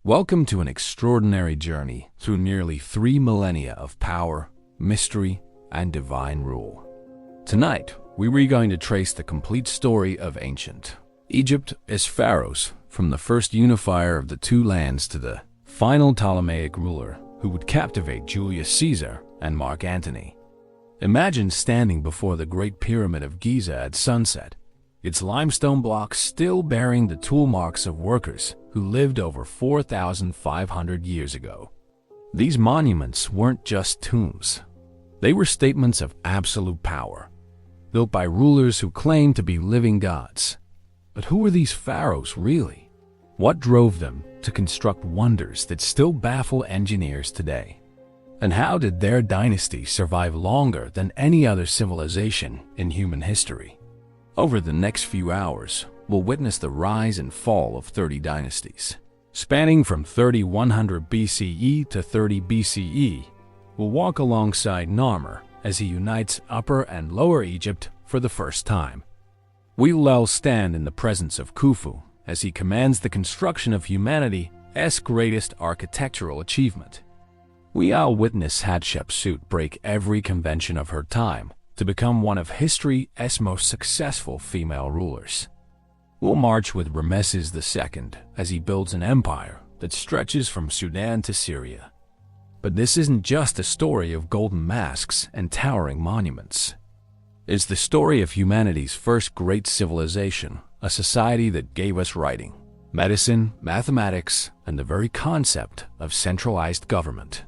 Welcome to an extraordinary journey through nearly 3 millennia of power, mystery, and divine rule. Tonight, we're going to trace the complete story of ancient Egypt as pharaohs, from the first unifier of the two lands to the final Ptolemaic ruler who would captivate Julius Caesar and Mark Antony. Imagine standing before the Great Pyramid of Giza at sunset, its limestone blocks still bearing the tool marks of workers who lived over 4,500 years ago. These monuments weren't just tombs. They were statements of absolute power, built by rulers who claimed to be living gods. But who were these pharaohs really? What drove them to construct wonders that still baffle engineers today? And how did their dynasty survive longer than any other civilization in human history? Over the next few hours, we'll witness the rise and fall of 30 dynasties. Spanning from 3100 BCE to 30 BCE, we'll walk alongside Narmer as he unites Upper and Lower Egypt for the first time. We'll stand in the presence of Khufu as he commands the construction of humanity's greatest architectural achievement. We'll witness Hatshepsut break every convention of her time to become one of history's most successful female rulers. We'll march with Ramesses II as he builds an empire that stretches from Sudan to Syria. But this isn't just a story of golden masks and towering monuments. It's the story of humanity's first great civilization, a society that gave us writing, medicine, mathematics, and the very concept of centralized government.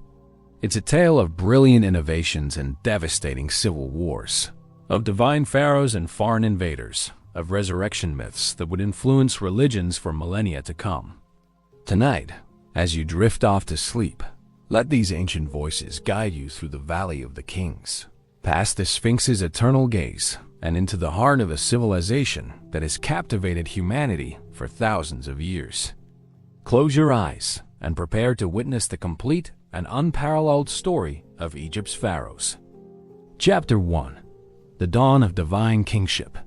It's a tale of brilliant innovations and devastating civil wars, of divine pharaohs and foreign invaders, of resurrection myths that would influence religions for millennia to come. Tonight, as you drift off to sleep, let these ancient voices guide you through the Valley of the Kings, past the Sphinx's eternal gaze, and into the heart of a civilization that has captivated humanity for thousands of years. Close your eyes and prepare to witness the complete and unparalleled story of Egypt's pharaohs. Chapter 1. The Dawn of Divine Kingship.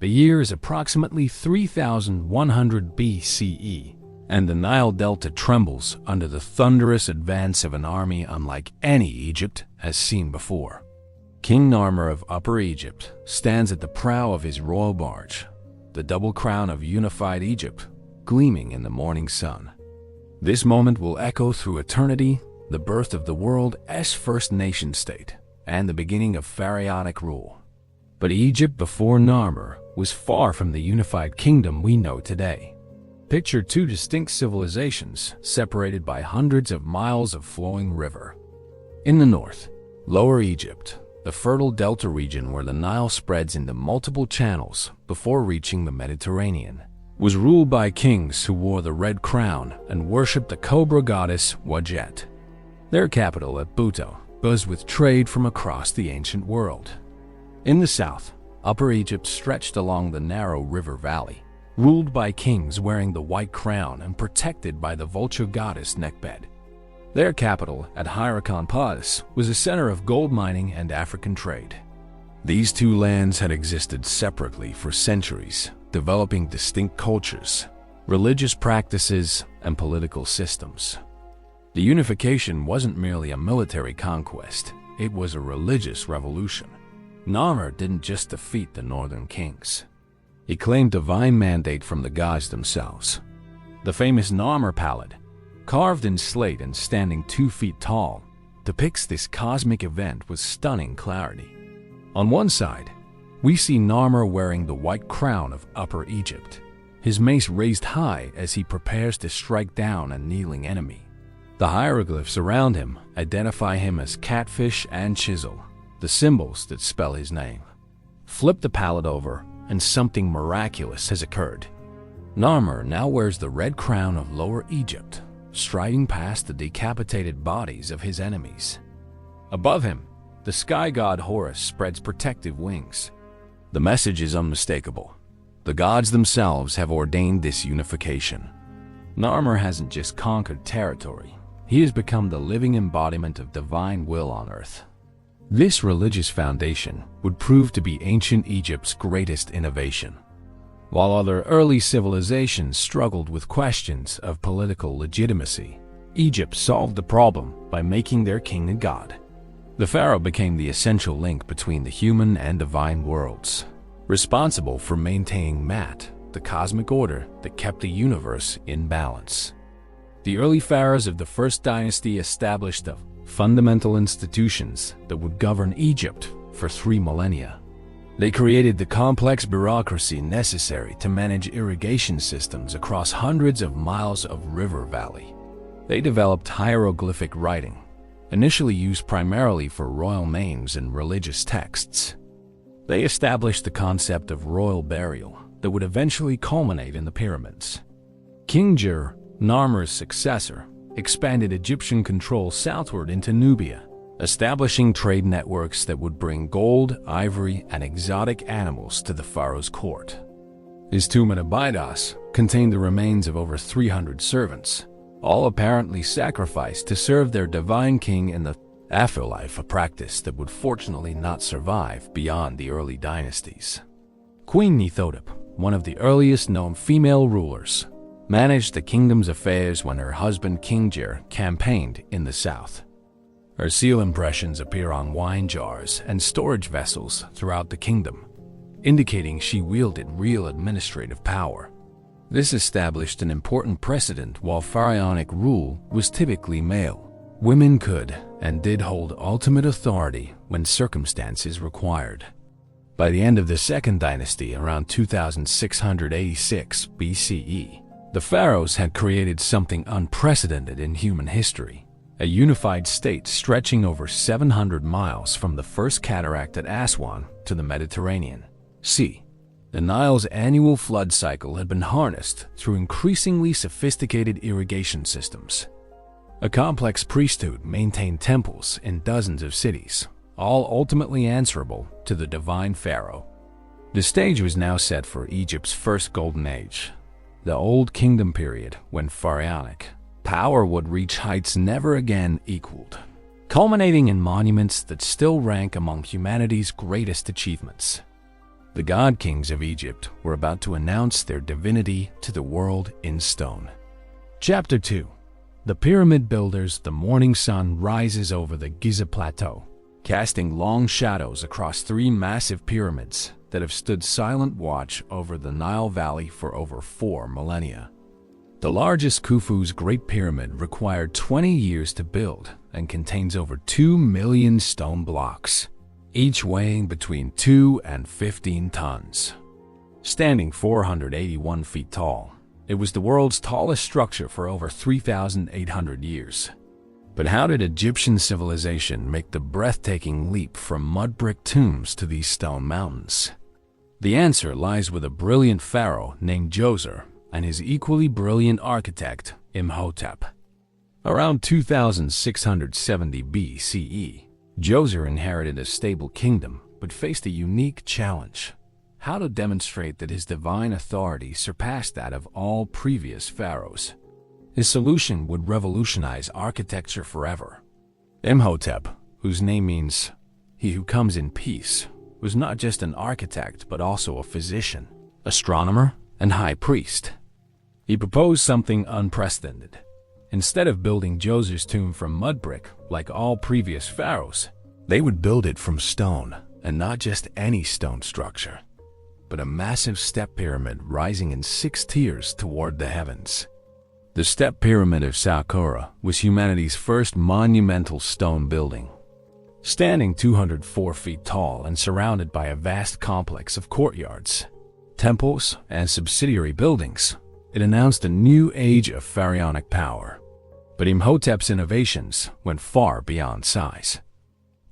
The year is approximately 3100 BCE, and the Nile Delta trembles under the thunderous advance of an army unlike any Egypt has seen before. King Narmer of Upper Egypt stands at the prow of his royal barge, the double crown of unified Egypt gleaming in the morning sun. This moment will echo through eternity, the birth of the world's first nation-state, and the beginning of pharaonic rule. But Egypt before Narmer was far from the unified kingdom we know today. Picture two distinct civilizations separated by hundreds of miles of flowing river. In the north, Lower Egypt, the fertile delta region where the Nile spreads into multiple channels before reaching the Mediterranean, was ruled by kings who wore the red crown and worshipped the cobra goddess Wadjet. Their capital at Buto buzzed with trade from across the ancient world. In the south, Upper Egypt stretched along the narrow river valley, ruled by kings wearing the white crown and protected by the vulture goddess Nekbed. Their capital at Hierakonpolis was a center of gold mining and African trade. These two lands had existed separately for centuries, developing distinct cultures, religious practices, and political systems. The unification wasn't merely a military conquest, it was a religious revolution. Narmer didn't just defeat the northern kings. He claimed divine mandate from the gods themselves. The famous Narmer palette, carved in slate and standing 2 feet tall, depicts this cosmic event with stunning clarity. On one side, we see Narmer wearing the white crown of Upper Egypt, his mace raised high as he prepares to strike down a kneeling enemy. The hieroglyphs around him identify him as catfish and chisel, the symbols that spell his name. Flip the palette over, and something miraculous has occurred. Narmer now wears the red crown of Lower Egypt, striding past the decapitated bodies of his enemies. Above him, the sky god Horus spreads protective wings. The message is unmistakable. The gods themselves have ordained this unification. Narmer hasn't just conquered territory. He has become the living embodiment of divine will on earth. This religious foundation would prove to be ancient Egypt's greatest innovation. While other early civilizations struggled with questions of political legitimacy, Egypt solved the problem by making their king a god. The pharaoh became the essential link between the human and divine worlds, responsible for maintaining Mat, the cosmic order that kept the universe in balance. The early pharaohs of the first dynasty established the fundamental institutions that would govern Egypt for 3 millennia. They created the complex bureaucracy necessary to manage irrigation systems across hundreds of miles of river valley. They developed hieroglyphic writing, initially used primarily for royal names and religious texts. They established the concept of royal burial that would eventually culminate in the pyramids. King Djoser, Narmer's successor, expanded Egyptian control southward into Nubia, establishing trade networks that would bring gold, ivory, and exotic animals to the pharaoh's court. His tomb at Abydos contained the remains of over 300 servants, all apparently sacrificed to serve their divine king in the afterlife, a practice that would fortunately not survive beyond the early dynasties. Queen Imhotep, one of the earliest known female rulers, managed the kingdom's affairs when her husband King Djoser campaigned in the south. Her seal impressions appear on wine jars and storage vessels throughout the kingdom, indicating she wielded real administrative power. This established an important precedent. While pharaonic rule was typically male, women could and did hold ultimate authority when circumstances required. By the end of the Second Dynasty, around 2686 BCE, the pharaohs had created something unprecedented in human history, a unified state stretching over 700 miles from the first cataract at Aswan to the Mediterranean Sea. The Nile's annual flood cycle had been harnessed through increasingly sophisticated irrigation systems. A complex priesthood maintained temples in dozens of cities, all ultimately answerable to the divine pharaoh. The stage was now set for Egypt's first golden age, the Old Kingdom period, when pharaonic power would reach heights never again equaled, culminating in monuments that still rank among humanity's greatest achievements. The god kings of Egypt were about to announce their divinity to the world in stone. Chapter 2. The Pyramid Builders. The morning sun rises over the Giza Plateau, casting long shadows across 3 massive pyramids that have stood silent watch over the Nile Valley for over 4 millennia. The largest, Khufu's Great Pyramid, required 20 years to build and contains over 2 million stone blocks, each weighing between 2 and 15 tons. Standing 481 feet tall, it was the world's tallest structure for over 3,800 years. But how did Egyptian civilization make the breathtaking leap from mud brick tombs to these stone mountains? The answer lies with a brilliant pharaoh named Djoser and his equally brilliant architect, Imhotep. Around 2670 BCE, Djoser inherited a stable kingdom but faced a unique challenge: how to demonstrate that his divine authority surpassed that of all previous pharaohs. His solution would revolutionize architecture forever. Imhotep, whose name means "he who comes in peace," was not just an architect but also a physician, astronomer, and high priest. He proposed something unprecedented. Instead of building Djoser's tomb from mud brick like all previous pharaohs, they would build it from stone, and not just any stone structure, but a massive step pyramid rising in 6 tiers toward the heavens. The step pyramid of Saqqara was humanity's first monumental stone building. Standing 204 feet tall and surrounded by a vast complex of courtyards, temples, and subsidiary buildings, it announced a new age of pharaonic power. But Imhotep's innovations went far beyond size.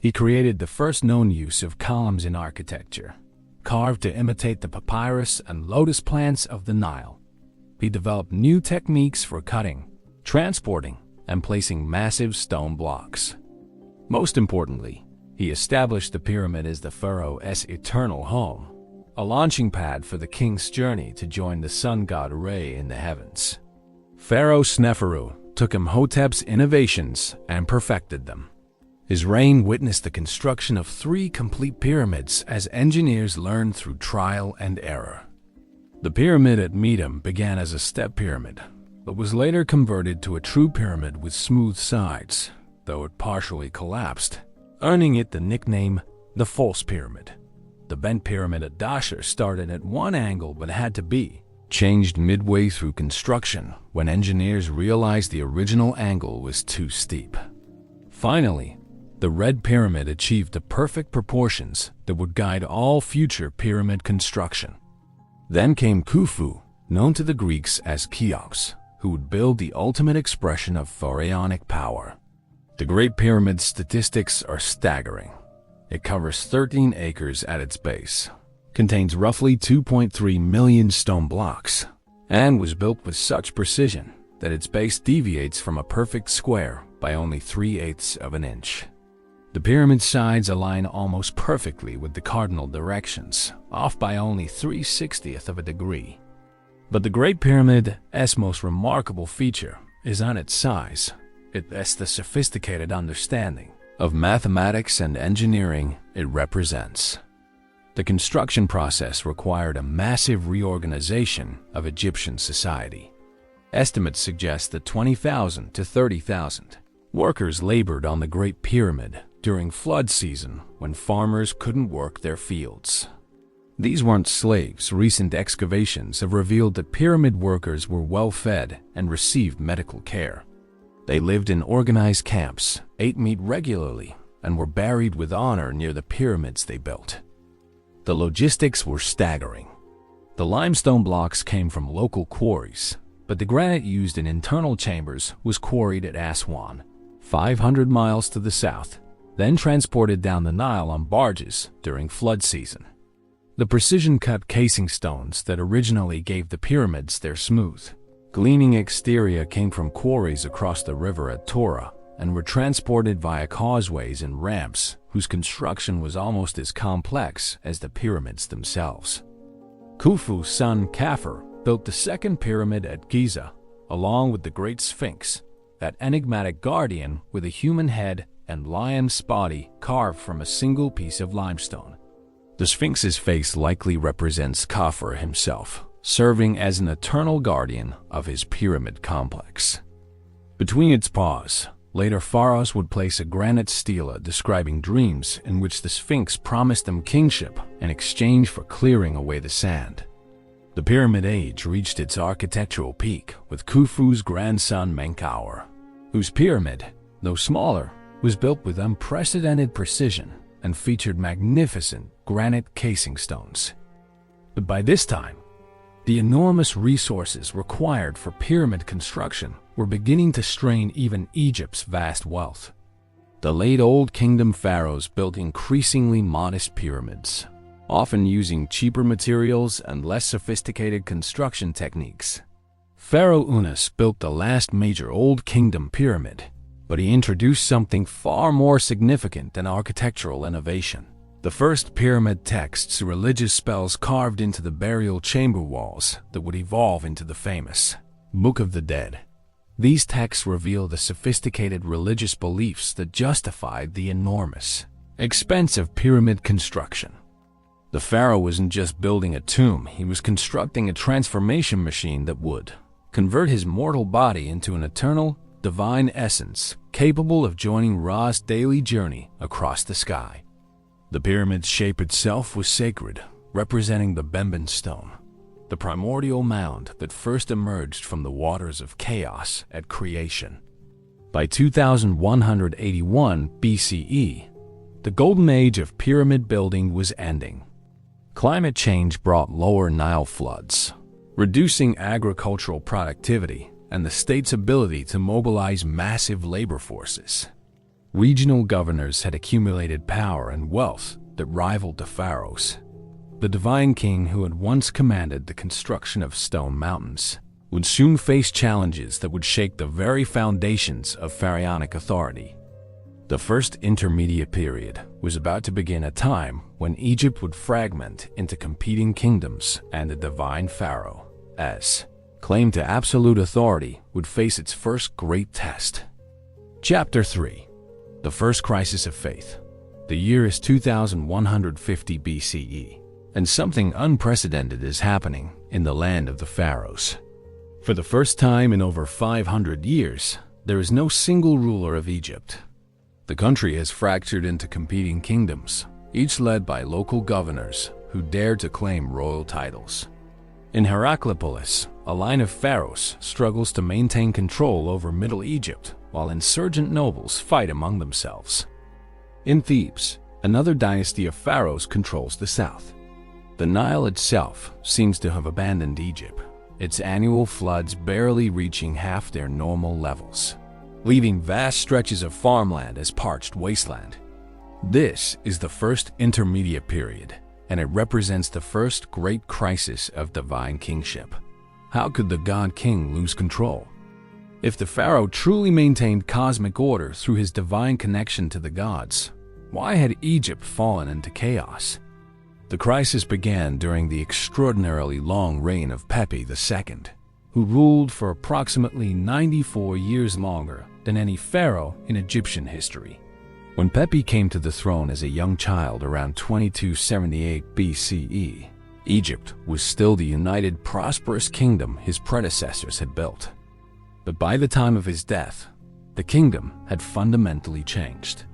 He created the first known use of columns in architecture, carved to imitate the papyrus and lotus plants of the Nile. He developed new techniques for cutting, transporting, and placing massive stone blocks. Most importantly, he established the pyramid as the pharaoh's eternal home, a launching pad for the king's journey to join the sun god Re in the heavens. Pharaoh Sneferu took Imhotep's innovations and perfected them. His reign witnessed the construction of 3 complete pyramids as engineers learned through trial and error. The pyramid at Medum began as a step pyramid, but was later converted to a true pyramid with smooth sides, though it partially collapsed, earning it the nickname the false pyramid. The bent pyramid at Djoser started at one angle but had to be changed midway through construction when engineers realized the original angle was too steep. Finally, the red pyramid achieved the perfect proportions that would guide all future pyramid construction. Then came Khufu, known to the Greeks as Cheops, who would build the ultimate expression of pharaonic power. The Great Pyramid's statistics are staggering. It covers 13 acres at its base, contains roughly 2.3 million stone blocks, and was built with such precision that its base deviates from a perfect square by only 3/8 of an inch. The pyramid's sides align almost perfectly with the cardinal directions, off by only 3/60th of a degree. But the Great Pyramid's most remarkable feature is not its size. It's the sophisticated understanding of mathematics and engineering it represents. The construction process required a massive reorganization of Egyptian society. Estimates suggest that 20,000 to 30,000 workers labored on the Great Pyramid during flood season when farmers couldn't work their fields. These weren't slaves. Recent excavations have revealed that pyramid workers were well fed and received medical care. They lived in organized camps, ate meat regularly, and were buried with honor near the pyramids they built. The logistics were staggering. The limestone blocks came from local quarries, but the granite used in internal chambers was quarried at Aswan, 500 miles to the south, then transported down the Nile on barges during flood season. The precision-cut casing stones that originally gave the pyramids their smooth, gleaming exterior came from quarries across the river at Torah and were transported via causeways and ramps whose construction was almost as complex as the pyramids themselves. Khufu's son Khafre built the second pyramid at Giza, along with the Great Sphinx, that enigmatic guardian with a human head and lion's body carved from a single piece of limestone. The Sphinx's face likely represents Khafre himself, serving as an eternal guardian of his pyramid complex. Between its paws, later pharaohs would place a granite stela describing dreams in which the Sphinx promised them kingship in exchange for clearing away the sand. The Pyramid Age reached its architectural peak with Khufu's grandson Menkaure, whose pyramid, though smaller, was built with unprecedented precision and featured magnificent granite casing stones. But by this time, the enormous resources required for pyramid construction were beginning to strain even Egypt's vast wealth. The late Old Kingdom pharaohs built increasingly modest pyramids, often using cheaper materials and less sophisticated construction techniques. Pharaoh Unas built the last major Old Kingdom pyramid, but he introduced something far more significant than architectural innovation. The first pyramid texts religious spells carved into the burial chamber walls that would evolve into the famous Book of the Dead. These texts reveal the sophisticated religious beliefs that justified the enormous expense of pyramid construction. The pharaoh wasn't just building a tomb, he was constructing a transformation machine that would convert his mortal body into an eternal, divine essence capable of joining Ra's daily journey across the sky. The pyramid's shape itself was sacred, representing the Benben stone, the primordial mound that first emerged from the waters of chaos at creation. By 2181 BCE, the golden age of pyramid building was ending. Climate change brought lower Nile floods, reducing agricultural productivity and the state's ability to mobilize massive labor forces. Regional governors had accumulated power and wealth that rivaled the pharaohs. The divine king who had once commanded the construction of stone mountains would soon face challenges that would shake the very foundations of pharaonic authority. The first intermediate period was about to begin, a time when Egypt would fragment into competing kingdoms and the divine pharaoh, as claim to absolute authority, would face its first great test. Chapter 3. The First Crisis of Faith. The year is 2150 BCE, and something unprecedented is happening in the land of the Pharaohs. For the first time in over 500 years, there is no single ruler of Egypt. The country has fractured into competing kingdoms, each led by local governors who dare to claim royal titles. In Heracleopolis, a line of pharaohs struggles to maintain control over Middle Egypt while insurgent nobles fight among themselves. In Thebes, another dynasty of pharaohs controls the south. The Nile itself seems to have abandoned Egypt, its annual floods barely reaching half their normal levels, leaving vast stretches of farmland as parched wasteland. This is the first intermediate period, and it represents the first great crisis of divine kingship. How could the god-king lose control? If the pharaoh truly maintained cosmic order through his divine connection to the gods, why had Egypt fallen into chaos? The crisis began during the extraordinarily long reign of Pepi II, who ruled for approximately 94 years longer than any pharaoh in Egyptian history. When Pepi came to the throne as a young child around 2278 BCE, Egypt was still the united, prosperous kingdom his predecessors had built. But by the time of his death, the kingdom had fundamentally changed.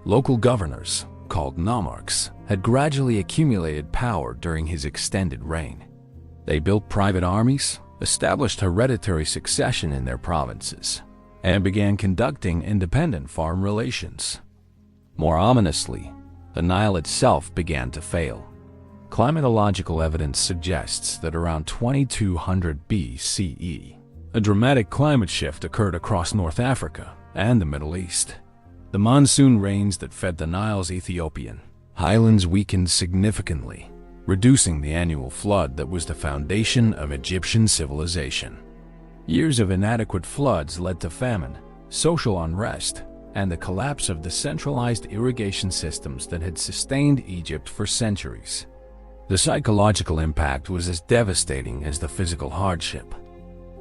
Local governors, called nomarchs, had gradually accumulated power during his extended reign. They built private armies, established hereditary succession in their provinces, and began conducting independent foreign relations. More ominously, the Nile itself began to fail. Climatological evidence suggests that around 2200 BCE, a dramatic climate shift occurred across North Africa and the Middle East. The monsoon rains that fed the Nile's Ethiopian highlands weakened significantly, reducing the annual flood that was the foundation of Egyptian civilization. Years of inadequate floods led to famine, social unrest, and the collapse of the centralized irrigation systems that had sustained Egypt for centuries. The psychological impact was as devastating as the physical hardship.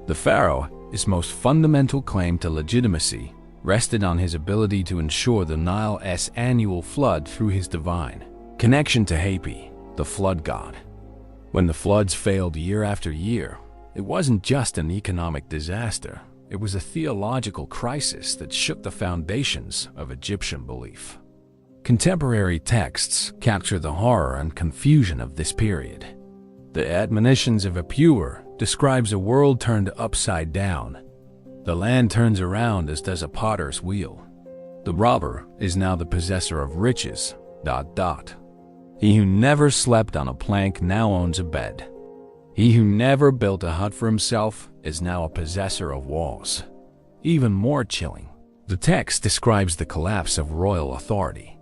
The pharaoh's most fundamental claim to legitimacy rested on his ability to ensure the Nile's annual flood through his divine connection to Hapi, the flood god. When the floods failed year after year, it wasn't just an economic disaster, it was a theological crisis that shook the foundations of Egyptian belief. Contemporary texts capture the horror and confusion of this period. The Admonitions of Epure describes a world turned upside down. The land turns around as does a potter's wheel. The robber is now the possessor of riches. ... He who never slept on a plank now owns a bed. He who never built a hut for himself is now a possessor of walls. Even more chilling, the text describes the collapse of royal authority.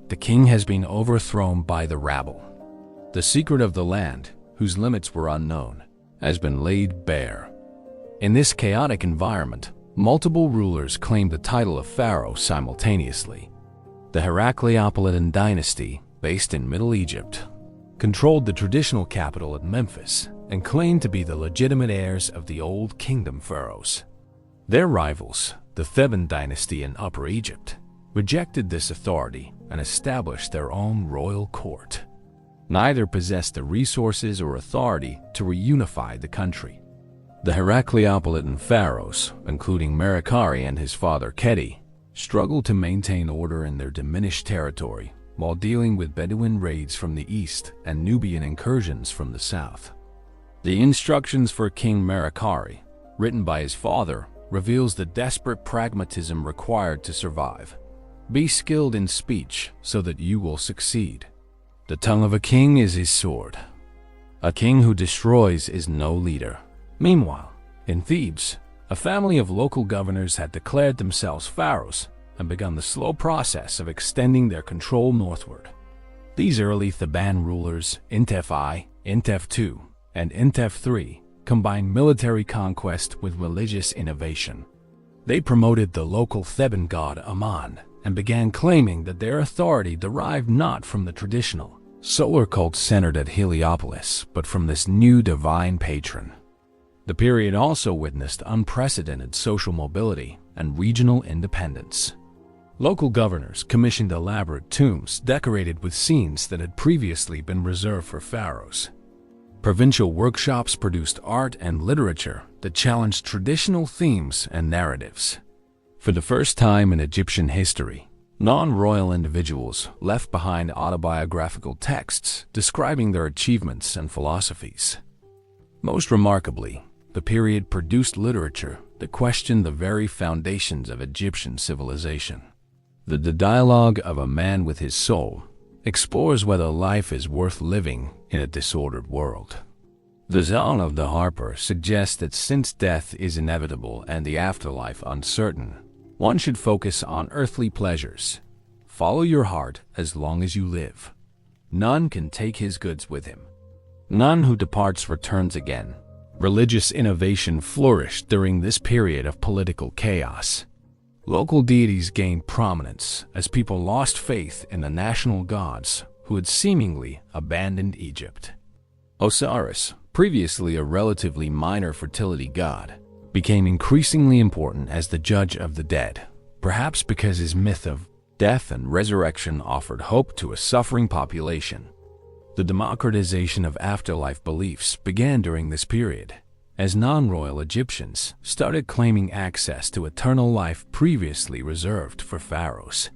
The king has been overthrown by the rabble. The secret of the land, whose limits were unknown, has been laid bare. In this chaotic environment, multiple rulers claimed the title of pharaoh simultaneously. The Heracleopolitan dynasty, based in Middle Egypt, controlled the traditional capital at Memphis and claimed to be the legitimate heirs of the Old Kingdom pharaohs. Their rivals, the Theban dynasty in Upper Egypt, rejected this authority and established their own royal court. Neither possessed the resources or authority to reunify the country. The Heracleopolitan pharaohs, including Merikari and his father Khedi, struggled to maintain order in their diminished territory while dealing with Bedouin raids from the east and Nubian incursions from the south. The instructions for King Merikari, written by his father, reveals the desperate pragmatism required to survive. Be skilled in speech so that you will succeed. The tongue of a king is his sword. A king who destroys is no leader. Meanwhile, in Thebes, a family of local governors had declared themselves pharaohs and begun the slow process of extending their control northward. These early Theban rulers, Intef I, Intef II, and Intef III, combined military conquest with religious innovation. They promoted the local Theban god Amun and began claiming that their authority derived not from the traditional solar cult centered at Heliopolis, but from this new divine patron. The period also witnessed unprecedented social mobility and regional independence. Local governors commissioned elaborate tombs decorated with scenes that had previously been reserved for pharaohs. Provincial workshops produced art and literature that challenged traditional themes and narratives. For the first time in Egyptian history, non-royal individuals left behind autobiographical texts describing their achievements and philosophies. Most remarkably, the period produced literature that questioned the very foundations of Egyptian civilization. The Dialogue of a Man with His Soul explores whether life is worth living in a disordered world. The Song of the Harper suggests that since death is inevitable and the afterlife uncertain, one should focus on earthly pleasures. Follow your heart as long as you live. None can take his goods with him. None who departs returns again. Religious innovation flourished during this period of political chaos. Local deities gained prominence as people lost faith in the national gods who had seemingly abandoned Egypt. Osiris, previously a relatively minor fertility god, became increasingly important as the judge of the dead, perhaps because his myth of death and resurrection offered hope to a suffering population. The democratization of afterlife beliefs began during this period, as non-royal Egyptians started claiming access to eternal life previously reserved for pharaohs.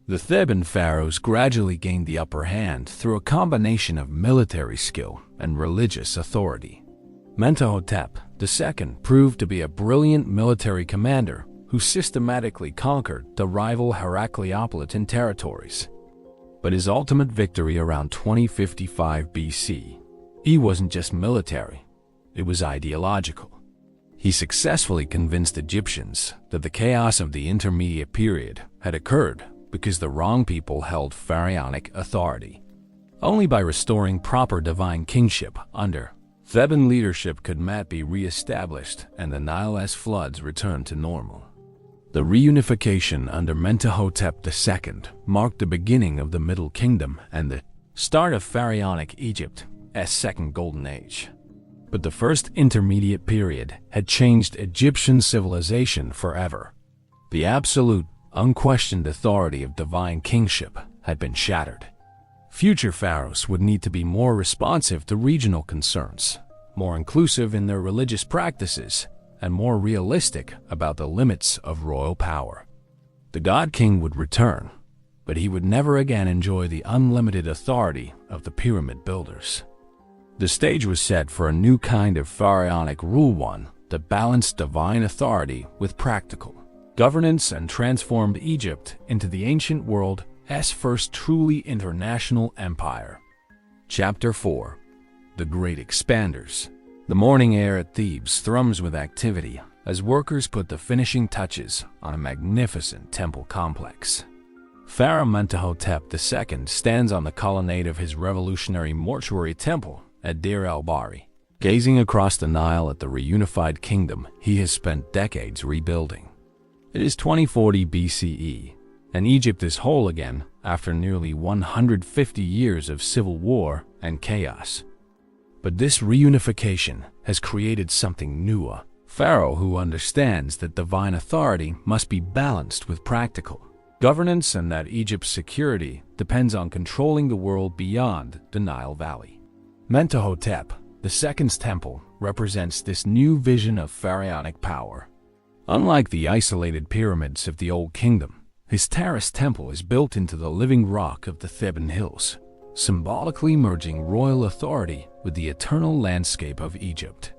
The Theban pharaohs gradually gained the upper hand through a combination of military skill and religious authority. Imhotep II proved to be a brilliant military commander who systematically conquered the rival Heracleopolitan territories. But his ultimate victory around 2055 BC, wasn't just military. It was ideological. He successfully convinced Egyptians that the chaos of the intermediate period had occurred because the wrong people held pharaonic authority. Only by restoring proper divine kingship under Theban leadership could Mat be re-established and the Nile's floods return to normal. The reunification under Imhotep II marked the beginning of the Middle Kingdom and the start of pharaonic Egypt's second golden age. But the first intermediate period had changed Egyptian civilization forever. The absolute, unquestioned authority of divine kingship had been shattered. Future pharaohs would need to be more responsive to regional concerns, more inclusive in their religious practices, and more realistic about the limits of royal power. The god-king would return, but he would never again enjoy the unlimited authority of the pyramid builders. The stage was set for a new kind of pharaonic rule, one that balanced divine authority with practical governance and transformed Egypt into the ancient world's first truly international empire. Chapter 4. The Great Expanders. The morning air at Thebes thrums with activity as workers put the finishing touches on a magnificent temple complex. Pharaoh Imhotep II stands on the colonnade of his revolutionary mortuary temple at Deir el-Bahri, gazing across the Nile at the reunified kingdom he has spent decades rebuilding. It is 2040 BCE, and Egypt is whole again after nearly 150 years of civil war and chaos. But this reunification has created something new, a pharaoh who understands that divine authority must be balanced with practical governance and that Egypt's security depends on controlling the world beyond the Nile Valley. Imhotep II's temple represents this new vision of pharaonic power. Unlike the isolated pyramids of the Old Kingdom, his terraced temple is built into the living rock of the Theban hills, symbolically merging royal authority with the eternal landscape of Egypt.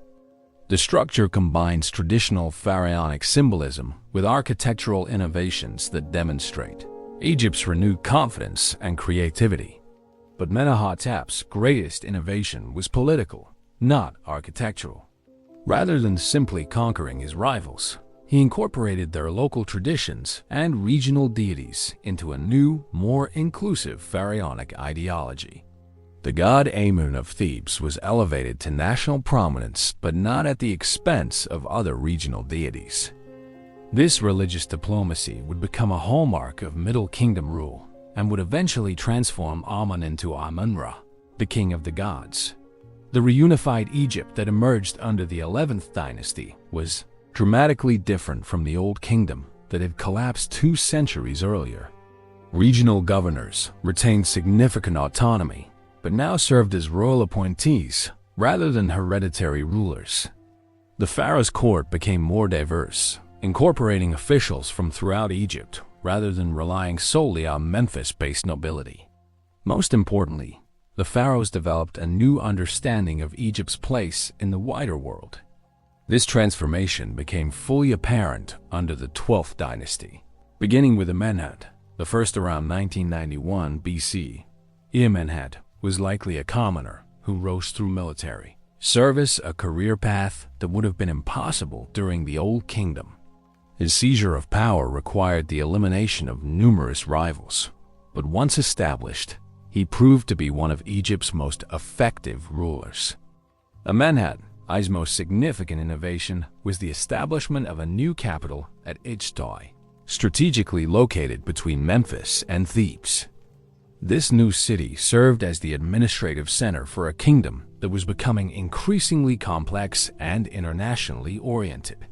The structure combines traditional pharaonic symbolism with architectural innovations that demonstrate Egypt's renewed confidence and creativity. But Imhotep's greatest innovation was political, not architectural. Rather than simply conquering his rivals, he incorporated their local traditions and regional deities into a new, more inclusive pharaonic ideology. The god Amun of Thebes was elevated to national prominence, but not at the expense of other regional deities. This religious diplomacy would become a hallmark of Middle Kingdom rule and would eventually transform Amun into Amun-Ra, the king of the gods. The reunified Egypt that emerged under the 11th dynasty was dramatically different from the Old Kingdom that had collapsed 2 centuries earlier. Regional governors retained significant autonomy, but now served as royal appointees rather than hereditary rulers. The pharaoh's court became more diverse, incorporating officials from throughout Egypt rather than relying solely on Memphis-based nobility. Most importantly, the pharaohs developed a new understanding of Egypt's place in the wider world. This transformation became fully apparent under the 12th dynasty, beginning with Imhotep, the first around 1991 BC. Imhotep was likely a commoner who rose through military service, a career path that would have been impossible during the Old Kingdom. His seizure of power required the elimination of numerous rivals, but once established, he proved to be one of Egypt's most effective rulers. Imhotep's most significant innovation was the establishment of a new capital at Ijtai, strategically located between Memphis and Thebes. This new city served as the administrative center for a kingdom that was becoming increasingly complex and internationally oriented.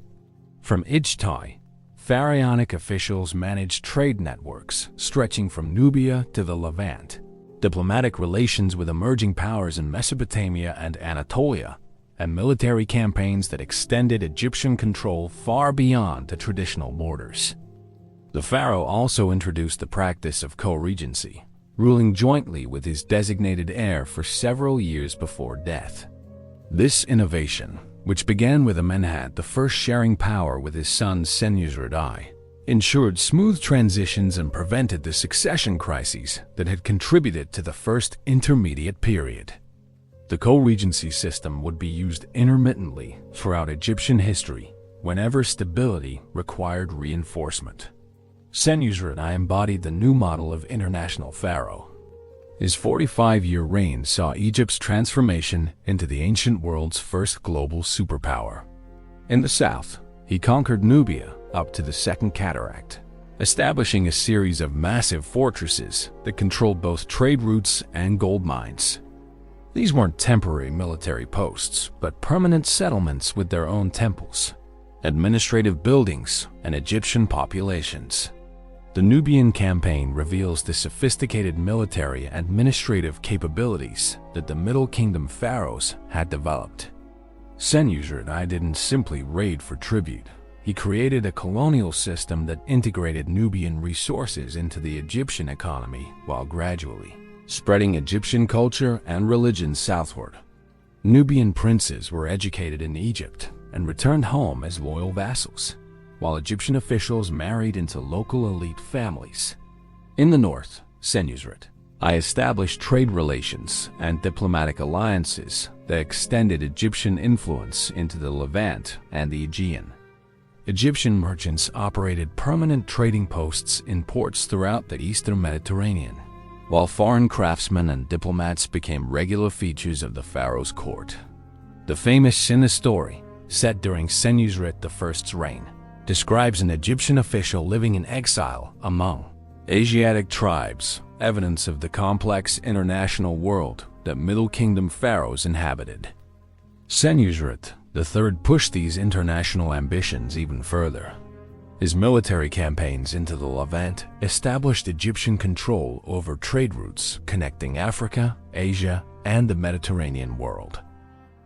From Ijtai, pharaonic officials managed trade networks stretching from Nubia to the Levant, diplomatic relations with emerging powers in Mesopotamia and Anatolia, and military campaigns that extended Egyptian control far beyond the traditional borders. The pharaoh also introduced the practice of co-regency, ruling jointly with his designated heir for several years before death. This innovation, which began with Imhotep I sharing power with his son Senusret I, ensured smooth transitions and prevented the succession crises that had contributed to the first intermediate period. The co-regency system would be used intermittently throughout Egyptian history whenever stability required reinforcement. Senusret I embodied the new model of international pharaoh. His 45-year reign saw Egypt's transformation into the ancient world's first global superpower. In the south, he conquered Nubia up to the Second Cataract, establishing a series of massive fortresses that controlled both trade routes and gold mines. These weren't temporary military posts, but permanent settlements with their own temples, administrative buildings, and Egyptian populations. The Nubian campaign reveals the sophisticated military and administrative capabilities that the Middle Kingdom pharaohs had developed. Senusret I didn't simply raid for tribute. He created a colonial system that integrated Nubian resources into the Egyptian economy while gradually spreading Egyptian culture and religion southward. Nubian princes were educated in Egypt and returned home as loyal vassals, while Egyptian officials married into local elite families. In the north, Senusret I established trade relations and diplomatic alliances that extended Egyptian influence into the Levant and the Aegean. Egyptian merchants operated permanent trading posts in ports throughout the eastern Mediterranean, while foreign craftsmen and diplomats became regular features of the pharaoh's court. The famous Sina story, set during Senusret I's reign, describes an Egyptian official living in exile among Asiatic tribes, evidence of the complex international world that Middle Kingdom pharaohs inhabited. Senusret III pushed these international ambitions even further. His military campaigns into the Levant established Egyptian control over trade routes connecting Africa, Asia, and the Mediterranean world.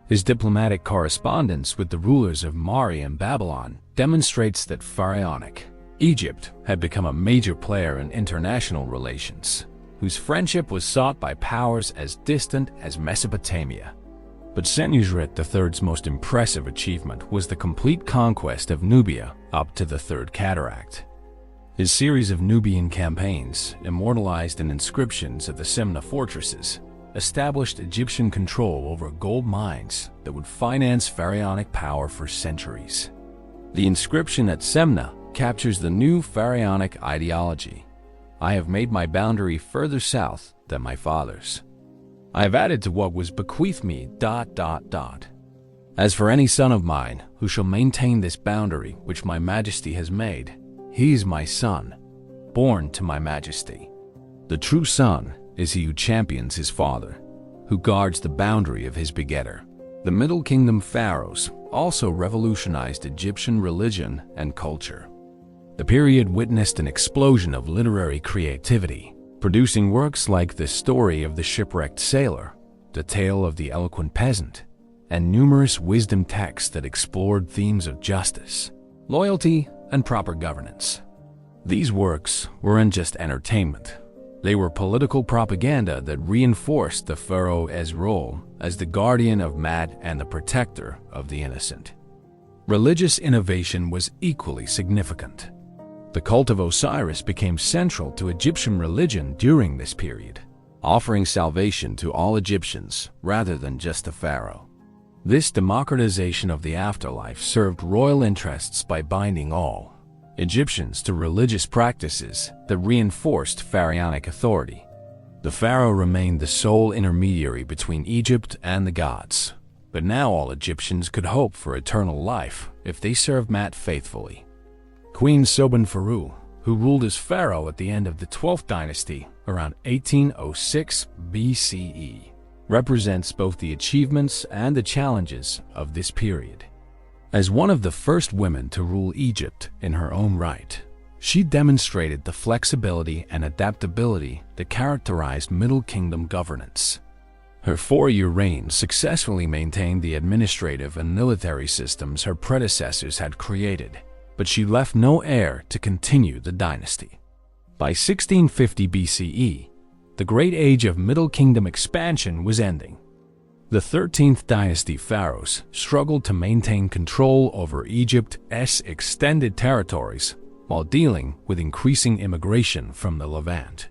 His diplomatic correspondence with the rulers of Mari and Babylon demonstrates that pharaonic Egypt had become a major player in international relations, whose friendship was sought by powers as distant as Mesopotamia. But Senusret III's most impressive achievement was the complete conquest of Nubia up to the Third Cataract. His series of Nubian campaigns, immortalized in inscriptions of the Semna fortresses, established Egyptian control over gold mines that would finance pharaonic power for centuries. The inscription at Semna captures the new pharaonic ideology: "I have made my boundary further south than my father's. I have added to what was bequeathed me... As for any son of mine who shall maintain this boundary which my majesty has made, he is my son, born to my majesty. The true son is he who champions his father, who guards the boundary of his begetter." The Middle Kingdom pharaohs also revolutionized Egyptian religion and culture. The period witnessed an explosion of literary creativity, producing works like The Story of the Shipwrecked Sailor, The Tale of the Eloquent Peasant, and numerous wisdom texts that explored themes of justice, loyalty, and proper governance. These works weren't just entertainment. They were political propaganda that reinforced the pharaoh's role as the guardian of man and the protector of the innocent. Religious innovation was equally significant. The cult of Osiris became central to Egyptian religion during this period, offering salvation to all Egyptians rather than just the pharaoh. This democratization of the afterlife served royal interests by binding all Egyptians to religious practices that reinforced pharaonic authority. The pharaoh remained the sole intermediary between Egypt and the gods, but now all Egyptians could hope for eternal life if they served Mat faithfully. Queen Sobonferu, who ruled as pharaoh at the end of the 12th dynasty around 1806 BCE, represents both the achievements and the challenges of this period. As one of the first women to rule Egypt in her own right, she demonstrated the flexibility and adaptability that characterized Middle Kingdom governance. Her 4-year reign successfully maintained the administrative and military systems her predecessors had created, but she left no heir to continue the dynasty. By 1650 BCE, the great age of Middle Kingdom expansion was ending. The 13th dynasty pharaohs struggled to maintain control over Egypt's extended territories while dealing with increasing immigration from the Levant.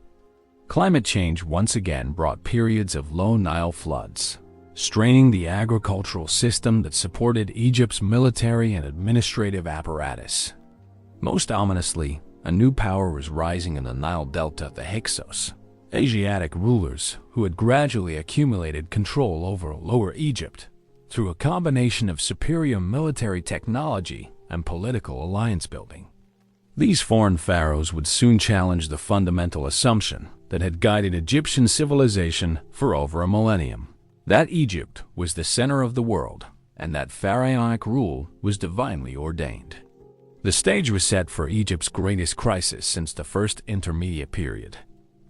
Climate change once again brought periods of low Nile floods, straining the agricultural system that supported Egypt's military and administrative apparatus. Most ominously, a new power was rising in the Nile Delta, the Hyksos, Asiatic rulers who had gradually accumulated control over Lower Egypt through a combination of superior military technology and political alliance building. These foreign pharaohs would soon challenge the fundamental assumption that had guided Egyptian civilization for over a millennium, that Egypt was the center of the world and that pharaonic rule was divinely ordained. The stage was set for Egypt's greatest crisis since the first intermediate period.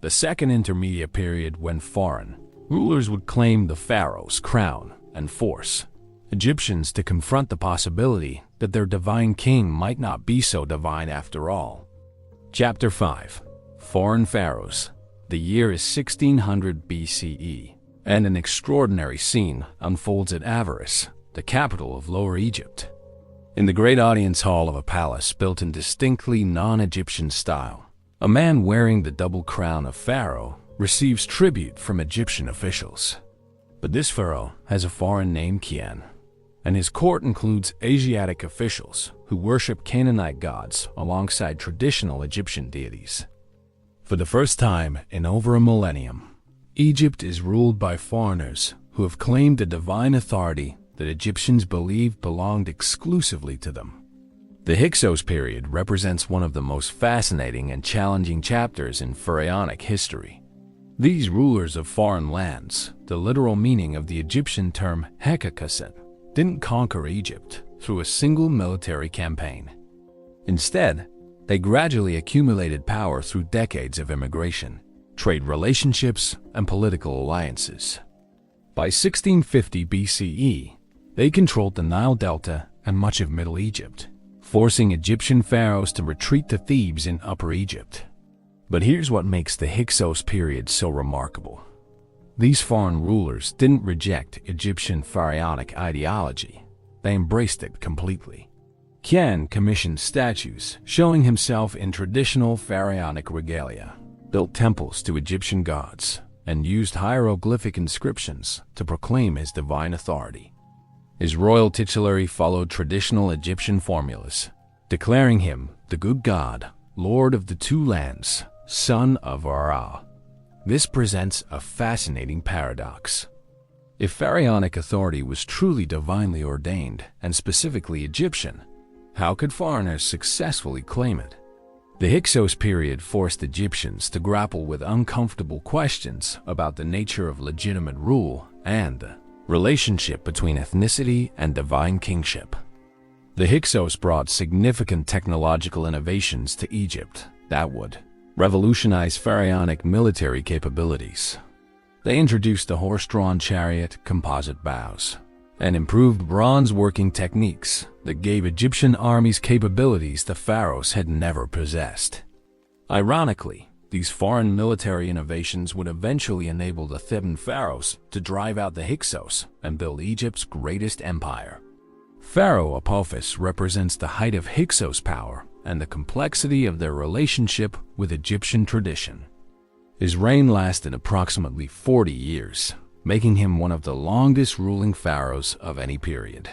The second intermediate period, when foreign rulers would claim the pharaoh's crown and force Egyptians to confront the possibility that their divine king might not be so divine after all. Chapter 5. Foreign Pharaohs. The year is 1600 BCE, and an extraordinary scene unfolds at Avaris, the capital of Lower Egypt. In the great audience hall of a palace built in distinctly non-Egyptian style, a man wearing the double crown of pharaoh receives tribute from Egyptian officials. But this pharaoh has a foreign name, Kian, and his court includes Asiatic officials who worship Canaanite gods alongside traditional Egyptian deities. For the first time in over a millennium, Egypt is ruled by foreigners who have claimed a divine authority that Egyptians believed belonged exclusively to them. The Hyksos period represents one of the most fascinating and challenging chapters in pharaonic history. These rulers of foreign lands, the literal meaning of the Egyptian term Hekakaset, didn't conquer Egypt through a single military campaign. Instead, they gradually accumulated power through decades of immigration, trade relationships, and political alliances. By 1650 BCE, they controlled the Nile Delta and much of Middle Egypt, forcing Egyptian pharaohs to retreat to Thebes in Upper Egypt. But here's what makes the Hyksos period so remarkable. These foreign rulers didn't reject Egyptian pharaonic ideology. They embraced it completely. Kian commissioned statues showing himself in traditional pharaonic regalia, built temples to Egyptian gods, and used hieroglyphic inscriptions to proclaim his divine authority. His royal titulary followed traditional Egyptian formulas, declaring him the good god, lord of the two lands, son of Ra. This presents a fascinating paradox. If pharaonic authority was truly divinely ordained and specifically Egyptian, how could foreigners successfully claim it? The Hyksos period forced Egyptians to grapple with uncomfortable questions about the nature of legitimate rule and the relationship between ethnicity and divine kingship. The Hyksos brought significant technological innovations to Egypt that would revolutionize pharaonic military capabilities. They introduced the horse-drawn chariot, composite bows, and improved bronze working techniques that gave Egyptian armies capabilities the pharaohs had never possessed. Ironically, these foreign military innovations would eventually enable the Theban pharaohs to drive out the Hyksos and build Egypt's greatest empire. Pharaoh Apophis represents the height of Hyksos power and the complexity of their relationship with Egyptian tradition. His reign lasted approximately 40 years, making him one of the longest ruling pharaohs of any period.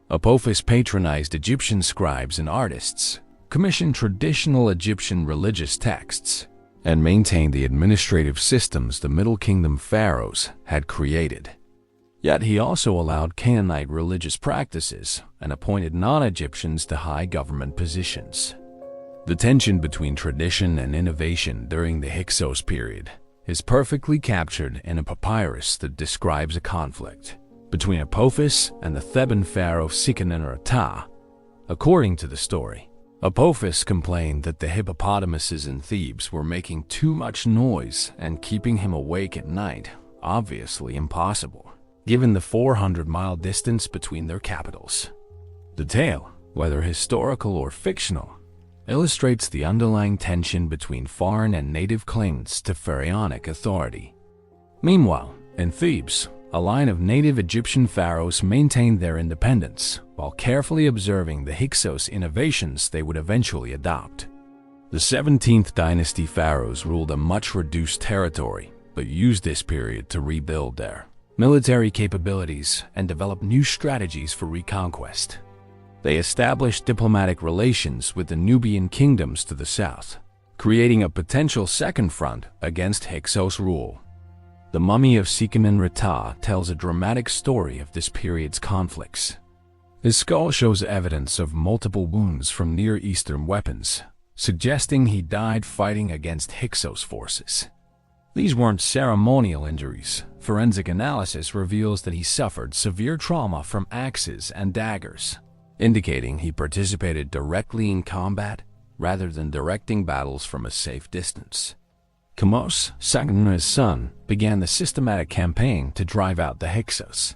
Apophis patronized Egyptian scribes and artists, commissioned traditional Egyptian religious texts, and maintained the administrative systems the Middle Kingdom pharaohs had created. Yet he also allowed Canaanite religious practices and appointed non-Egyptians to high government positions. The tension between tradition and innovation during the Hyksos period is perfectly captured in a papyrus that describes a conflict between Apophis and the Theban pharaoh Seqenenre-Ptah. According to the story, Apophis complained that the hippopotamuses in Thebes were making too much noise and keeping him awake at night, obviously impossible, given the 400-mile distance between their capitals. The tale, whether historical or fictional, illustrates the underlying tension between foreign and native claimants to pharaonic authority. Meanwhile, in Thebes, a line of native Egyptian pharaohs maintained their independence while carefully observing the Hyksos innovations they would eventually adopt. The 17th dynasty pharaohs ruled a much reduced territory, but used this period to rebuild their military capabilities and develop new strategies for reconquest. They established diplomatic relations with the Nubian kingdoms to the south, creating a potential second front against Hyksos rule. The mummy of Seqenenre-Ptah tells a dramatic story of this period's conflicts. His skull shows evidence of multiple wounds from Near Eastern weapons, suggesting he died fighting against Hyksos forces. These weren't ceremonial injuries. Forensic analysis reveals that he suffered severe trauma from axes and daggers, indicating he participated directly in combat rather than directing battles from a safe distance. Khamos, Seqenenre's son, began the systematic campaign to drive out the Hyksos.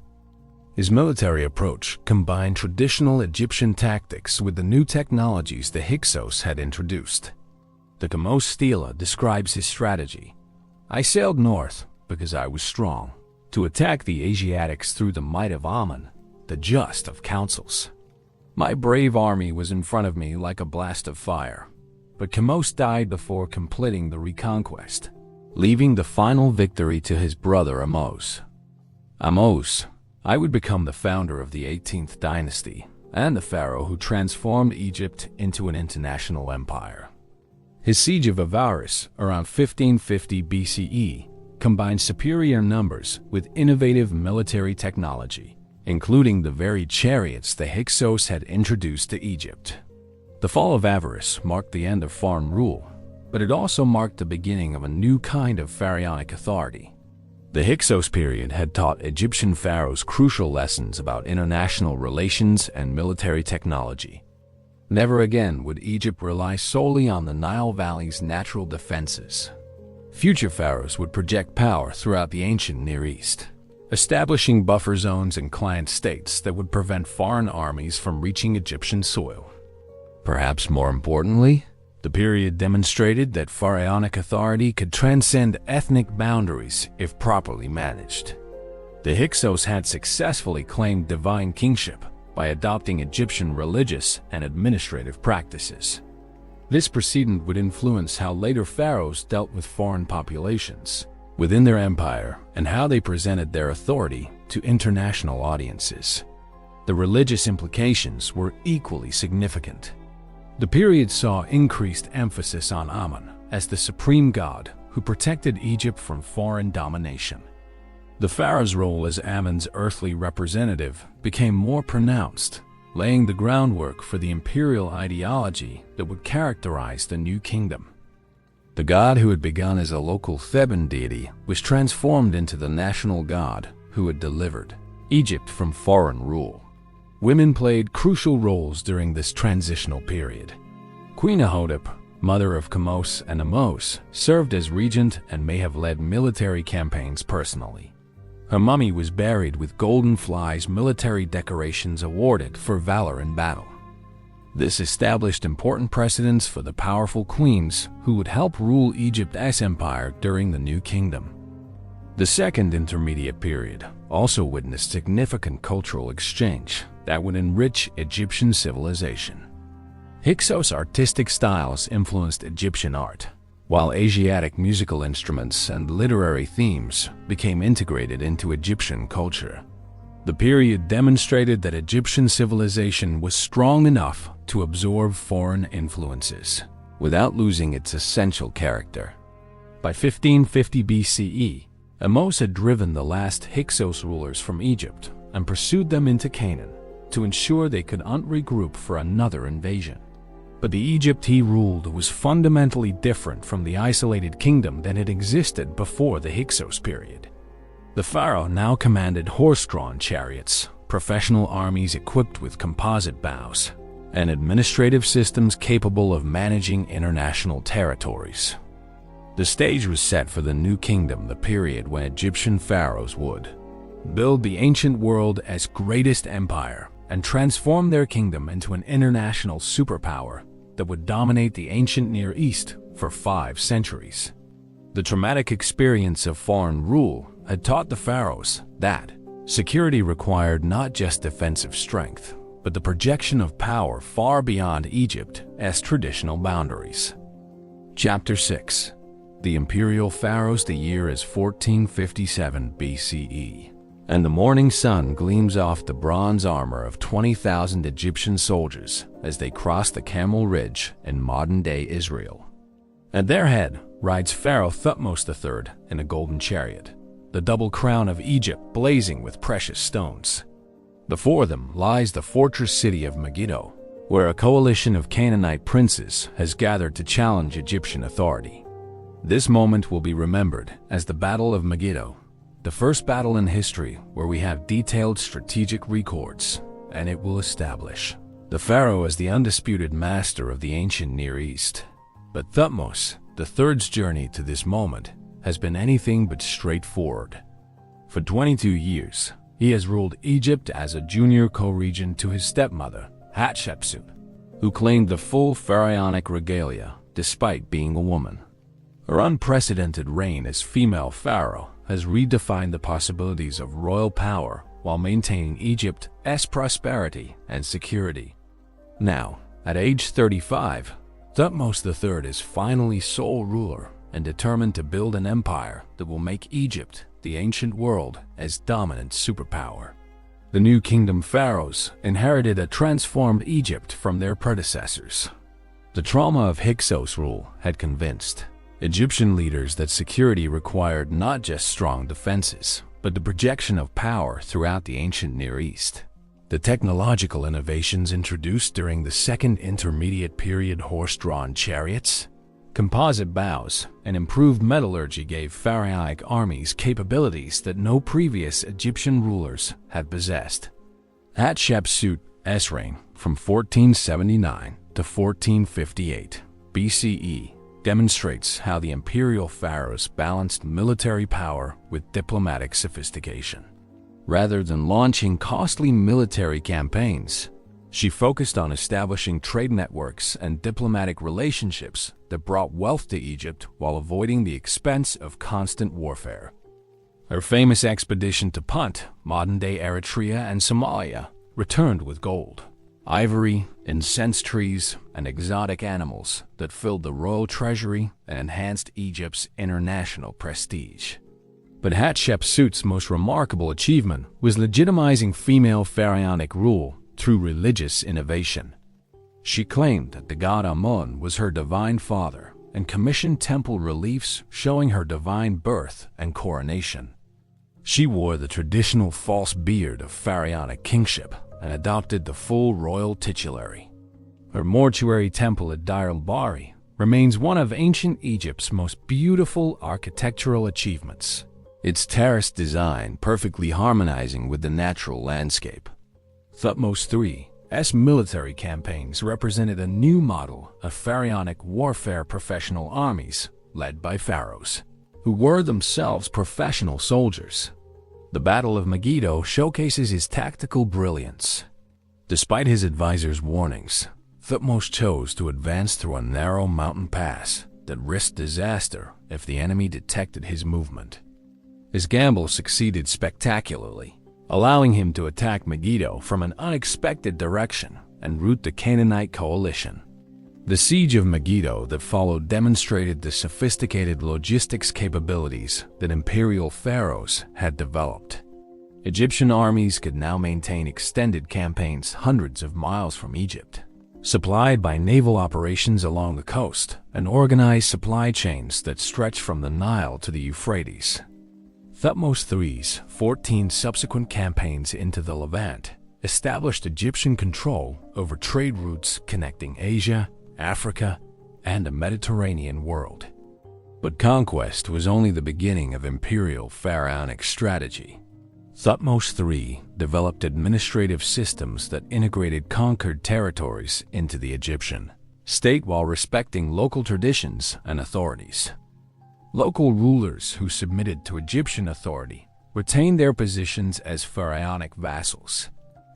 His military approach combined traditional Egyptian tactics with the new technologies the Hyksos had introduced. The Khamos stela describes his strategy. "I sailed north because I was strong, to attack the Asiatics through the might of Amun, the just of councils. My brave army was in front of me like a blast of fire, but Khamos died before completing the reconquest, leaving the final victory to his brother Ahmose. Ahmose, I would become the founder of the 18th dynasty and the pharaoh who transformed Egypt into an international empire." His siege of Avaris around 1550 BCE combined superior numbers with innovative military technology, including the very chariots the Hyksos had introduced to Egypt. The fall of Avaris marked the end of foreign rule, but it also marked the beginning of a new kind of pharaonic authority. The Hyksos period had taught Egyptian pharaohs crucial lessons about international relations and military technology. Never again would Egypt rely solely on the Nile Valley's natural defenses. Future pharaohs would project power throughout the ancient Near East, establishing buffer zones and client states that would prevent foreign armies from reaching Egyptian soil. Perhaps more importantly, the period demonstrated that pharaonic authority could transcend ethnic boundaries if properly managed. The Hyksos had successfully claimed divine kingship by adopting Egyptian religious and administrative practices. This precedent would influence how later pharaohs dealt with foreign populations within their empire and how they presented their authority to international audiences. The religious implications were equally significant. The period saw increased emphasis on Amun as the supreme god who protected Egypt from foreign domination. The pharaoh's role as Amun's earthly representative became more pronounced, laying the groundwork for the imperial ideology that would characterize the new kingdom. The god who had begun as a local Theban deity was transformed into the national god who had delivered Egypt from foreign rule. Women played crucial roles during this transitional period. Queen Imhotep, mother of Khamos and Ahmose, served as regent and may have led military campaigns personally. Her mummy was buried with golden flies, military decorations awarded for valor in battle. This established important precedents for the powerful queens who would help rule Egypt's empire during the New Kingdom. The Second Intermediate Period also witnessed significant cultural exchange that would enrich Egyptian civilization. Hyksos artistic styles influenced Egyptian art, while Asiatic musical instruments and literary themes became integrated into Egyptian culture. The period demonstrated that Egyptian civilization was strong enough to absorb foreign influences without losing its essential character. By 1550 BCE, Ahmose had driven the last Hyksos rulers from Egypt and pursued them into Canaan to ensure they could not regroup for another invasion. But the Egypt he ruled was fundamentally different from the isolated kingdom that had existed before the Hyksos period. The pharaoh now commanded horse-drawn chariots, professional armies equipped with composite bows, and administrative systems capable of managing international territories. The stage was set for the New Kingdom, the period when Egyptian pharaohs would build the ancient world as greatest empire and transform their kingdom into an international superpower that would dominate the ancient Near East for 5 centuries. The traumatic experience of foreign rule had taught the pharaohs that security required not just defensive strength, but the projection of power far beyond Egypt's traditional boundaries. Chapter 6. The Imperial Pharaohs. The year is 1457 BCE, and the morning sun gleams off the bronze armor of 20,000 Egyptian soldiers as they cross the Carmel Ridge in modern-day Israel. At their head rides Pharaoh Thutmose III in a golden chariot, the double crown of Egypt blazing with precious stones. Before them lies the fortress city of Megiddo, where a coalition of Canaanite princes has gathered to challenge Egyptian authority. This moment will be remembered as the Battle of Megiddo, the first battle in history where we have detailed strategic records, and it will establish the pharaoh as the undisputed master of the ancient Near East. But Thutmose III's journey to this moment has been anything but straightforward. For 22 years, he has ruled Egypt as a junior co-regent to his stepmother, Hatshepsut, who claimed the full pharaonic regalia despite being a woman. Her unprecedented reign as female pharaoh has redefined the possibilities of royal power while maintaining Egypt's prosperity and security. Now, at age 35, Thutmose III is finally sole ruler and determined to build an empire that will make Egypt, the ancient world, as dominant superpower. The New Kingdom pharaohs inherited a transformed Egypt from their predecessors. The trauma of Hyksos rule had convinced Egyptian leaders that security required not just strong defenses, but the projection of power throughout the ancient Near East. The technological innovations introduced during the Second Intermediate Period, horse-drawn chariots, composite bows, and improved metallurgy gave pharaonic armies capabilities that no previous Egyptian rulers had possessed. Hatshepsut's reign from 1479 to 1458 BCE demonstrates how the imperial pharaohs balanced military power with diplomatic sophistication. Rather than launching costly military campaigns, she focused on establishing trade networks and diplomatic relationships that brought wealth to Egypt while avoiding the expense of constant warfare. Her famous expedition to Punt, modern-day Eritrea and Somalia, returned with gold, ivory, incense trees, and exotic animals that filled the royal treasury and enhanced Egypt's international prestige. But Hatshepsut's most remarkable achievement was legitimizing female pharaonic rule through religious innovation. She claimed that the god Amun was her divine father and commissioned temple reliefs showing her divine birth and coronation. She wore the traditional false beard of pharaonic kingship and adopted the full royal titulary. Her mortuary temple at Deir el-Bahari remains one of ancient Egypt's most beautiful architectural achievements, its terraced design perfectly harmonizing with the natural landscape. Thutmose III's military campaigns represented a new model of pharaonic warfare, professional armies led by pharaohs, who were themselves professional soldiers. The Battle of Megiddo showcases his tactical brilliance. Despite his advisors' warnings, Thutmose chose to advance through a narrow mountain pass that risked disaster if the enemy detected his movement. His gamble succeeded spectacularly, allowing him to attack Megiddo from an unexpected direction and rout the Canaanite coalition. The siege of Megiddo that followed demonstrated the sophisticated logistics capabilities that imperial pharaohs had developed. Egyptian armies could now maintain extended campaigns hundreds of miles from Egypt, supplied by naval operations along the coast and organized supply chains that stretched from the Nile to the Euphrates. Thutmose III's 14 subsequent campaigns into the Levant established Egyptian control over trade routes connecting Asia, Africa, and the Mediterranean world. But conquest was only the beginning of imperial pharaonic strategy. Thutmose III developed administrative systems that integrated conquered territories into the Egyptian state while respecting local traditions and authorities. Local rulers who submitted to Egyptian authority retained their positions as pharaonic vassals.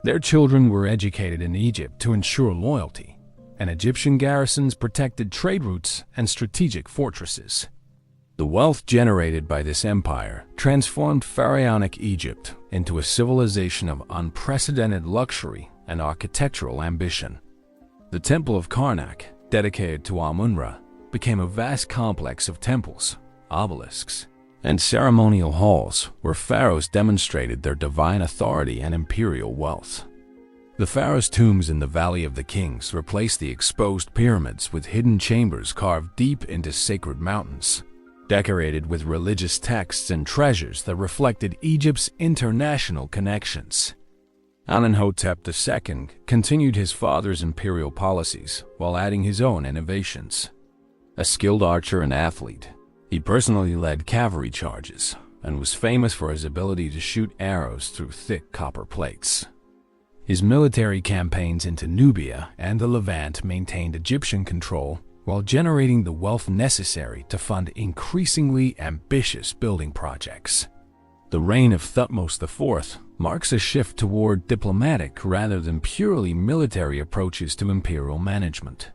Their children were educated in Egypt to ensure loyalty, and Egyptian garrisons protected trade routes and strategic fortresses. The wealth generated by this empire transformed pharaonic Egypt into a civilization of unprecedented luxury and architectural ambition. The Temple of Karnak, dedicated to Amun-Ra, became a vast complex of temples, obelisks, and ceremonial halls where pharaohs demonstrated their divine authority and imperial wealth. The pharaohs' tombs in the Valley of the Kings replaced the exposed pyramids with hidden chambers carved deep into sacred mountains, decorated with religious texts and treasures that reflected Egypt's international connections. Imhotep II continued his father's imperial policies while adding his own innovations. A skilled archer and athlete, he personally led cavalry charges and was famous for his ability to shoot arrows through thick copper plates. His military campaigns into Nubia and the Levant maintained Egyptian control while generating the wealth necessary to fund increasingly ambitious building projects. The reign of Thutmose IV marks a shift toward diplomatic rather than purely military approaches to imperial management.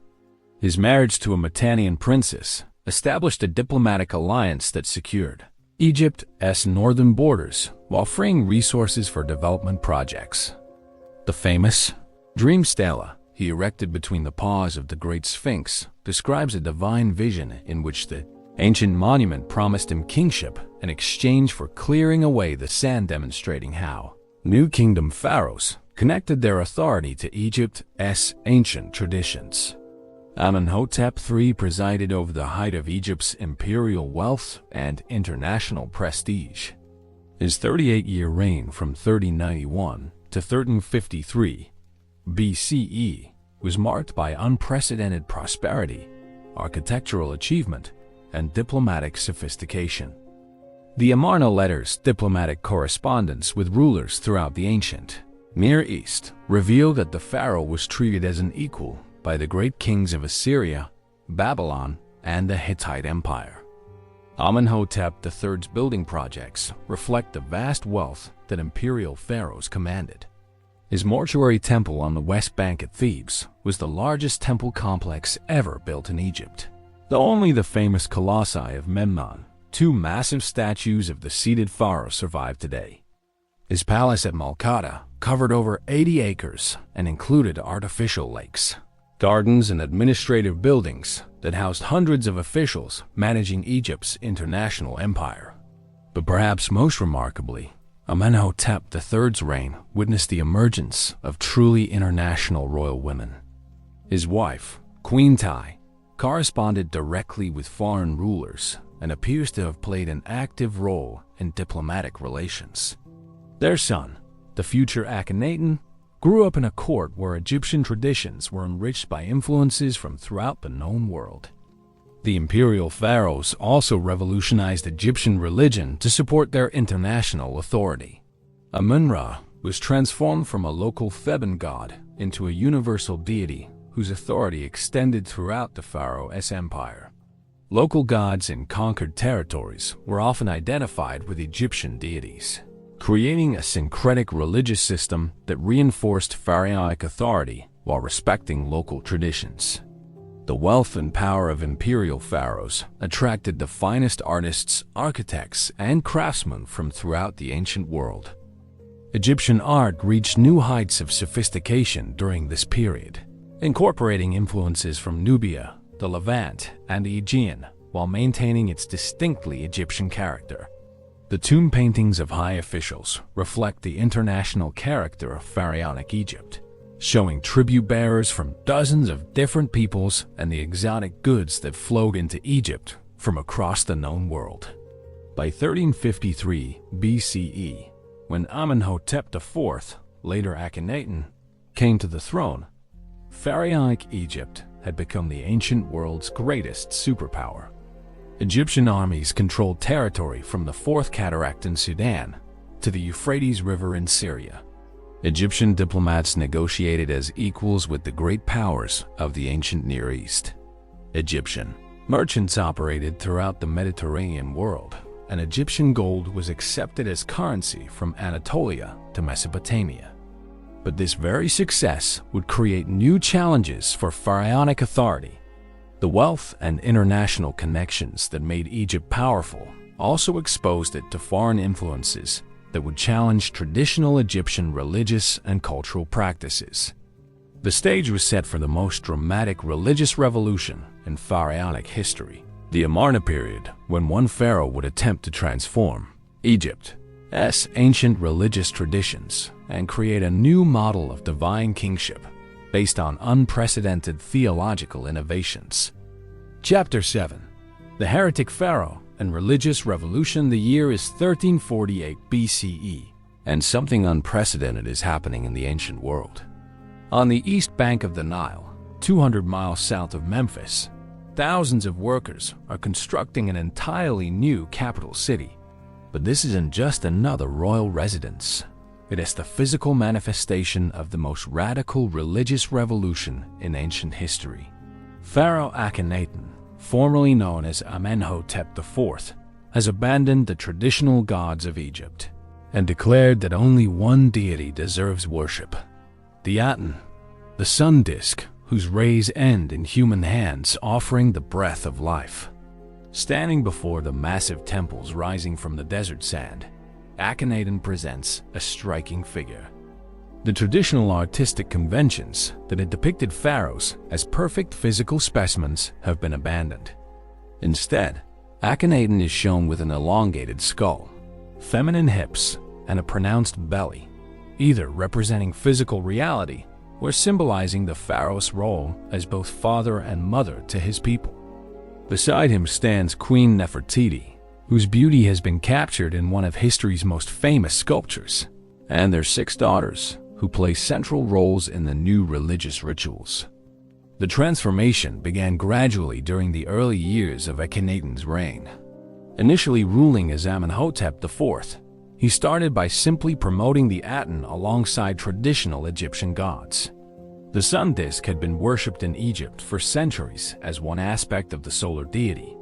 His marriage to a Mitannian princess established a diplomatic alliance that secured Egypt's northern borders while freeing resources for development projects. The famous Dream Stela he erected between the paws of the Great Sphinx describes a divine vision in which the ancient monument promised him kingship in exchange for clearing away the sand, demonstrating how New Kingdom pharaohs connected their authority to Egypt's ancient traditions. Amenhotep III presided over the height of Egypt's imperial wealth and international prestige. His 38-year reign from 1391 to 1353 BCE was marked by unprecedented prosperity, architectural achievement, and diplomatic sophistication. The Amarna letters, diplomatic correspondence with rulers throughout the ancient Near East, reveal that the pharaoh was treated as an equal by the great kings of Assyria, Babylon, and the Hittite Empire. Amenhotep III's building projects reflect the vast wealth that imperial pharaohs commanded. His mortuary temple on the West Bank at Thebes was the largest temple complex ever built in Egypt, though only the famous colossi of Memnon, two massive statues of the seated pharaoh, survive today. His palace at Malkata covered over 80 acres and included artificial lakes, gardens, and administrative buildings that housed hundreds of officials managing Egypt's international empire. But perhaps most remarkably, Amenhotep III's reign witnessed the emergence of truly international royal women. His wife, Queen Tai, corresponded directly with foreign rulers and appears to have played an active role in diplomatic relations. Their son, the future Akhenaten, grew up in a court where Egyptian traditions were enriched by influences from throughout the known world. The imperial pharaohs also revolutionized Egyptian religion to support their international authority. Amun-Ra was transformed from a local Theban god into a universal deity whose authority extended throughout the pharaoh's empire. Local gods in conquered territories were often identified with Egyptian deities. creating a syncretic religious system that reinforced pharaonic authority while respecting local traditions. The wealth and power of imperial pharaohs attracted the finest artists, architects, and craftsmen from throughout the ancient world. Egyptian art reached new heights of sophistication during this period, incorporating influences from Nubia, the Levant, and the Aegean, while maintaining its distinctly Egyptian character. The tomb paintings of high officials reflect the international character of pharaonic Egypt, showing tribute bearers from dozens of different peoples and the exotic goods that flowed into Egypt from across the known world. By 1353 BCE, when Imhotep IV, later Akhenaten, came to the throne, pharaonic Egypt had become the ancient world's greatest superpower. Egyptian armies controlled territory from the Fourth Cataract in Sudan to the Euphrates River in Syria. Egyptian diplomats negotiated as equals with the great powers of the ancient Near East. Egyptian merchants operated throughout the Mediterranean world, and Egyptian gold was accepted as currency from Anatolia to Mesopotamia. But this very success would create new challenges for pharaonic authority. The wealth and international connections that made Egypt powerful also exposed it to foreign influences that would challenge traditional Egyptian religious and cultural practices. The stage was set for the most dramatic religious revolution in pharaonic history, the Amarna period, when one pharaoh would attempt to transform Egypt's ancient religious traditions and create a new model of divine kingship based on unprecedented theological innovations. Chapter 7. The Heretic Pharaoh and Religious Revolution. The year is 1348 BCE, and something unprecedented is happening in the ancient world. On the east bank of the Nile, 200 miles south of Memphis, thousands of workers are constructing an entirely new capital city. But this isn't just another royal residence. It is the physical manifestation of the most radical religious revolution in ancient history. Pharaoh Akhenaten, formerly known as Imhotep IV, has abandoned the traditional gods of Egypt and declared that only one deity deserves worship: the Aten, the sun disk whose rays end in human hands, offering the breath of life. Standing before the massive temples rising from the desert sand, Akhenaten presents a striking figure. The traditional artistic conventions that had depicted pharaohs as perfect physical specimens have been abandoned. Instead, Akhenaten is shown with an elongated skull, feminine hips, and a pronounced belly, either representing physical reality or symbolizing the pharaoh's role as both father and mother to his people. Beside him stands Queen Nefertiti, whose beauty has been captured in one of history's most famous sculptures, and their 6 daughters, who play central roles in the new religious rituals. The transformation began gradually during the early years of Akhenaten's reign. Initially ruling as Amenhotep IV, he started by simply promoting the Aten alongside traditional Egyptian gods. The sun disk had been worshipped in Egypt for centuries as one aspect of the solar deity,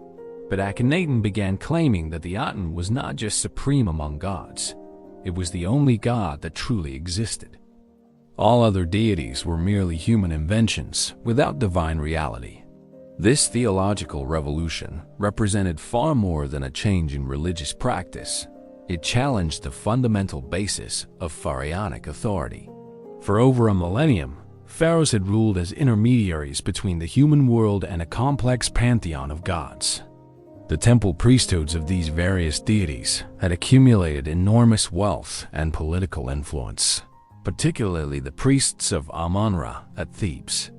but Akhenaten began claiming that the Aten was not just supreme among gods, it was the only god that truly existed. All other deities were merely human inventions without divine reality. This theological revolution represented far more than a change in religious practice. It challenged the fundamental basis of pharaonic authority. For over a millennium, pharaohs had ruled as intermediaries between the human world and a complex pantheon of gods. The temple priesthoods of these various deities had accumulated enormous wealth and political influence, particularly the priests of Amun-Ra at Thebes.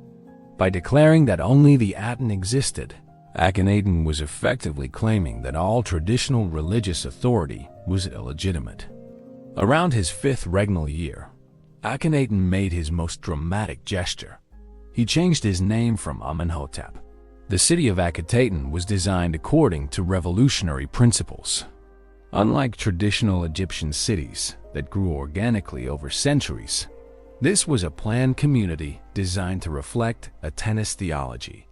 By declaring that only the Aten existed, Akhenaten was effectively claiming that all traditional religious authority was illegitimate. Around his 5th regnal year, Akhenaten made his most dramatic gesture. He changed his name from Amenhotep. The city of Akhenaten was designed according to revolutionary principles. Unlike traditional Egyptian cities that grew organically over centuries, this was a planned community designed to reflect Atenist theology.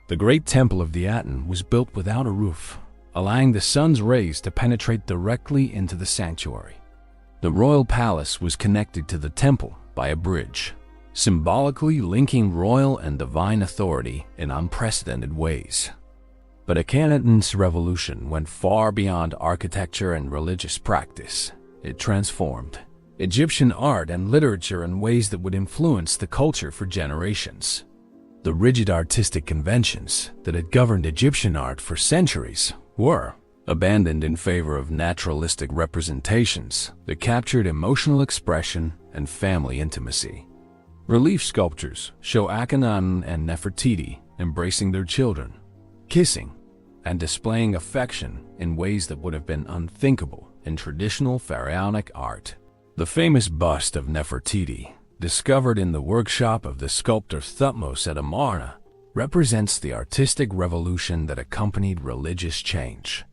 The great temple of the Aten was built without a roof, allowing the sun's rays to penetrate directly into the sanctuary. The royal palace was connected to the temple by a bridge, symbolically linking royal and divine authority in unprecedented ways. But Akhenaten's revolution went far beyond architecture and religious practice. It transformed Egyptian art and literature in ways that would influence the culture for generations. The rigid artistic conventions that had governed Egyptian art for centuries were abandoned in favor of naturalistic representations that captured emotional expression and family intimacy. Relief sculptures show Akhenaten and Nefertiti embracing their children, kissing, and displaying affection in ways that would have been unthinkable in traditional pharaonic art. The famous bust of Nefertiti, discovered in the workshop of the sculptor Thutmose at Amarna, represents the artistic revolution that accompanied religious change.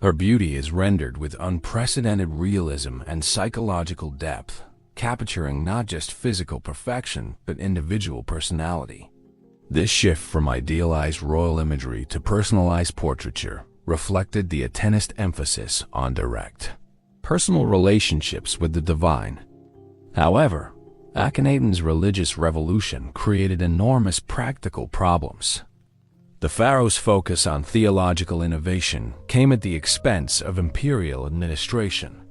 Her beauty is rendered with unprecedented realism and psychological depth, capturing not just physical perfection but individual personality. This shift from idealized royal imagery to personalized portraiture reflected the Athenist emphasis on direct, personal relationships with the divine. However, Akhenaten's religious revolution created enormous practical problems. The pharaoh's focus on theological innovation came at the expense of imperial administration.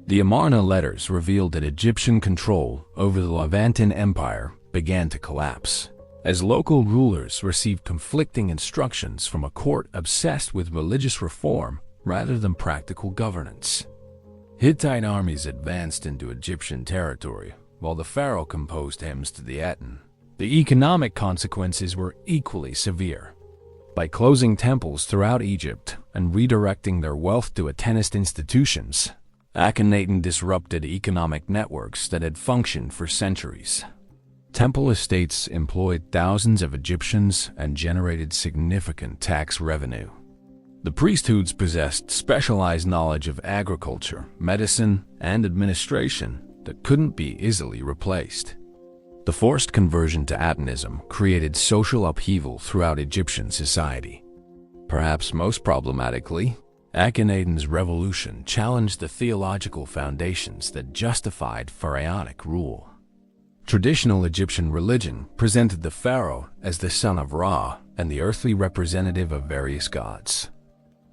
The Amarna letters revealed that Egyptian control over the Levantan Empire began to collapse, as local rulers received conflicting instructions from a court obsessed with religious reform rather than practical governance. Hittite armies advanced into Egyptian territory, while the pharaoh composed hymns to the Aten. The economic consequences were equally severe. By closing temples throughout Egypt and redirecting their wealth to Athenist institutions, Akhenaten disrupted economic networks that had functioned for centuries. Temple estates employed thousands of Egyptians and generated significant tax revenue. The priesthoods possessed specialized knowledge of agriculture, medicine, and administration that couldn't be easily replaced. The forced conversion to Atenism created social upheaval throughout Egyptian society. Perhaps most problematically, Akhenaten's revolution challenged the theological foundations that justified pharaonic rule. Traditional Egyptian religion presented the pharaoh as the son of Ra and the earthly representative of various gods.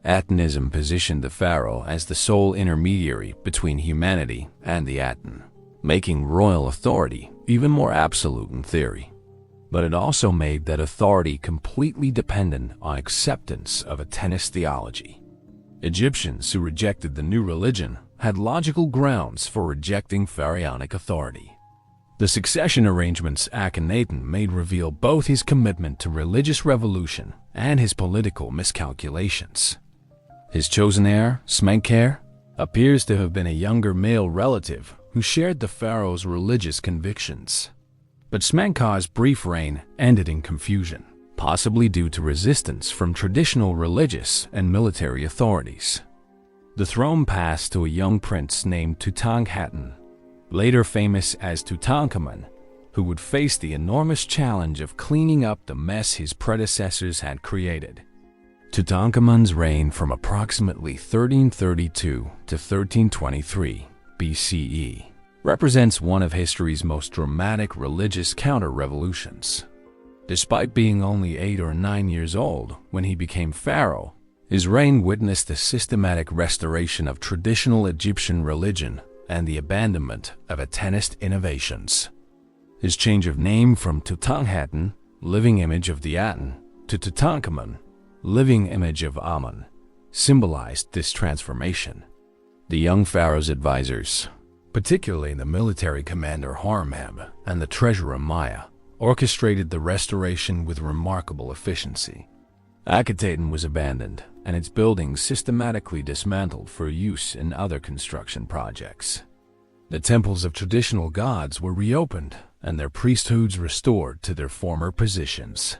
Atenism positioned the pharaoh as the sole intermediary between humanity and the Aten, making royal authority even more absolute in theory. But it also made that authority completely dependent on acceptance of Athenist theology. Egyptians who rejected the new religion had logical grounds for rejecting pharaonic authority. The succession arrangements Akhenaten made reveal both his commitment to religious revolution and his political miscalculations. His chosen heir, Smenkhare, appears to have been a younger male relative who shared the pharaoh's religious convictions. But Smenkhare's brief reign ended in confusion, possibly due to resistance from traditional religious and military authorities. The throne passed to a young prince named Tutankhaten, later famous as Tutankhamun, who would face the enormous challenge of cleaning up the mess his predecessors had created. Tutankhamun's reign from approximately 1332 to 1323 BCE represents one of history's most dramatic religious counter-revolutions. Despite being only 8 or 9 years old when he became pharaoh, his reign witnessed a systematic restoration of traditional Egyptian religion and the abandonment of Athenist innovations. His change of name from Tutankhaten, living image of the Aten, to Tutankhamun, living image of Amun, symbolized this transformation. The young pharaoh's advisors, particularly the military commander Horemheb and the treasurer Maya, orchestrated the restoration with remarkable efficiency. Akhenaten was abandoned and its buildings systematically dismantled for use in other construction projects. The temples of traditional gods were reopened and their priesthoods restored to their former positions.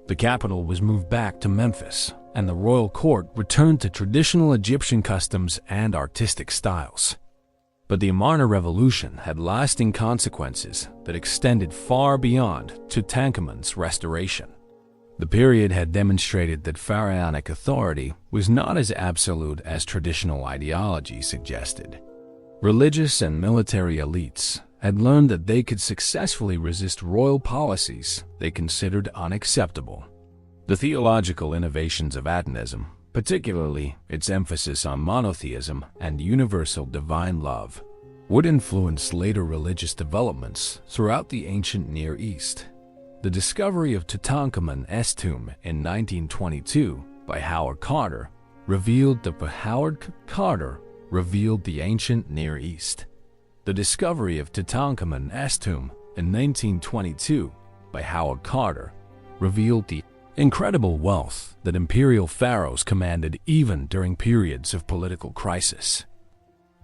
The capital was moved back to Memphis, and the royal court returned to traditional Egyptian customs and artistic styles. But the Amarna revolution had lasting consequences that extended far beyond Tutankhamun's restoration. The period had demonstrated that pharaonic authority was not as absolute as traditional ideology suggested. Religious and military elites had learned that they could successfully resist royal policies they considered unacceptable. The theological innovations of Atonism, particularly its emphasis on monotheism and universal divine love, would influence later religious developments throughout the ancient Near East. The discovery of Tutankhamun's tomb in 1922 by Howard Carter revealed the ancient Near East. The discovery of Tutankhamun's tomb in 1922 by Howard Carter revealed the incredible wealth that imperial pharaohs commanded even during periods of political crisis.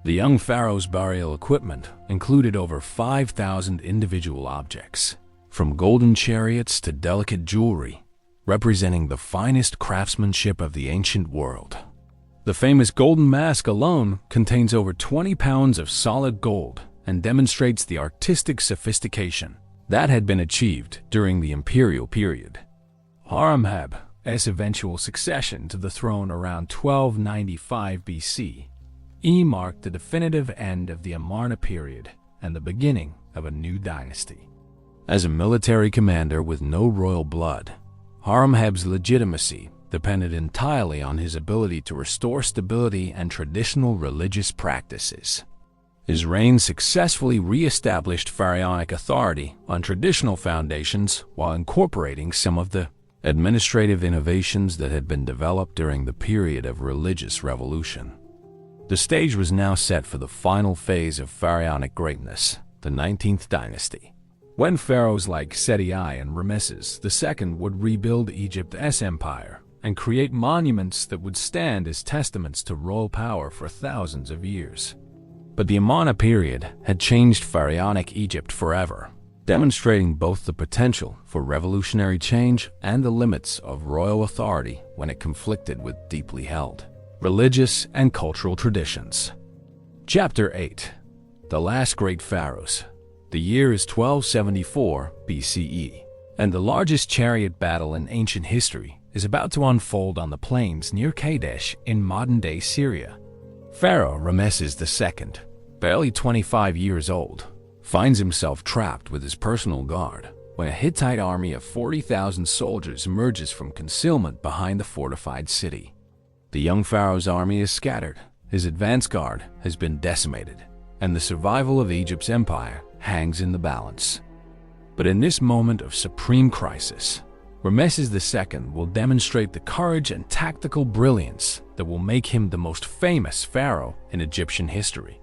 The young pharaoh's burial equipment included over 5,000 individual objects, from golden chariots to delicate jewelry, representing the finest craftsmanship of the ancient world. The famous golden mask alone contains over 20 pounds of solid gold and demonstrates the artistic sophistication that had been achieved during the imperial period. Horemheb's eventual succession to the throne around 1295 BCE marked the definitive end of the Amarna period and the beginning of a new dynasty. As a military commander with no royal blood, Horemheb's legitimacy depended entirely on his ability to restore stability and traditional religious practices. His reign successfully re-established pharaonic authority on traditional foundations while incorporating some of the administrative innovations that had been developed during the period of religious revolution. The stage was now set for the final phase of pharaonic greatness, the 19th dynasty, when pharaohs like Seti I and Ramesses II would rebuild Egypt's empire and create monuments that would stand as testaments to royal power for thousands of years. But the Amarna period had changed pharaonic Egypt forever, demonstrating both the potential for revolutionary change and the limits of royal authority when it conflicted with deeply held religious and cultural traditions. Chapter 8. The Last Great Pharaohs. The year is 1274 BCE, and the largest chariot battle in ancient history is about to unfold on the plains near Kadesh in modern-day Syria. Pharaoh Ramesses II, barely 25 years old, finds himself trapped with his personal guard when a Hittite army of 40,000 soldiers emerges from concealment behind the fortified city. The young pharaoh's army is scattered, his advance guard has been decimated, and the survival of Egypt's empire hangs in the balance. But in this moment of supreme crisis, Ramesses II will demonstrate the courage and tactical brilliance that will make him the most famous pharaoh in Egyptian history.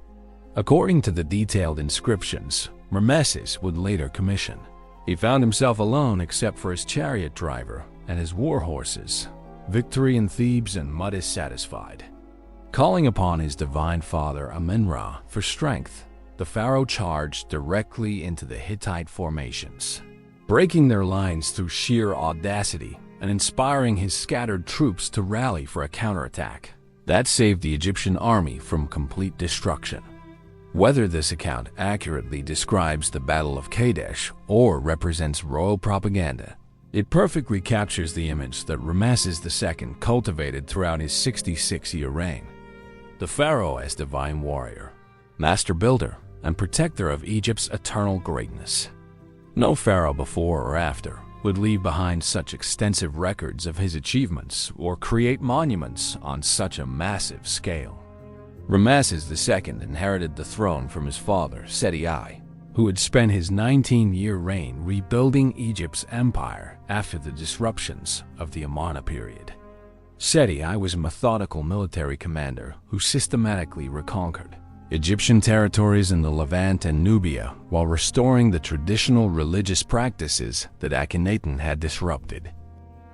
According to the detailed inscriptions Ramesses would later commission, he found himself alone except for his chariot driver and his war horses. Victory in Thebes and mud is satisfied. Calling upon his divine father Amen-Ra for strength, the pharaoh charged directly into the Hittite formations, breaking their lines through sheer audacity and inspiring his scattered troops to rally for a counterattack that saved the Egyptian army from complete destruction. Whether this account accurately describes the Battle of Kadesh or represents royal propaganda, it perfectly captures the image that Ramesses II cultivated throughout his 66-year reign. The pharaoh as divine warrior, master builder, and protector of Egypt's eternal greatness. No pharaoh before or after would leave behind such extensive records of his achievements or create monuments on such a massive scale. Ramesses II inherited the throne from his father, Seti I, who had spent his 19-year reign rebuilding Egypt's empire after the disruptions of the Amarna period. Seti I was a methodical military commander who systematically reconquered Egyptian territories in the Levant and Nubia while restoring the traditional religious practices that Akhenaten had disrupted.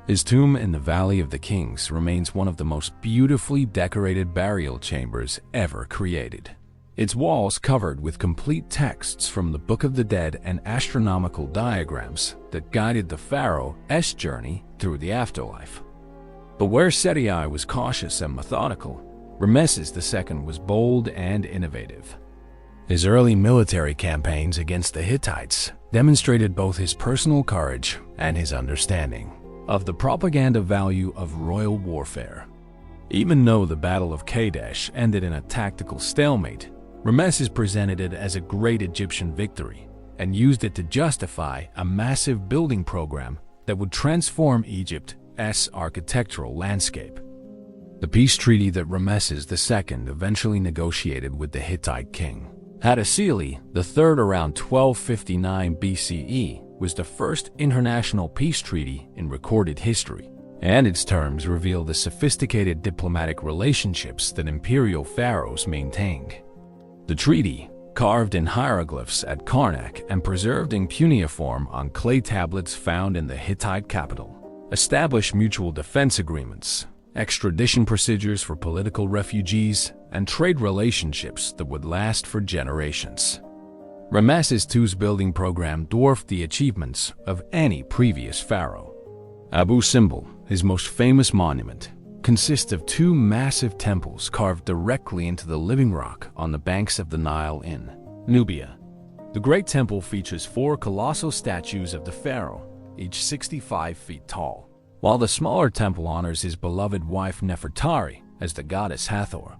His tomb in the Valley of the Kings remains one of the most beautifully decorated burial chambers ever created. Its walls covered with complete texts from the Book of the Dead and astronomical diagrams that guided the pharaoh's journey through the afterlife. But where Seti I was cautious and methodical, Ramesses II was bold and innovative. His early military campaigns against the Hittites demonstrated both his personal courage and his understanding of the propaganda value of royal warfare. Even though the Battle of Kadesh ended in a tactical stalemate, Ramesses presented it as a great Egyptian victory and used it to justify a massive building program that would transform Egypt's architectural landscape. The peace treaty that Ramesses II eventually negotiated with the Hittite king, Hattusili III, around 1259 BCE, was the first international peace treaty in recorded history, and its terms reveal the sophisticated diplomatic relationships that imperial pharaohs maintained. The treaty, carved in hieroglyphs at Karnak and preserved in cuneiform on clay tablets found in the Hittite capital, established mutual defense agreements, extradition procedures for political refugees, and trade relationships that would last for generations. Ramesses II's building program dwarfed the achievements of any previous pharaoh. Abu Simbel, his most famous monument, consists of two massive temples carved directly into the living rock on the banks of the Nile in Nubia. The Great Temple features 4 colossal statues of the pharaoh, each 65 feet tall, while the smaller temple honors his beloved wife Nefertari as the goddess Hathor.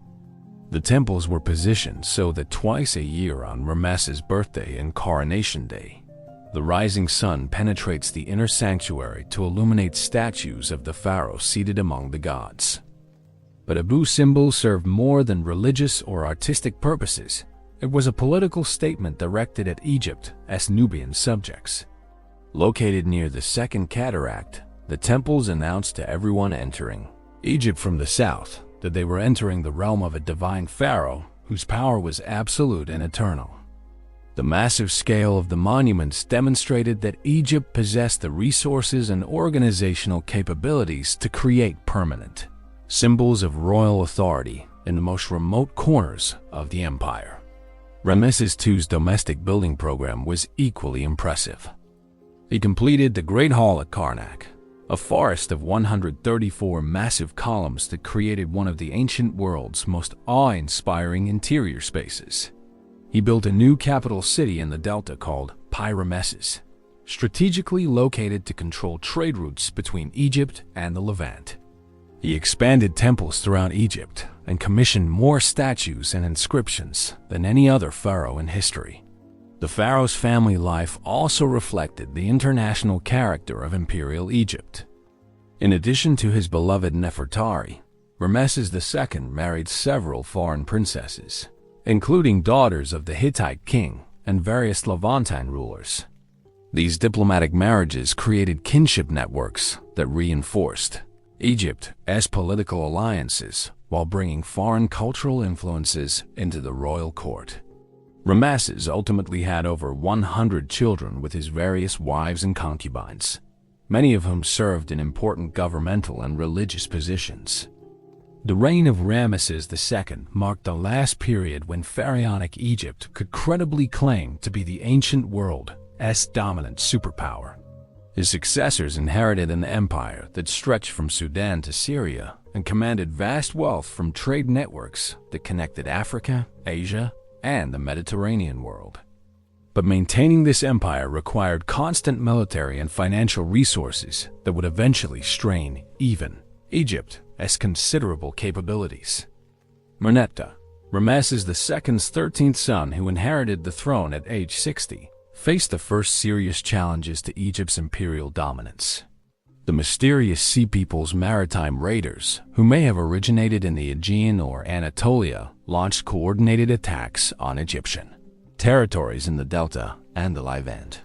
The temples were positioned so that twice a year on Ramesses' birthday and coronation day, the rising sun penetrates the inner sanctuary to illuminate statues of the pharaoh seated among the gods. But Abu Simbel served more than religious or artistic purposes. It was a political statement directed at Egypt's Nubian subjects. Located near the Second Cataract, the temples announced to everyone entering Egypt from the south that they were entering the realm of a divine pharaoh whose power was absolute and eternal. The massive scale of the monuments demonstrated that Egypt possessed the resources and organizational capabilities to create permanent symbols of royal authority in the most remote corners of the empire. Ramesses II's domestic building program was equally impressive. He completed the Great Hall at Karnak, a forest of 134 massive columns that created one of the ancient world's most awe-inspiring interior spaces. He built a new capital city in the delta called Pi-Ramesses, strategically located to control trade routes between Egypt and the Levant. He expanded temples throughout Egypt and commissioned more statues and inscriptions than any other pharaoh in history. The pharaoh's family life also reflected the international character of imperial Egypt. In addition to his beloved Nefertari, Ramesses II married several foreign princesses, including daughters of the Hittite king and various Levantine rulers. These diplomatic marriages created kinship networks that reinforced Egypt's political alliances while bringing foreign cultural influences into the royal court. Ramesses ultimately had over 100 children with his various wives and concubines, many of whom served in important governmental and religious positions. The reign of Ramesses II marked the last period when pharaonic Egypt could credibly claim to be the ancient world's dominant superpower. His successors inherited an empire that stretched from Sudan to Syria and commanded vast wealth from trade networks that connected Africa, Asia, and the Mediterranean world. But maintaining this empire required constant military and financial resources that would eventually strain even Egypt's considerable capabilities. Merneptah, Ramesses II's 13th son who inherited the throne at age 60, faced the first serious challenges to Egypt's imperial dominance. The mysterious Sea People's maritime raiders, who may have originated in the Aegean or Anatolia, launched coordinated attacks on Egyptian territories in the Delta and the Levant.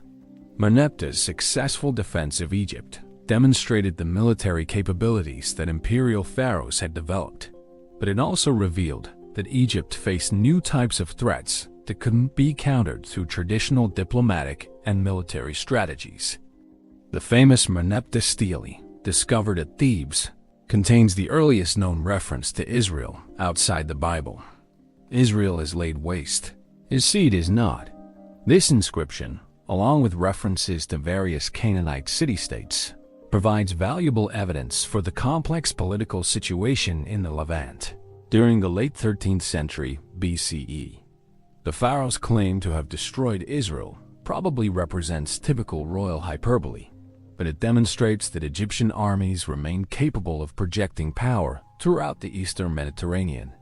Merneptah's successful defense of Egypt demonstrated the military capabilities that imperial pharaohs had developed, but it also revealed that Egypt faced new types of threats that couldn't be countered through traditional diplomatic and military strategies. The famous Merneptah stele, discovered at Thebes, contains the earliest known reference to Israel outside the Bible. Israel is laid waste, his seed is not. This inscription, along with references to various Canaanite city-states, provides valuable evidence for the complex political situation in the Levant. During the late 13th century BCE, the pharaoh's claim to have destroyed Israel probably represents typical royal hyperbole, but it demonstrates that Egyptian armies remained capable of projecting power throughout the eastern Mediterranean.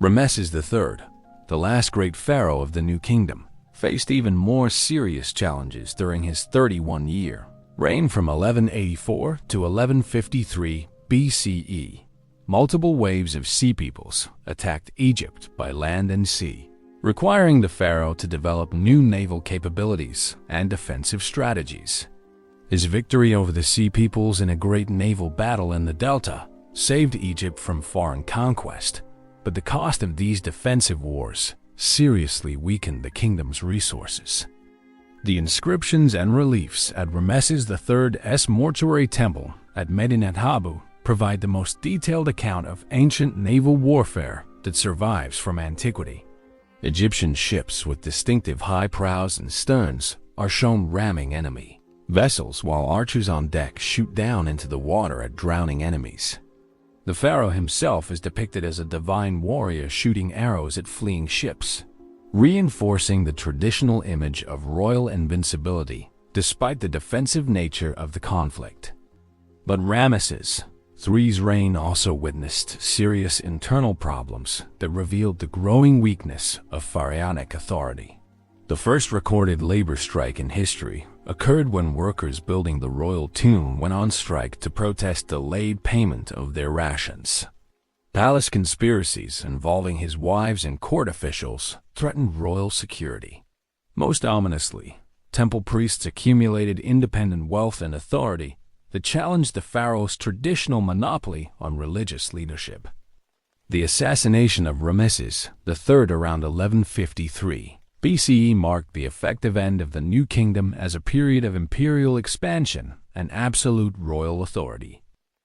Ramesses III, the last great pharaoh of the New Kingdom, faced even more serious challenges during his 31-year reign from 1184 to 1153 BCE. Multiple waves of sea peoples attacked Egypt by land and sea, requiring the pharaoh to develop new naval capabilities and defensive strategies. His victory over the sea peoples in a great naval battle in the Delta saved Egypt from foreign conquest, but the cost of these defensive wars seriously weakened the kingdom's resources. The inscriptions and reliefs at Ramesses III's mortuary temple at Medinet Habu provide the most detailed account of ancient naval warfare that survives from antiquity. Egyptian ships with distinctive high prows and sterns are shown ramming enemy vessels, while archers on deck shoot down into the water at drowning enemies. The pharaoh himself is depicted as a divine warrior shooting arrows at fleeing ships, reinforcing the traditional image of royal invincibility despite the defensive nature of the conflict. But Ramesses III's reign also witnessed serious internal problems that revealed the growing weakness of pharaonic authority. The first recorded labor strike in history occurred when workers building the royal tomb went on strike to protest delayed payment of their rations. Palace conspiracies involving his wives and court officials threatened royal security. Most ominously, temple priests accumulated independent wealth and authority that challenged the pharaoh's traditional monopoly on religious leadership. The assassination of Ramesses III around 1153 BCE marked the effective end of the New Kingdom as a period of imperial expansion and absolute royal authority.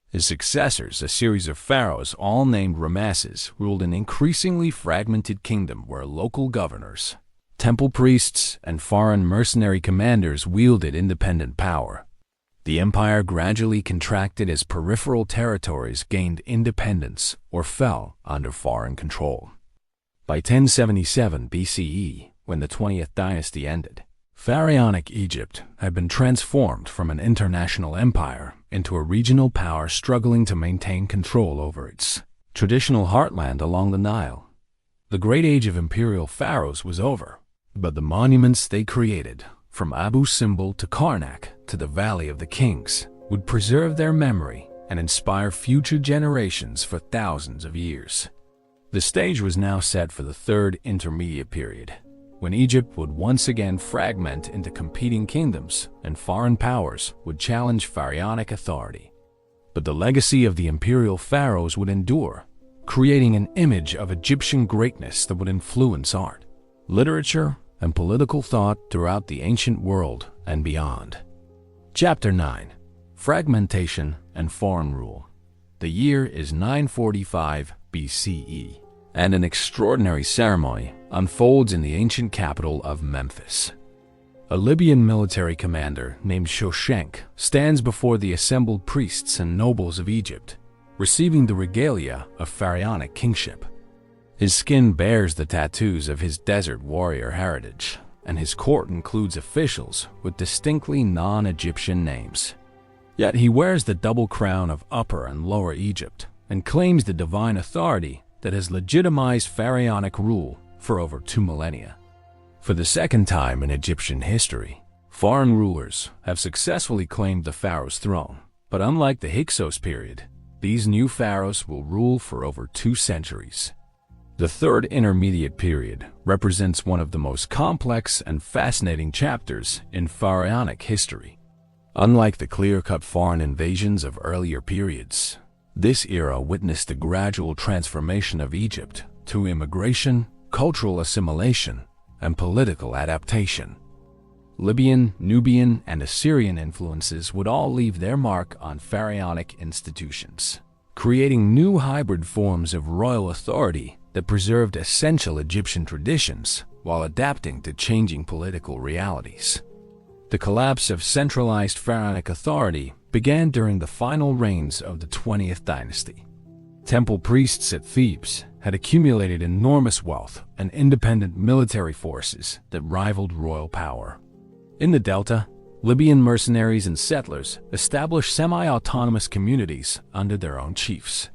His successors, a series of pharaohs all named Ramesses, ruled an increasingly fragmented kingdom where local governors, temple priests, and foreign mercenary commanders wielded independent power. The empire gradually contracted as peripheral territories gained independence or fell under foreign control. By 1077 BCE, when the 20th dynasty ended, pharaonic Egypt had been transformed from an international empire into a regional power struggling to maintain control over its traditional heartland along the Nile. The great age of imperial pharaohs was over, but the monuments they created, from Abu Simbel to Karnak to the Valley of the Kings, would preserve their memory and inspire future generations for thousands of years. The stage was now set for the third intermediate period, when Egypt would once again fragment into competing kingdoms and foreign powers would challenge pharaonic authority. But the legacy of the imperial pharaohs would endure, creating an image of Egyptian greatness that would influence art, literature, and political thought throughout the ancient world and beyond. Chapter 9. Fragmentation and Foreign Rule. The year is 945 BCE, and an extraordinary ceremony unfolds in the ancient capital of Memphis. A Libyan military commander named Shoshenq stands before the assembled priests and nobles of Egypt, receiving the regalia of pharaonic kingship. His skin bears the tattoos of his desert warrior heritage, and his court includes officials with distinctly non-Egyptian names. Yet he wears the double crown of Upper and Lower Egypt and claims the divine authority that has legitimized pharaonic rule for over 2 millennia. For the second time in Egyptian history, foreign rulers have successfully claimed the pharaoh's throne, but unlike the Hyksos period, these new pharaohs will rule for over 2 centuries. The third intermediate period represents one of the most complex and fascinating chapters in pharaonic history. Unlike the clear-cut foreign invasions of earlier periods, this era witnessed the gradual transformation of Egypt through immigration, cultural assimilation, and political adaptation. Libyan, Nubian, and Assyrian influences would all leave their mark on pharaonic institutions, creating new hybrid forms of royal authority that preserved essential Egyptian traditions while adapting to changing political realities. The collapse of centralized pharaonic authority began during the final reigns of the 20th dynasty. Temple priests at Thebes had accumulated enormous wealth and independent military forces that rivaled royal power. In the Delta, Libyan mercenaries and settlers established semi-autonomous communities under their own chiefs.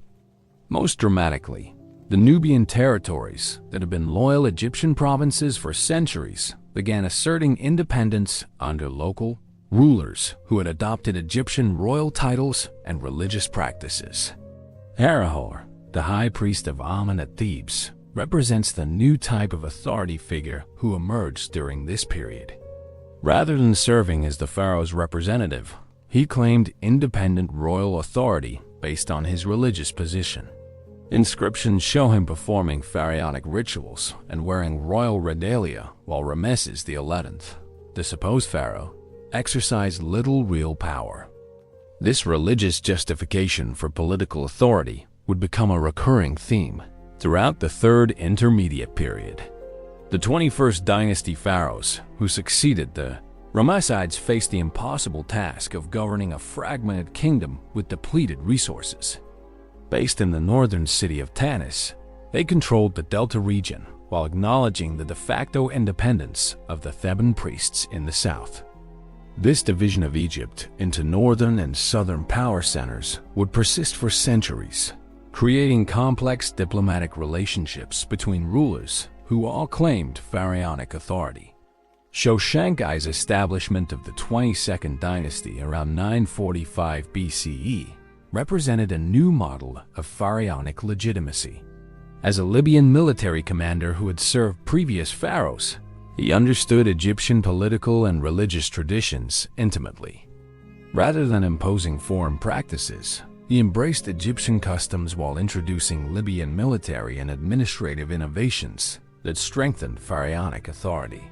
Most dramatically, The Nubian territories, that had been loyal Egyptian provinces for centuries, began asserting independence under local rulers who had adopted Egyptian royal titles and religious practices. Herhor, the high priest of Amun at Thebes, represents the new type of authority figure who emerged during this period. Rather than serving as the pharaoh's representative, he claimed independent royal authority based on his religious position. Inscriptions show him performing pharaonic rituals and wearing royal regalia, while Ramesses XI, the supposed pharaoh, exercised little real power. This religious justification for political authority would become a recurring theme throughout the Third Intermediate Period. The 21st dynasty pharaohs who succeeded the Ramessides faced the impossible task of governing a fragmented kingdom with depleted resources. Based in the northern city of Tanis, they controlled the Delta region while acknowledging the de facto independence of the Theban priests in the south. This division of Egypt into northern and southern power centers would persist for centuries, creating complex diplomatic relationships between rulers who all claimed pharaonic authority. Shoshenqai's establishment of the 22nd dynasty around 945 BCE represented a new model of pharaonic legitimacy. As a Libyan military commander who had served previous pharaohs, he understood Egyptian political and religious traditions intimately. Rather than imposing foreign practices, he embraced Egyptian customs while introducing Libyan military and administrative innovations that strengthened pharaonic authority.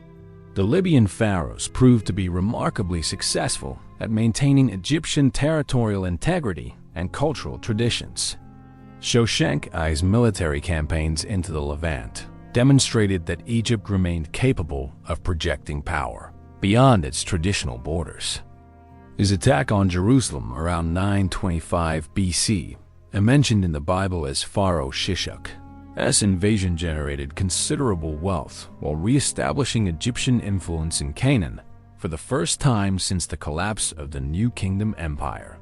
The Libyan pharaohs proved to be remarkably successful at maintaining Egyptian territorial integrity and cultural traditions. Shoshenqai's military campaigns into the Levant demonstrated that Egypt remained capable of projecting power beyond its traditional borders. His attack on Jerusalem around 925 BC, mentioned in the Bible as Pharaoh Shishak's invasion, generated considerable wealth while re-establishing Egyptian influence in Canaan for the first time since the collapse of the New Kingdom Empire.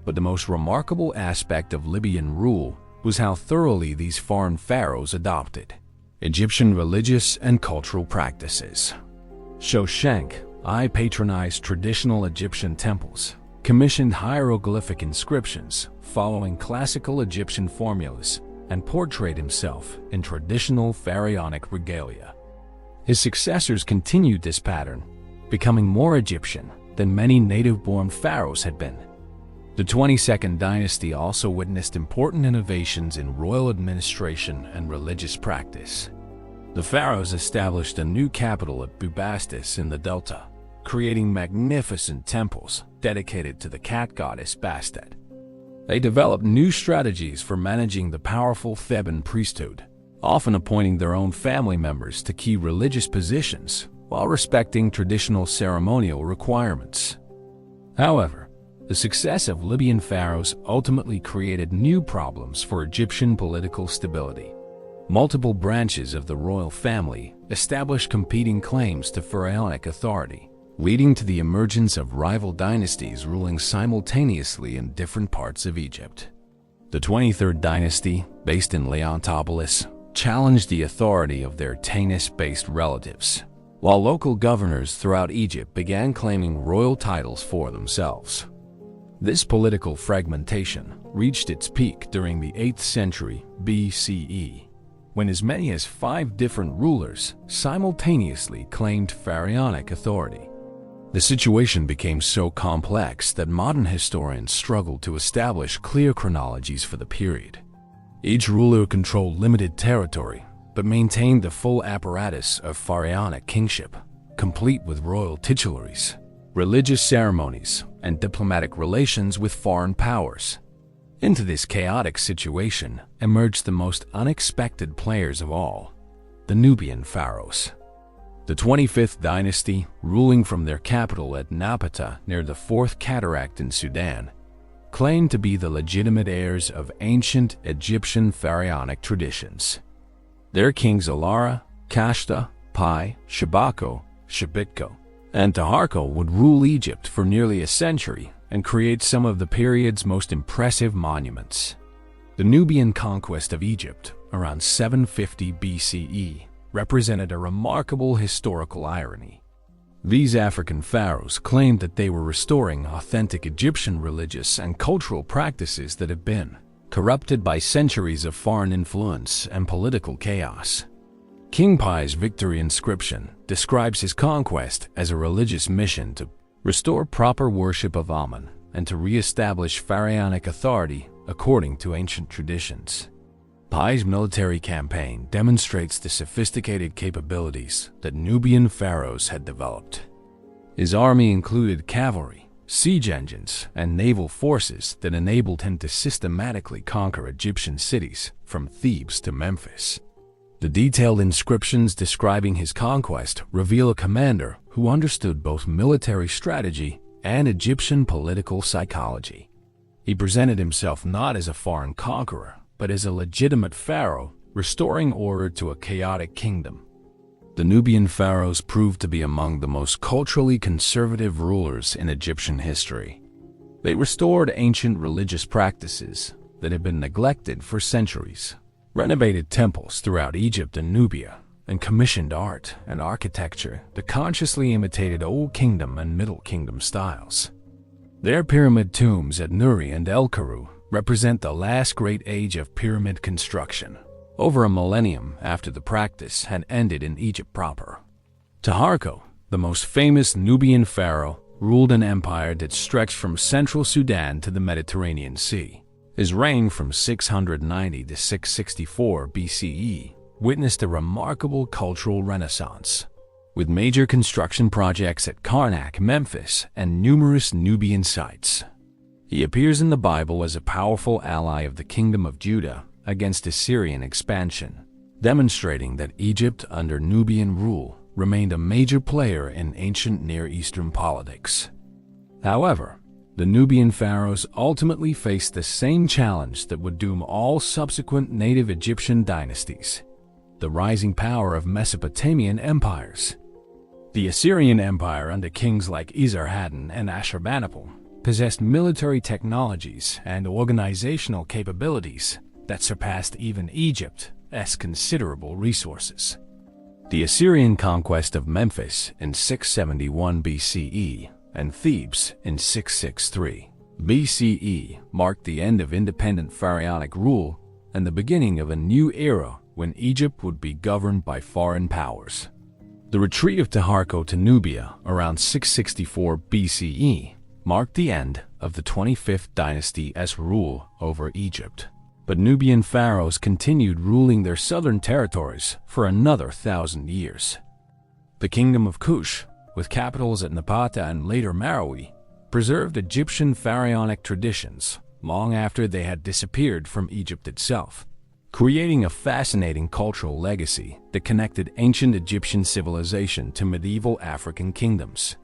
But the most remarkable aspect of Libyan rule was how thoroughly these foreign pharaohs adopted Egyptian religious and cultural practices. Shoshenqai patronized traditional Egyptian temples, commissioned hieroglyphic inscriptions following classical Egyptian formulas, and portrayed himself in traditional pharaonic regalia. His successors continued this pattern, becoming more Egyptian than many native-born pharaohs had been. The 22nd dynasty also witnessed important innovations in royal administration and religious practice. The pharaohs established a new capital at Bubastis in the Delta, creating magnificent temples dedicated to the cat goddess Bastet. They developed new strategies for managing the powerful Theban priesthood, often appointing their own family members to key religious positions while respecting traditional ceremonial requirements. However, the success of Libyan pharaohs ultimately created new problems for Egyptian political stability. Multiple branches of the royal family established competing claims to pharaonic authority, leading to the emergence of rival dynasties ruling simultaneously in different parts of Egypt. The 23rd dynasty, based in Leontopolis, challenged the authority of their Tanis-based relatives, while local governors throughout Egypt began claiming royal titles for themselves. This political fragmentation reached its peak during the 8th century BCE, when as many as 5 different rulers simultaneously claimed pharaonic authority. The situation became so complex that modern historians struggled to establish clear chronologies for the period. Each ruler controlled limited territory, but maintained the full apparatus of pharaonic kingship, complete with royal titularies, religious ceremonies, and diplomatic relations with foreign powers. Into this chaotic situation emerged the most unexpected players of all, the Nubian pharaohs. The 25th dynasty, ruling from their capital at Napata near the Fourth Cataract in Sudan, claimed to be the legitimate heirs of ancient Egyptian pharaonic traditions. Their kings Alara, Kashta, Pi, Shabako, Shabitko, and Taharko would rule Egypt for nearly a century and create some of the period's most impressive monuments. The Nubian conquest of Egypt around 750 BCE, represented a remarkable historical irony. These African pharaohs claimed that they were restoring authentic Egyptian religious and cultural practices that had been corrupted by centuries of foreign influence and political chaos. King Pi's victory inscription describes his conquest as a religious mission to restore proper worship of Amun and to re-establish pharaonic authority according to ancient traditions. Pi's military campaign demonstrates the sophisticated capabilities that Nubian pharaohs had developed. His army included cavalry, siege engines, and naval forces that enabled him to systematically conquer Egyptian cities from Thebes to Memphis. The detailed inscriptions describing his conquest reveal a commander who understood both military strategy and Egyptian political psychology. He presented himself not as a foreign conqueror, but as a legitimate pharaoh, restoring order to a chaotic kingdom. The Nubian pharaohs proved to be among the most culturally conservative rulers in Egyptian history. They restored ancient religious practices that had been neglected for centuries, renovated temples throughout Egypt and Nubia, and commissioned art and architecture that consciously imitated Old Kingdom and Middle Kingdom styles. Their pyramid tombs at Nuri and El Karu represent the last great age of pyramid construction, over a millennium after the practice had ended in Egypt proper. Taharqa, the most famous Nubian pharaoh, ruled an empire that stretched from central Sudan to the Mediterranean Sea. His reign from 690 to 664 BCE witnessed a remarkable cultural renaissance, with major construction projects at Karnak, Memphis, and numerous Nubian sites. He appears in the Bible as a powerful ally of the Kingdom of Judah against Assyrian expansion, demonstrating that Egypt under Nubian rule remained a major player in ancient Near Eastern politics. However, the Nubian pharaohs ultimately faced the same challenge that would doom all subsequent native Egyptian dynasties: the rising power of Mesopotamian empires. The Assyrian Empire under kings like Esarhaddon and Ashurbanipal possessed military technologies and organizational capabilities that surpassed even Egypt's considerable resources. The Assyrian conquest of Memphis in 671 BCE and Thebes in 663 BCE marked the end of independent pharaonic rule and the beginning of a new era when Egypt would be governed by foreign powers. The retreat of Taharqa to Nubia around 664 BCE marked the end of the 25th dynasty's rule over Egypt. But Nubian pharaohs continued ruling their southern territories for another 1,000 years. The Kingdom of Kush, with capitals at Napata and later Marawi, preserved Egyptian pharaonic traditions long after they had disappeared from Egypt itself, creating a fascinating cultural legacy that connected ancient Egyptian civilization to medieval African kingdoms.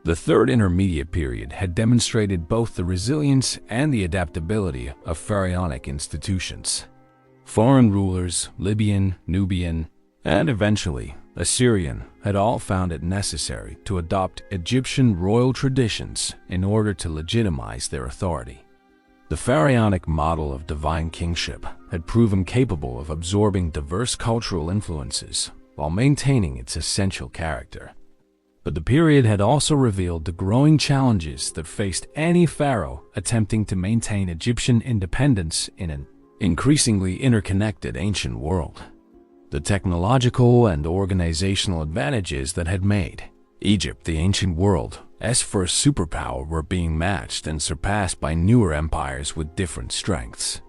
The Third Intermediate Period had demonstrated both the resilience and the adaptability of pharaonic institutions. Foreign rulers, Libyan, Nubian, and eventually Assyrian, had all found it necessary to adopt Egyptian royal traditions in order to legitimize their authority. The pharaonic model of divine kingship had proven capable of absorbing diverse cultural influences while maintaining its essential character. But the period had also revealed the growing challenges that faced any pharaoh attempting to maintain Egyptian independence in an increasingly interconnected ancient world. The technological and organizational advantages that had made Egypt the ancient world's first superpower were being matched and surpassed by newer empires with different strengths.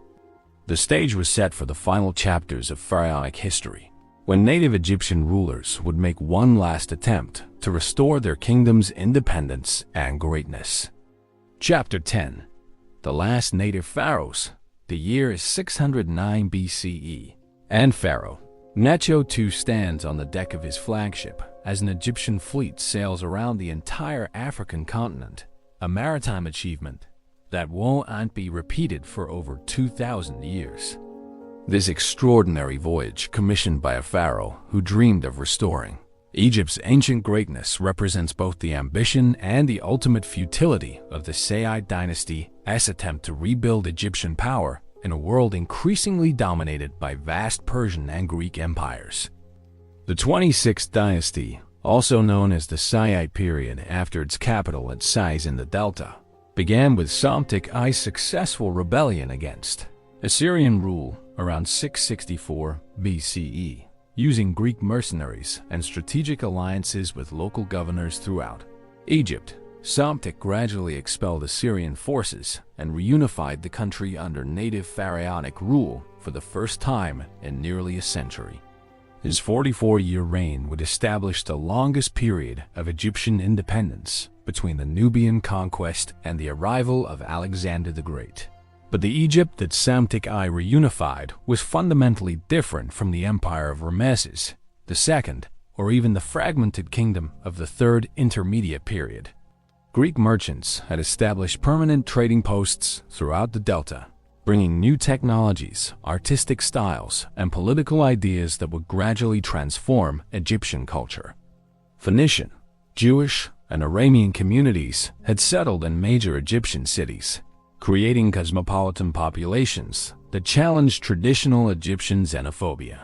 The stage was set for the final chapters of pharaonic history, when native Egyptian rulers would make one last attempt to restore their kingdom's independence and greatness. Chapter 10. The Last Native Pharaohs. The year is 609 BCE, and Pharaoh Necho II stands on the deck of his flagship as an Egyptian fleet sails around the entire African continent, a maritime achievement that won't be repeated for over 2,000 years. This extraordinary voyage, commissioned by a pharaoh who dreamed of restoring Egypt's ancient greatness, represents both the ambition and the ultimate futility of the Sayyid dynasty's attempt to rebuild Egyptian power in a world increasingly dominated by vast Persian and Greek empires. The 26th dynasty, also known as the Sayyid period after its capital at Sais in the Delta, began with Psamtik I's successful rebellion against Assyrian rule around 664 BCE, using Greek mercenaries and strategic alliances with local governors throughout Egypt. Psamtik gradually expelled Assyrian forces and reunified the country under native pharaonic rule for the first time in nearly a century. His 44-year reign would establish the longest period of Egyptian independence between the Nubian conquest and the arrival of Alexander the Great. But the Egypt that Psamtik I reunified was fundamentally different from the empire of Ramesses II, or even the fragmented kingdom of the Third Intermediate period. Greek merchants had established permanent trading posts throughout the Delta, bringing new technologies, artistic styles, and political ideas that would gradually transform Egyptian culture. Phoenician, Jewish, and Aramean communities had settled in major Egyptian cities, creating cosmopolitan populations that challenged traditional Egyptian xenophobia.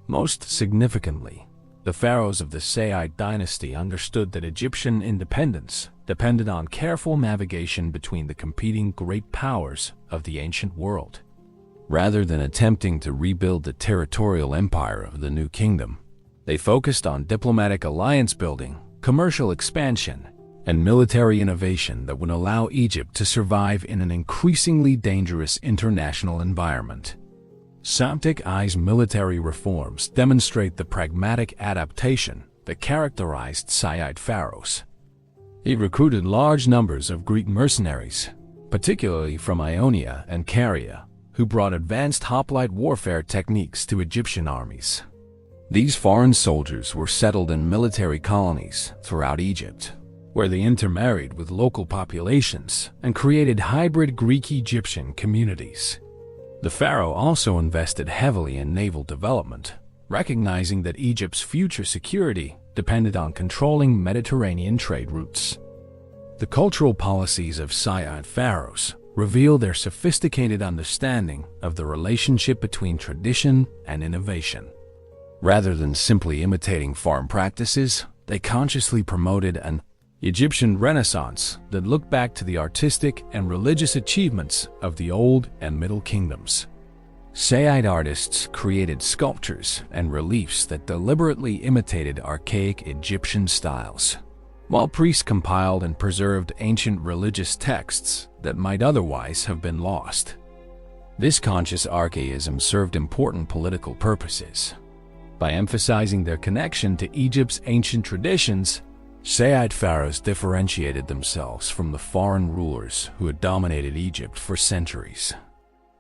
Most significantly, the pharaohs of the Sayyid dynasty understood that Egyptian independence depended on careful navigation between the competing great powers of the ancient world. Rather than attempting to rebuild the territorial empire of the new kingdom, they focused on diplomatic alliance building, commercial expansion, and military innovation that would allow Egypt to survive in an increasingly dangerous international environment. Psamtik I's military reforms demonstrate the pragmatic adaptation that characterized Sayyid pharaohs. He recruited large numbers of Greek mercenaries, particularly from Ionia and Caria, who brought advanced hoplite warfare techniques to Egyptian armies. These foreign soldiers were settled in military colonies throughout Egypt, where they intermarried with local populations and created hybrid Greek-Egyptian communities. The pharaoh also invested heavily in naval development, recognizing that Egypt's future security depended on controlling Mediterranean trade routes. The cultural policies of Sayyid pharaohs reveal their sophisticated understanding of the relationship between tradition and innovation. Rather than simply imitating foreign practices, they consciously promoted an Egyptian Renaissance that looked back to the artistic and religious achievements of the Old and Middle Kingdoms. Sayyid artists created sculptures and reliefs that deliberately imitated archaic Egyptian styles, while priests compiled and preserved ancient religious texts that might otherwise have been lost. This conscious archaism served important political purposes. By emphasizing their connection to Egypt's ancient traditions, Sayyid pharaohs differentiated themselves from the foreign rulers who had dominated Egypt for centuries.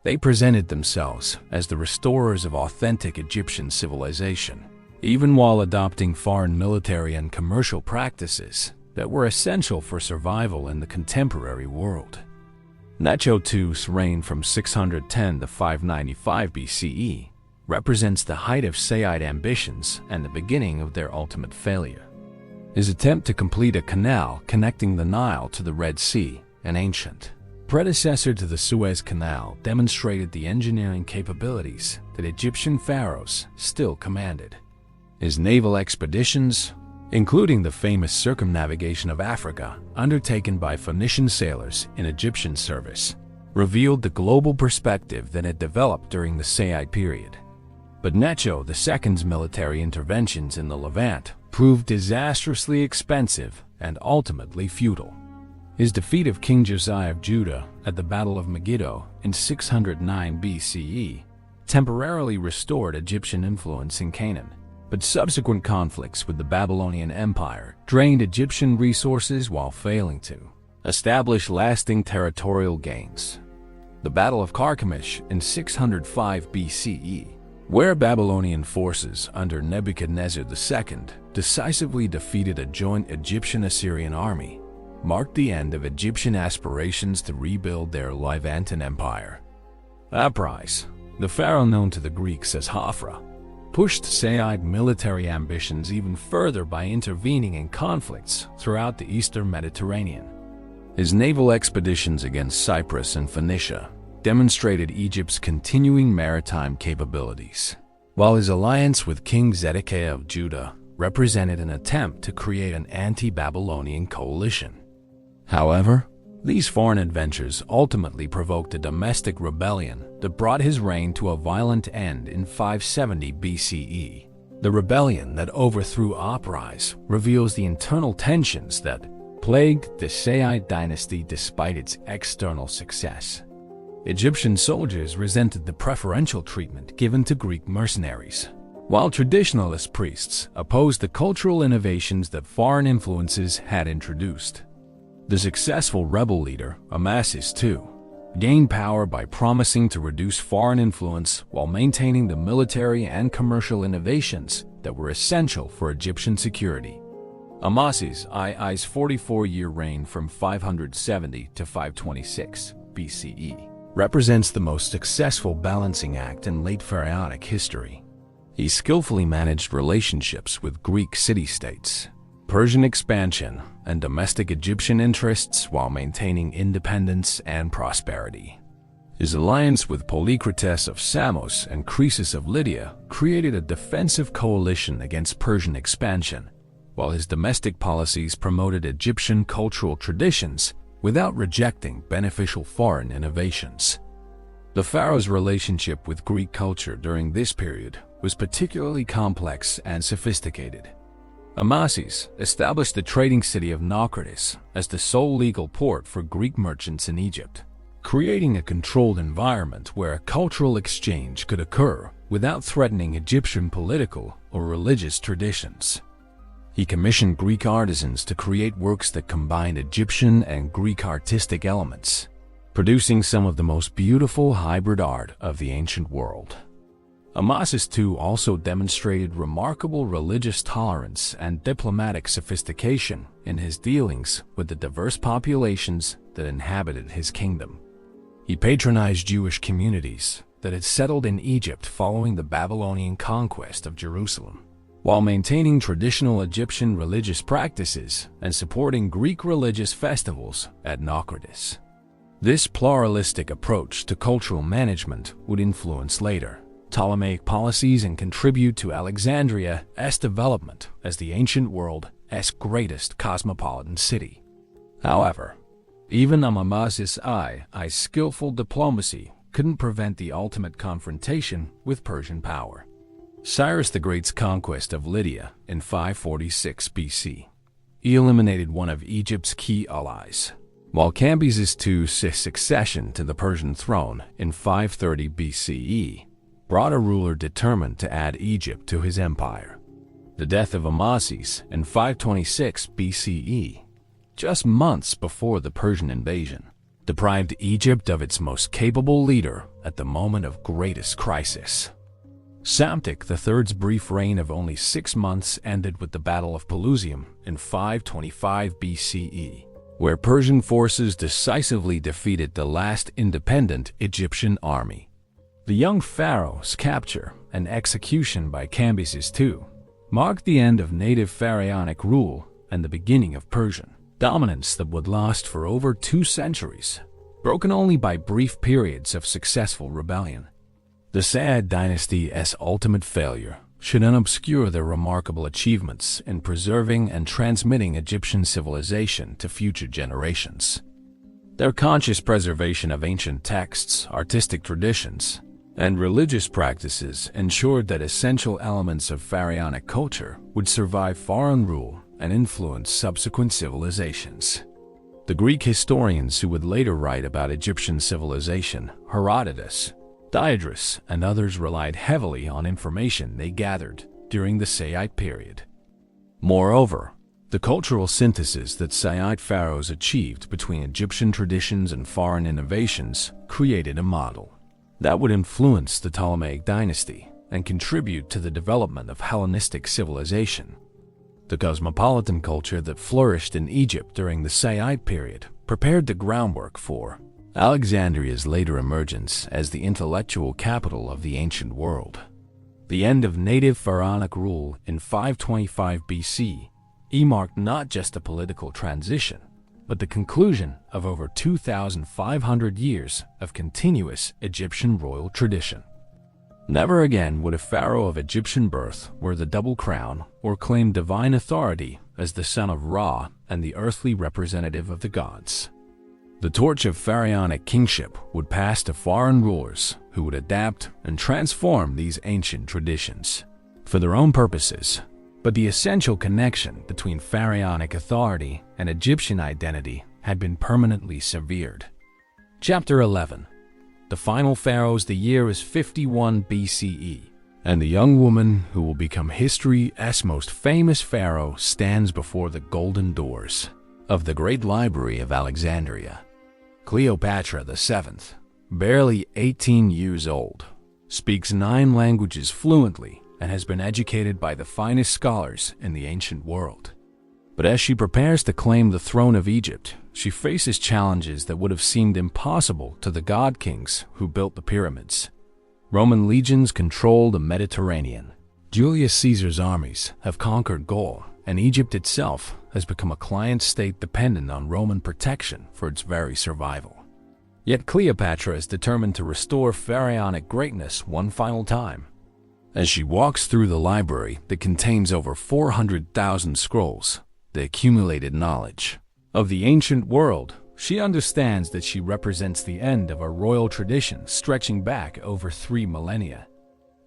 They presented themselves as the restorers of authentic Egyptian civilization, even while adopting foreign military and commercial practices that were essential for survival in the contemporary world. Necho II's reign from 610 to 595 BCE represents the height of Sayyid ambitions and the beginning of their ultimate failure. His attempt to complete a canal connecting the Nile to the Red Sea, an ancient predecessor to the Suez Canal, demonstrated the engineering capabilities that Egyptian pharaohs still commanded. His naval expeditions, including the famous circumnavigation of Africa undertaken by Phoenician sailors in Egyptian service, revealed the global perspective that had developed during the Sayyid period. But Necho II's military interventions in the Levant proved disastrously expensive and ultimately futile. His defeat of King Djoser of Judah at the Battle of Megiddo in 609 BCE temporarily restored Egyptian influence in Canaan, but subsequent conflicts with the Babylonian Empire drained Egyptian resources while failing to establish lasting territorial gains. The Battle of Carchemish in 605 BCE, where Babylonian forces under Nebuchadnezzar II decisively defeated a joint Egyptian-Assyrian army, marked the end of Egyptian aspirations to rebuild their Levantan empire. Apries, the pharaoh known to the Greeks as Hafra, pushed Sayyid military ambitions even further by intervening in conflicts throughout the eastern Mediterranean. His naval expeditions against Cyprus and Phoenicia, demonstrated Egypt's continuing maritime capabilities, while his alliance with King Zedekiah of Judah represented an attempt to create an anti-Babylonian coalition. However, these foreign adventures ultimately provoked a domestic rebellion that brought his reign to a violent end in 570 BCE. The rebellion that overthrew Uprise reveals the internal tensions that plagued the Saqqara dynasty despite its external success. Egyptian soldiers resented the preferential treatment given to Greek mercenaries, while traditionalist priests opposed the cultural innovations that foreign influences had introduced. The successful rebel leader, Amasis II, gained power by promising to reduce foreign influence while maintaining the military and commercial innovations that were essential for Egyptian security. Amasis II's 44-year reign from 570 to 526 BCE represents the most successful balancing act in late pharaonic history. He skillfully managed relationships with Greek city-states, Persian expansion, and domestic Egyptian interests while maintaining independence and prosperity. His alliance with Polycrates of Samos and Croesus of Lydia created a defensive coalition against Persian expansion, while his domestic policies promoted Egyptian cultural traditions without rejecting beneficial foreign innovations. The pharaoh's relationship with Greek culture during this period was particularly complex and sophisticated. Amasis established the trading city of Naucratis as the sole legal port for Greek merchants in Egypt, creating a controlled environment where a cultural exchange could occur without threatening Egyptian political or religious traditions. He commissioned Greek artisans to create works that combined Egyptian and Greek artistic elements, producing some of the most beautiful hybrid art of the ancient world. Amasis II also demonstrated remarkable religious tolerance and diplomatic sophistication in his dealings with the diverse populations that inhabited his kingdom. He patronized Jewish communities that had settled in Egypt following the Babylonian conquest of Jerusalem, while maintaining traditional Egyptian religious practices and supporting Greek religious festivals at Naucratis. This pluralistic approach to cultural management would influence later Ptolemaic policies and contribute to Alexandria's development as the ancient world's greatest cosmopolitan city. However, even Amasis II's skillful diplomacy couldn't prevent the ultimate confrontation with Persian power. Cyrus the Great's conquest of Lydia in 546 BC eliminated one of Egypt's key allies, while Cambyses II's succession to the Persian throne in 530 BCE brought a ruler determined to add Egypt to his empire. The death of Amasis in 526 BCE, just months before the Persian invasion, deprived Egypt of its most capable leader at the moment of greatest crisis. Psamtik III's brief reign of only 6 months ended with the Battle of Pelusium in 525 BCE, where Persian forces decisively defeated the last independent Egyptian army. The young pharaoh's capture and execution by Cambyses II marked the end of native pharaonic rule and the beginning of Persian dominance that would last for over 2 centuries, broken only by brief periods of successful rebellion. The Saqqara dynasty's ultimate failure should unobscure their remarkable achievements in preserving and transmitting Egyptian civilization to future generations. Their conscious preservation of ancient texts, artistic traditions, and religious practices ensured that essential elements of pharaonic culture would survive foreign rule and influence subsequent civilizations. The Greek historians who would later write about Egyptian civilization, Herodotus, Diodorus, and others relied heavily on information they gathered during the Saqqara period. Moreover, the cultural synthesis that Saqqara pharaohs achieved between Egyptian traditions and foreign innovations created a model that would influence the Ptolemaic dynasty and contribute to the development of Hellenistic civilization. The cosmopolitan culture that flourished in Egypt during the Saqqara period prepared the groundwork for Alexandria's later emergence as the intellectual capital of the ancient world. The end of native pharaonic rule in 525 BC marked not just a political transition, but the conclusion of over 2,500 years of continuous Egyptian royal tradition. Never again would a pharaoh of Egyptian birth wear the double crown or claim divine authority as the son of Ra and the earthly representative of the gods. The torch of pharaonic kingship would pass to foreign rulers who would adapt and transform these ancient traditions for their own purposes. But the essential connection between pharaonic authority and Egyptian identity had been permanently severed. Chapter 11. The final pharaohs. The year is 51 BCE, and the young woman who will become history's most famous pharaoh stands before the golden doors of the great library of Alexandria. Cleopatra VII, barely 18 years old, speaks 9 languages fluently and has been educated by the finest scholars in the ancient world. But as she prepares to claim the throne of Egypt, she faces challenges that would have seemed impossible to the god kings who built the pyramids. Roman legions control the Mediterranean. Julius Caesar's armies have conquered Gaul, and Egypt itself has become a client state dependent on Roman protection for its very survival. Yet Cleopatra is determined to restore pharaonic greatness one final time. As she walks through the library that contains over 400,000 scrolls, the accumulated knowledge of the ancient world, she understands that she represents the end of a royal tradition stretching back over 3 millennia.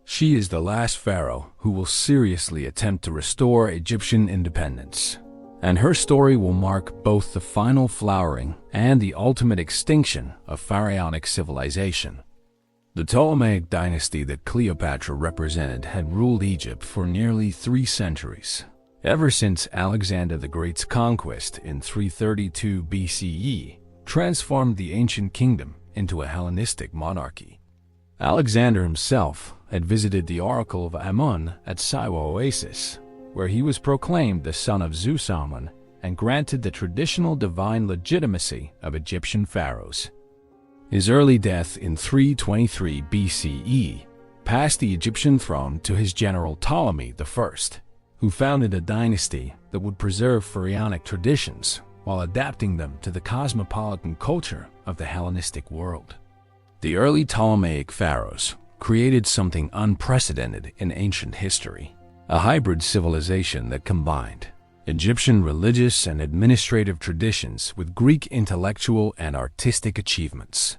She is the last pharaoh who will seriously attempt to restore Egyptian independence, and her story will mark both the final flowering and the ultimate extinction of pharaonic civilization. The Ptolemaic dynasty that Cleopatra represented had ruled Egypt for nearly 3 centuries. Ever since Alexander the Great's conquest in 332 BCE transformed the ancient kingdom into a Hellenistic monarchy. Alexander himself had visited the Oracle of Amun at Siwa Oasis, where he was proclaimed the son of Zeus Amun and granted the traditional divine legitimacy of Egyptian pharaohs. His early death in 323 BCE passed the Egyptian throne to his general Ptolemy I, who founded a dynasty that would preserve pharaonic traditions while adapting them to the cosmopolitan culture of the Hellenistic world. The early Ptolemaic pharaohs created something unprecedented in ancient history, a hybrid civilization that combined Egyptian religious and administrative traditions with Greek intellectual and artistic achievements.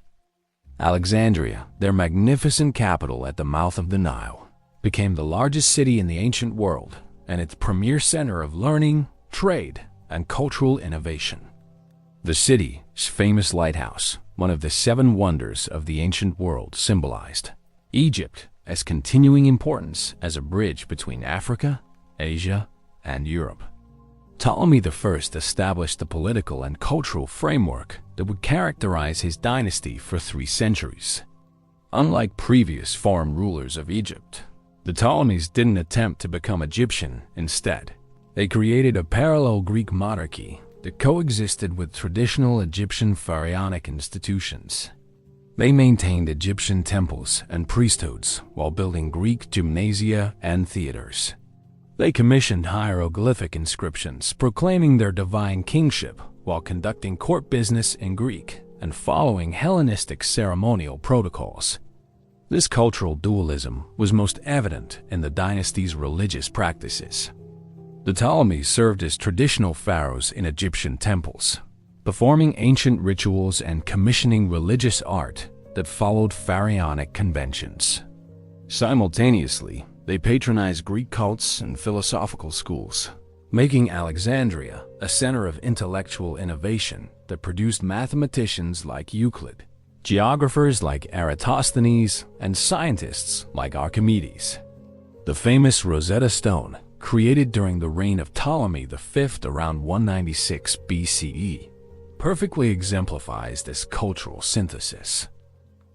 Alexandria, their magnificent capital at the mouth of the Nile, became the largest city in the ancient world and its premier center of learning, trade, and cultural innovation. The city's famous lighthouse, one of the 7 wonders of the ancient world, symbolized Egypt as continuing importance as a bridge between Africa, Asia, and Europe. Ptolemy I established the political and cultural framework that would characterize his dynasty for 3 centuries. Unlike previous foreign rulers of Egypt, the Ptolemies didn't attempt to become Egyptian. Instead, they created a parallel Greek monarchy that coexisted with traditional Egyptian pharaonic institutions. They maintained Egyptian temples and priesthoods while building Greek gymnasia and theaters. They commissioned hieroglyphic inscriptions proclaiming their divine kingship while conducting court business in Greek and following Hellenistic ceremonial protocols. This cultural dualism was most evident in the dynasty's religious practices. The Ptolemies served as traditional pharaohs in Egyptian temples, performing ancient rituals and commissioning religious art that followed pharaonic conventions. Simultaneously, they patronized Greek cults and philosophical schools, making Alexandria a center of intellectual innovation that produced mathematicians like Euclid, geographers like Eratosthenes, and scientists like Archimedes. The famous Rosetta Stone, created during the reign of Ptolemy V around 196 BCE, perfectly exemplifies this cultural synthesis.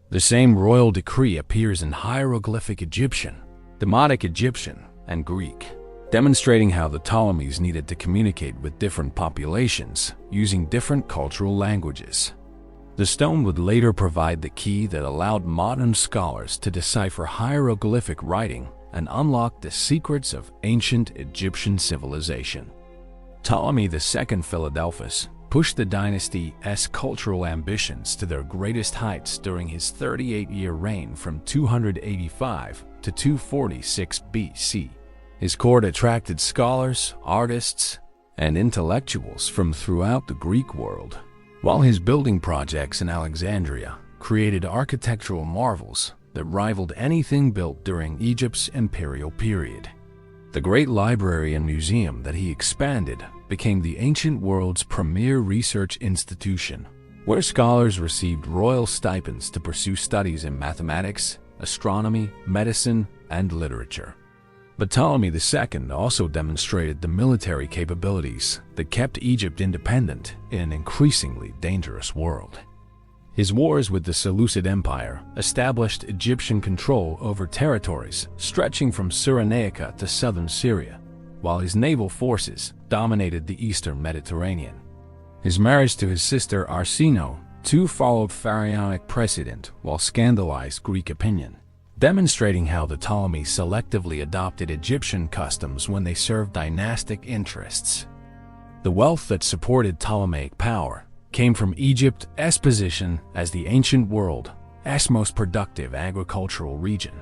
The same royal decree appears in hieroglyphic Egyptian, Demotic Egyptian, and Greek, demonstrating how the Ptolemies needed to communicate with different populations using different cultural languages. The stone would later provide the key that allowed modern scholars to decipher hieroglyphic writing and unlock the secrets of ancient Egyptian civilization. Ptolemy II Philadelphus pushed the dynasty's cultural ambitions to their greatest heights during his 38-year reign from 285 to 246 BC. His court attracted scholars, artists, and intellectuals from throughout the Greek world, while his building projects in Alexandria created architectural marvels that rivaled anything built during Egypt's imperial period. The great library and museum that he expanded became the ancient world's premier research institution, where scholars received royal stipends to pursue studies in mathematics, astronomy, medicine, and literature. But Ptolemy II also demonstrated the military capabilities that kept Egypt independent in an increasingly dangerous world. His wars with the Seleucid Empire established Egyptian control over territories stretching from Cyrenaica to southern Syria, while his naval forces dominated the eastern Mediterranean. His marriage to his sister Arsinoe too followed pharaonic precedent while scandalized Greek opinion, demonstrating how the Ptolemies selectively adopted Egyptian customs when they served dynastic interests. The wealth that supported Ptolemaic power came from Egypt's position as the ancient world's most productive agricultural region,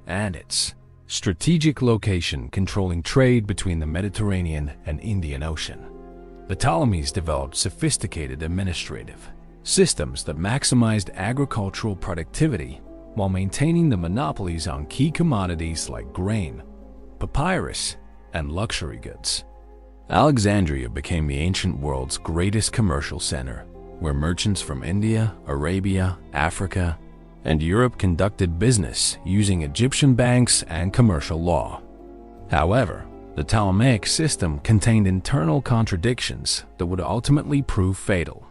and its strategic location controlling trade between the Mediterranean and Indian Ocean. The Ptolemies developed sophisticated administrative systems that maximized agricultural productivity while maintaining the monopolies on key commodities like grain, papyrus, and luxury goods. Alexandria became the ancient world's greatest commercial center, where merchants from India, Arabia, Africa, and Europe conducted business using Egyptian banks and commercial law. However, the Ptolemaic system contained internal contradictions that would ultimately prove fatal.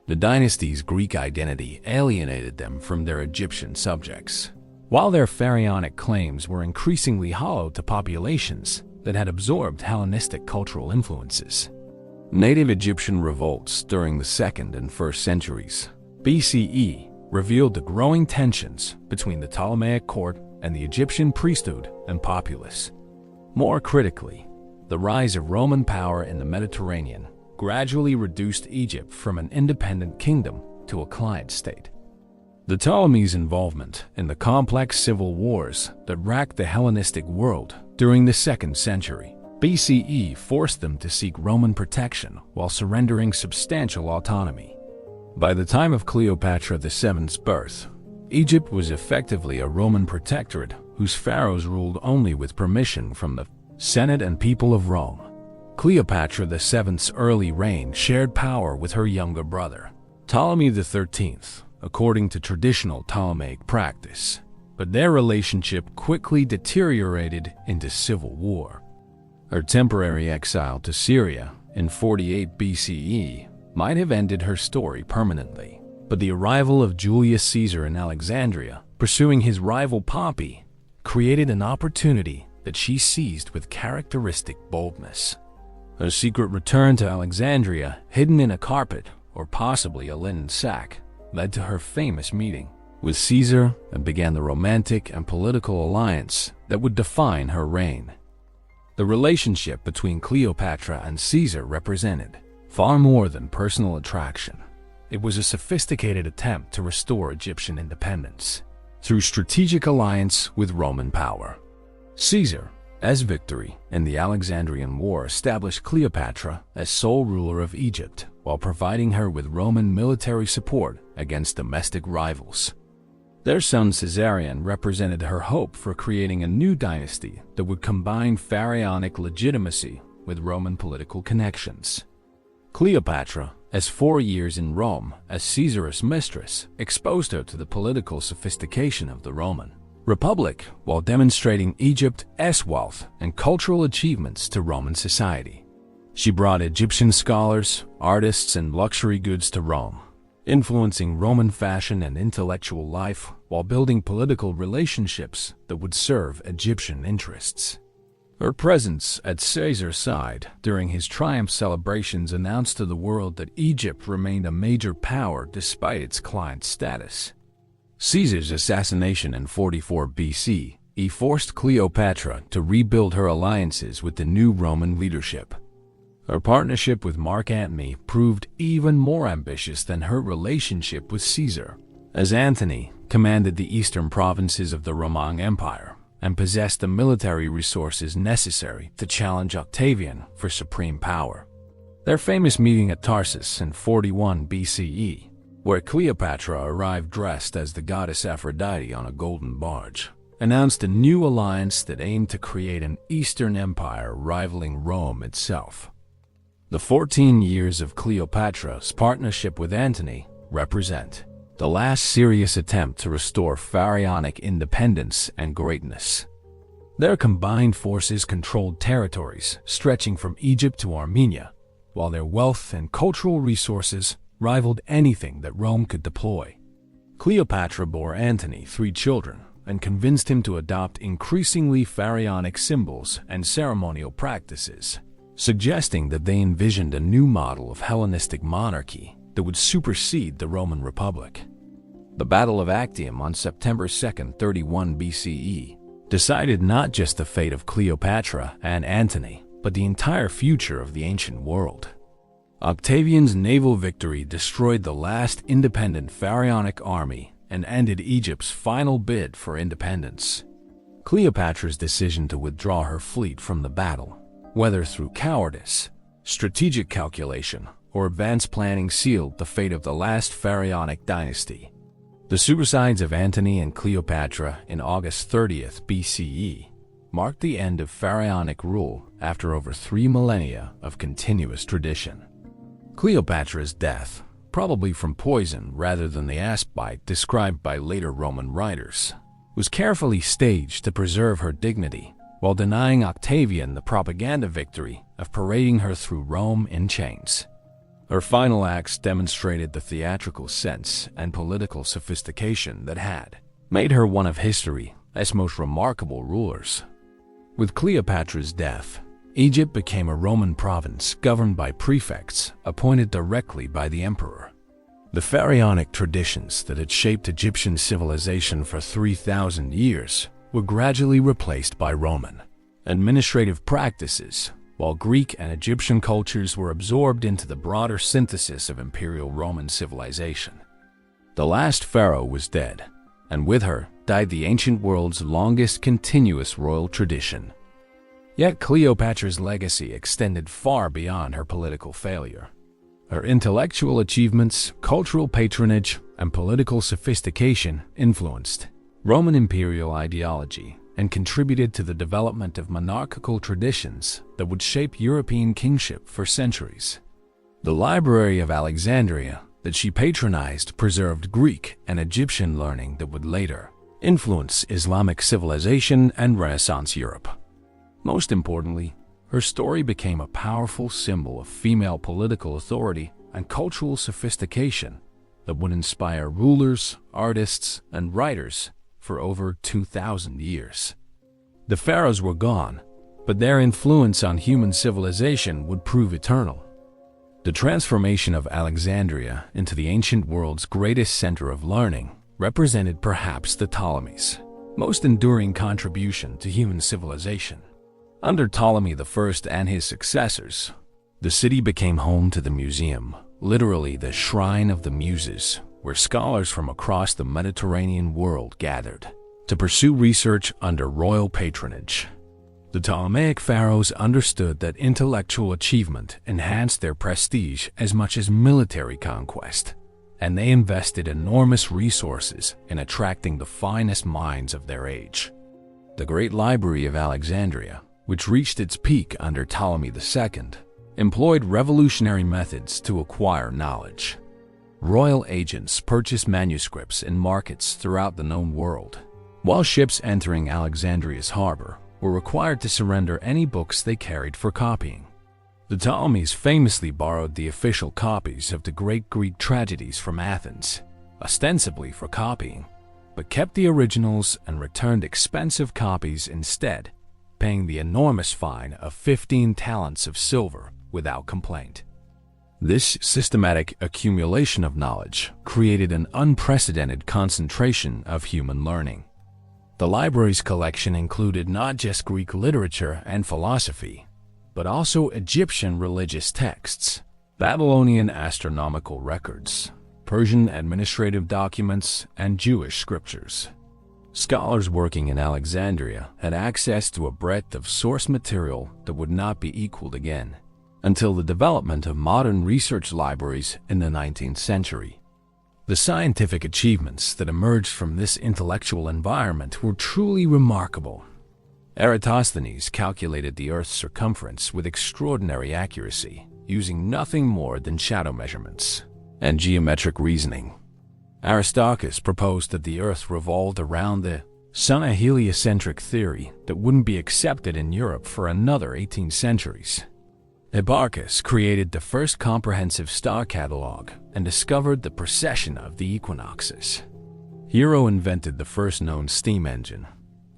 The dynasty's Greek identity alienated them from their Egyptian subjects, while their pharaonic claims were increasingly hollow to populations that had absorbed Hellenistic cultural influences. Native Egyptian revolts during the 2nd and 1st centuries BCE revealed the growing tensions between the Ptolemaic court and the Egyptian priesthood and populace. More critically, the rise of Roman power in the Mediterranean gradually reduced Egypt from an independent kingdom to a client state. The Ptolemies' involvement in the complex civil wars that racked the Hellenistic world during the 2nd century BCE forced them to seek Roman protection while surrendering substantial autonomy. By the time of Cleopatra VII's birth, Egypt was effectively a Roman protectorate whose pharaohs ruled only with permission from the Senate and people of Rome. Cleopatra VII's early reign shared power with her younger brother, Ptolemy XIII, according to traditional Ptolemaic practice, but their relationship quickly deteriorated into civil war. Her temporary exile to Syria in 48 BCE might have ended her story permanently, but the arrival of Julius Caesar in Alexandria, pursuing his rival Pompey, created an opportunity that she seized with characteristic boldness. Her secret return to Alexandria, hidden in a carpet or possibly a linen sack, led to her famous meeting with Caesar and began the romantic and political alliance that would define her reign. The relationship between Cleopatra and Caesar represented far more than personal attraction. It was a sophisticated attempt to restore Egyptian independence through strategic alliance with Roman power. Caesar's victory in the Alexandrian War established Cleopatra as sole ruler of Egypt while providing her with Roman military support against domestic rivals. Their son Caesarion represented her hope for creating a new dynasty that would combine pharaonic legitimacy with Roman political connections. Cleopatra's 4 years in Rome as Caesar's mistress exposed her to the political sophistication of the Roman Republic while demonstrating Egypt's wealth and cultural achievements to Roman society. She brought Egyptian scholars, artists, and luxury goods to Rome, influencing Roman fashion and intellectual life while building political relationships that would serve Egyptian interests. Her presence at Caesar's side during his triumph celebrations announced to the world that Egypt remained a major power despite its client status. Caesar's assassination in 44 BC forced Cleopatra to rebuild her alliances with the new Roman leadership. Her partnership with Mark Antony proved even more ambitious than her relationship with Caesar, as Antony commanded the eastern provinces of the Roman Empire and possessed the military resources necessary to challenge Octavian for supreme power. Their famous meeting at Tarsus in 41 BCE, where Cleopatra arrived dressed as the goddess Aphrodite on a golden barge, announced a new alliance that aimed to create an Eastern empire rivaling Rome itself. The 14 years of Cleopatra's partnership with Antony represent the last serious attempt to restore pharaonic independence and greatness. Their combined forces controlled territories stretching from Egypt to Armenia, while their wealth and cultural resources rivaled anything that Rome could deploy. Cleopatra bore Antony 3 children and convinced him to adopt increasingly pharaonic symbols and ceremonial practices, suggesting that they envisioned a new model of Hellenistic monarchy that would supersede the Roman Republic. The Battle of Actium on September 2, 31 BCE, decided not just the fate of Cleopatra and Antony, but the entire future of the ancient world. Octavian's naval victory destroyed the last independent pharaonic army and ended Egypt's final bid for independence. Cleopatra's decision to withdraw her fleet from the battle, whether through cowardice, strategic calculation, or advanced planning, sealed the fate of the last pharaonic dynasty. The suicides of Antony and Cleopatra in August 30th BCE marked the end of pharaonic rule after over 3 millennia of continuous tradition. Cleopatra's death, probably from poison rather than the asp bite described by later Roman writers, was carefully staged to preserve her dignity while denying Octavian the propaganda victory of parading her through Rome in chains. Her final acts demonstrated the theatrical sense and political sophistication that had made her one of history's most remarkable rulers. With Cleopatra's death, Egypt became a Roman province governed by prefects appointed directly by the emperor. The pharaonic traditions that had shaped Egyptian civilization for 3,000 years were gradually replaced by Roman administrative practices, while Greek and Egyptian cultures were absorbed into the broader synthesis of imperial Roman civilization. The last pharaoh was dead, and with her died the ancient world's longest continuous royal tradition. Yet Cleopatra's legacy extended far beyond her political failure. Her intellectual achievements, cultural patronage, and political sophistication influenced Roman imperial ideology and contributed to the development of monarchical traditions that would shape European kingship for centuries. The Library of Alexandria that she patronized preserved Greek and Egyptian learning that would later influence Islamic civilization and Renaissance Europe. Most importantly, her story became a powerful symbol of female political authority and cultural sophistication that would inspire rulers, artists, and writers for over 2,000 years. The pharaohs were gone, but their influence on human civilization would prove eternal. The transformation of Alexandria into the ancient world's greatest center of learning represented perhaps the Ptolemies' most enduring contribution to human civilization. Under Ptolemy I and his successors, the city became home to the museum, literally the shrine of the muses, where scholars from across the Mediterranean world gathered to pursue research under royal patronage. The Ptolemaic pharaohs understood that intellectual achievement enhanced their prestige as much as military conquest, and they invested enormous resources in attracting the finest minds of their age. The Great Library of Alexandria, which reached its peak under Ptolemy II, employed revolutionary methods to acquire knowledge. Royal agents purchased manuscripts in markets throughout the known world, while ships entering Alexandria's harbor were required to surrender any books they carried for copying. The Ptolemies famously borrowed the official copies of the great Greek tragedies from Athens, ostensibly for copying, but kept the originals and returned expensive copies instead, paying the enormous fine of 15 talents of silver without complaint. This systematic accumulation of knowledge created an unprecedented concentration of human learning. The library's collection included not just Greek literature and philosophy, but also Egyptian religious texts, Babylonian astronomical records, Persian administrative documents, and Jewish scriptures. Scholars working in Alexandria had access to a breadth of source material that would not be equaled again until the development of modern research libraries in the 19th century. The scientific achievements that emerged from this intellectual environment were truly remarkable. Eratosthenes calculated the Earth's circumference with extraordinary accuracy, using nothing more than shadow measurements and geometric reasoning. Aristarchus proposed that the Earth revolved around the sun, a heliocentric theory that wouldn't be accepted in Europe for another 18 centuries. Hipparchus created the first comprehensive star catalogue and discovered the precession of the equinoxes. Hero invented the first known steam engine,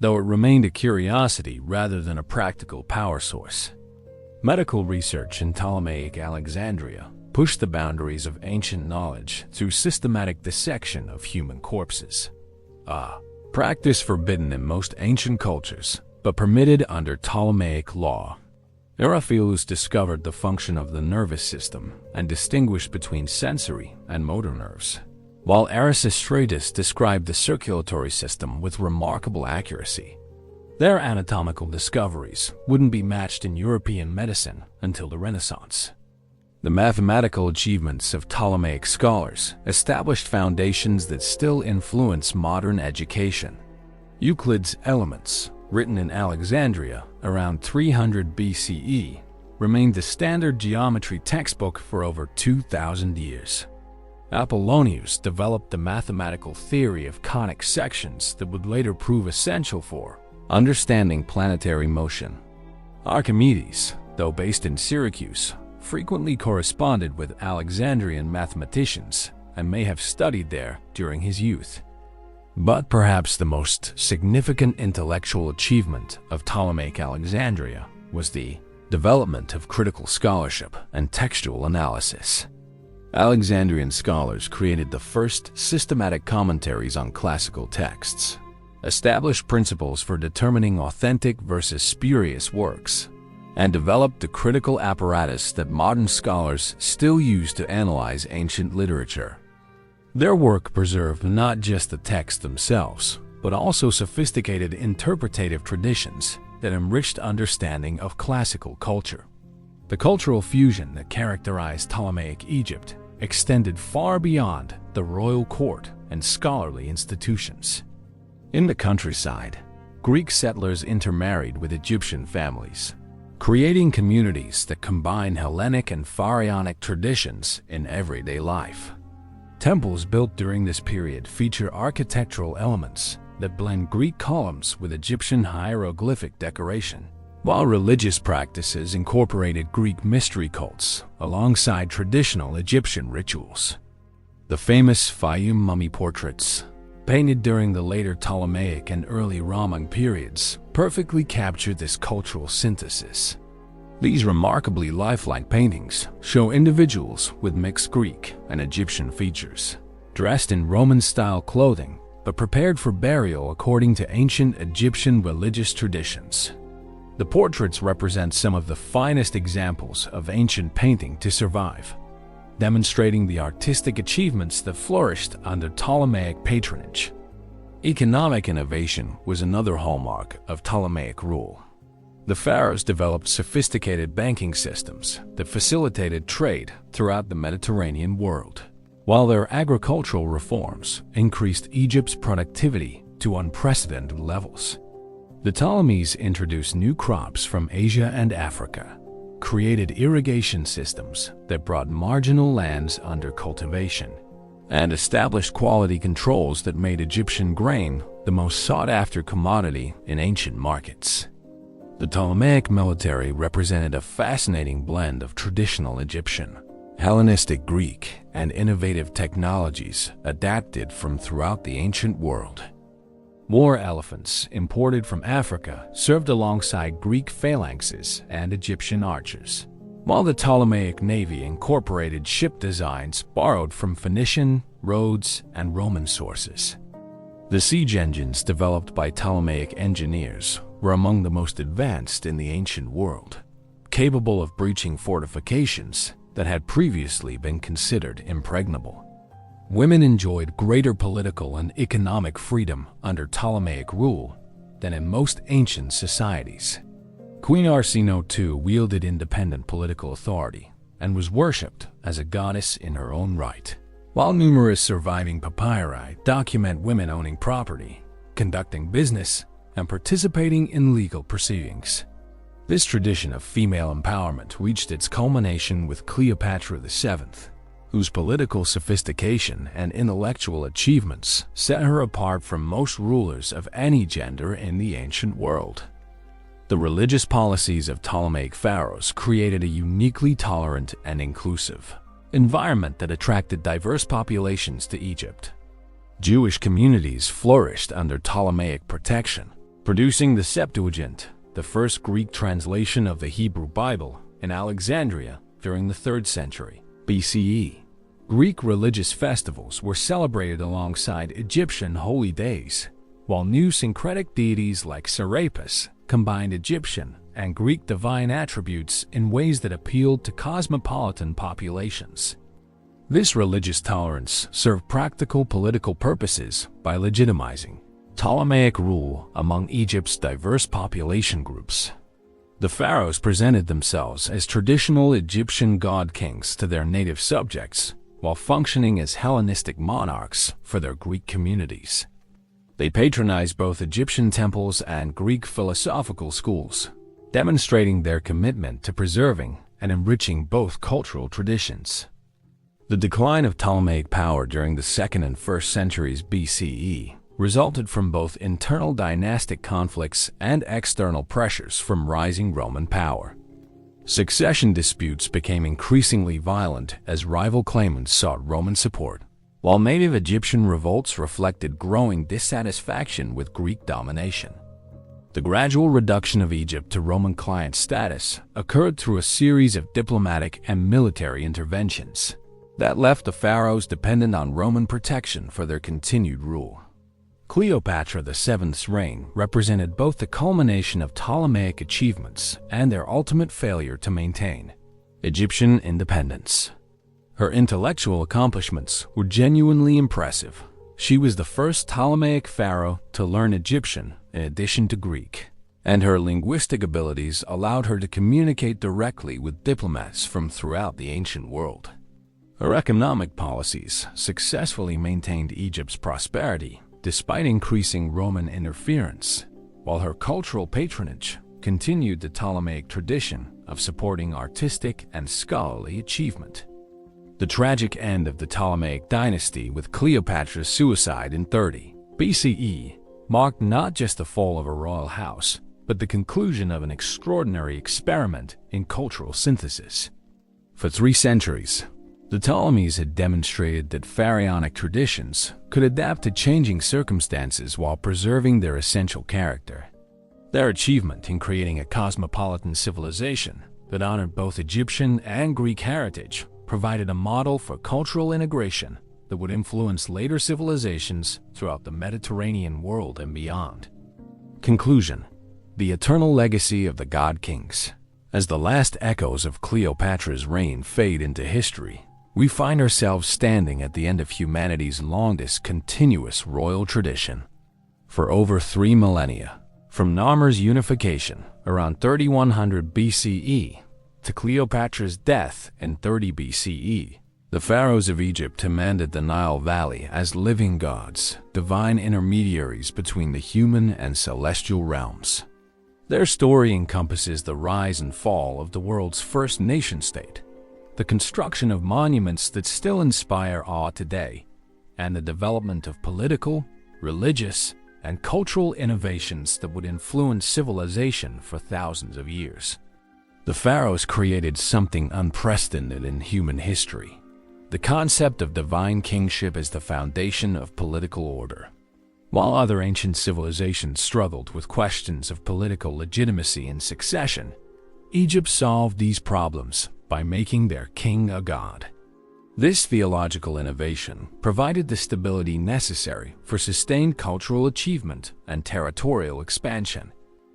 though it remained a curiosity rather than a practical power source. Medical research in Ptolemaic Alexandria pushed the boundaries of ancient knowledge through systematic dissection of human corpses. A practice forbidden in most ancient cultures, but permitted under Ptolemaic law. Eratosthenes discovered the function of the nervous system and distinguished between sensory and motor nerves, while Erasistratus described the circulatory system with remarkable accuracy. Their anatomical discoveries wouldn't be matched in European medicine until the Renaissance. The mathematical achievements of Ptolemaic scholars established foundations that still influence modern education. Euclid's Elements, written in Alexandria around 300 BCE, remained the standard geometry textbook for over 2,000 years. Apollonius developed the mathematical theory of conic sections that would later prove essential for understanding planetary motion. Archimedes, though based in Syracuse, frequently corresponded with Alexandrian mathematicians and may have studied there during his youth. But perhaps the most significant intellectual achievement of Ptolemaic Alexandria was the development of critical scholarship and textual analysis. Alexandrian scholars created the first systematic commentaries on classical texts, established principles for determining authentic versus spurious works, and developed the critical apparatus that modern scholars still use to analyze ancient literature. Their work preserved not just the texts themselves, but also sophisticated interpretative traditions that enriched understanding of classical culture. The cultural fusion that characterized Ptolemaic Egypt extended far beyond the royal court and scholarly institutions. In the countryside, Greek settlers intermarried with Egyptian families, creating communities that combine Hellenic and Pharaonic traditions in everyday life. Temples built during this period feature architectural elements that blend Greek columns with Egyptian hieroglyphic decoration, while religious practices incorporated Greek mystery cults alongside traditional Egyptian rituals. The famous Fayum mummy portraits, painted during the later Ptolemaic and early Roman periods, perfectly capture this cultural synthesis. These remarkably lifelike paintings show individuals with mixed Greek and Egyptian features, dressed in Roman-style clothing, but prepared for burial according to ancient Egyptian religious traditions. The portraits represent some of the finest examples of ancient painting to survive, demonstrating the artistic achievements that flourished under Ptolemaic patronage. Economic innovation was another hallmark of Ptolemaic rule. The pharaohs developed sophisticated banking systems that facilitated trade throughout the Mediterranean world, while their agricultural reforms increased Egypt's productivity to unprecedented levels. The Ptolemies introduced new crops from Asia and Africa, created irrigation systems that brought marginal lands under cultivation, and established quality controls that made Egyptian grain the most sought-after commodity in ancient markets. The Ptolemaic military represented a fascinating blend of traditional Egyptian, Hellenistic Greek, and innovative technologies adapted from throughout the ancient world. War elephants imported from Africa served alongside Greek phalanxes and Egyptian archers, while the Ptolemaic navy incorporated ship designs borrowed from Phoenician, Rhodes, and Roman sources. The siege engines developed by Ptolemaic engineers were among the most advanced in the ancient world, capable of breaching fortifications that had previously been considered impregnable. Women enjoyed greater political and economic freedom under Ptolemaic rule than in most ancient societies. Queen Arsinoe II wielded independent political authority and was worshipped as a goddess in her own right, while numerous surviving papyri document women owning property, conducting business, and participating in legal proceedings. This tradition of female empowerment reached its culmination with Cleopatra VII, whose political sophistication and intellectual achievements set her apart from most rulers of any gender in the ancient world. The religious policies of Ptolemaic pharaohs created a uniquely tolerant and inclusive environment that attracted diverse populations to Egypt. Jewish communities flourished under Ptolemaic protection, producing the Septuagint, the first Greek translation of the Hebrew Bible, in Alexandria during the 3rd century BCE. Greek religious festivals were celebrated alongside Egyptian holy days, while new syncretic deities like Serapis combined Egyptian and Greek divine attributes in ways that appealed to cosmopolitan populations. This religious tolerance served practical political purposes by legitimizing Ptolemaic rule among Egypt's diverse population groups. The pharaohs presented themselves as traditional Egyptian god-kings to their native subjects, while functioning as Hellenistic monarchs for their Greek communities. They patronized both Egyptian temples and Greek philosophical schools, demonstrating their commitment to preserving and enriching both cultural traditions. The decline of Ptolemaic power during the 2nd and 1st centuries BCE resulted from both internal dynastic conflicts and external pressures from rising Roman power. Succession disputes became increasingly violent as rival claimants sought Roman support, while native Egyptian revolts reflected growing dissatisfaction with Greek domination. The gradual reduction of Egypt to Roman client status occurred through a series of diplomatic and military interventions that left the pharaohs dependent on Roman protection for their continued rule. Cleopatra VII's reign represented both the culmination of Ptolemaic achievements and their ultimate failure to maintain Egyptian independence. Her intellectual accomplishments were genuinely impressive. She was the first Ptolemaic pharaoh to learn Egyptian in addition to Greek, and her linguistic abilities allowed her to communicate directly with diplomats from throughout the ancient world. Her economic policies successfully maintained Egypt's prosperity despite increasing Roman interference, while her cultural patronage continued the Ptolemaic tradition of supporting artistic and scholarly achievement. The tragic end of the Ptolemaic dynasty with Cleopatra's suicide in 30 BCE marked not just the fall of a royal house, but the conclusion of an extraordinary experiment in cultural synthesis. For 3 centuries, the Ptolemies had demonstrated that pharaonic traditions could adapt to changing circumstances while preserving their essential character. Their achievement in creating a cosmopolitan civilization that honored both Egyptian and Greek heritage provided a model for cultural integration that would influence later civilizations throughout the Mediterranean world and beyond. Conclusion: the eternal legacy of the god-kings. As the last echoes of Cleopatra's reign fade into history, we find ourselves standing at the end of humanity's longest continuous royal tradition. For over 3 millennia, from Narmer's unification around 3100 BCE to Cleopatra's death in 30 BCE, the pharaohs of Egypt commanded the Nile Valley as living gods, divine intermediaries between the human and celestial realms. Their story encompasses the rise and fall of the world's first nation-state, the construction of monuments that still inspire awe today, and the development of political, religious, and cultural innovations that would influence civilization for thousands of years. The pharaohs created something unprecedented in human history: the concept of divine kingship as the foundation of political order. While other ancient civilizations struggled with questions of political legitimacy and succession, Egypt solved these problems by making their king a god. This theological innovation provided the stability necessary for sustained cultural achievement and territorial expansion,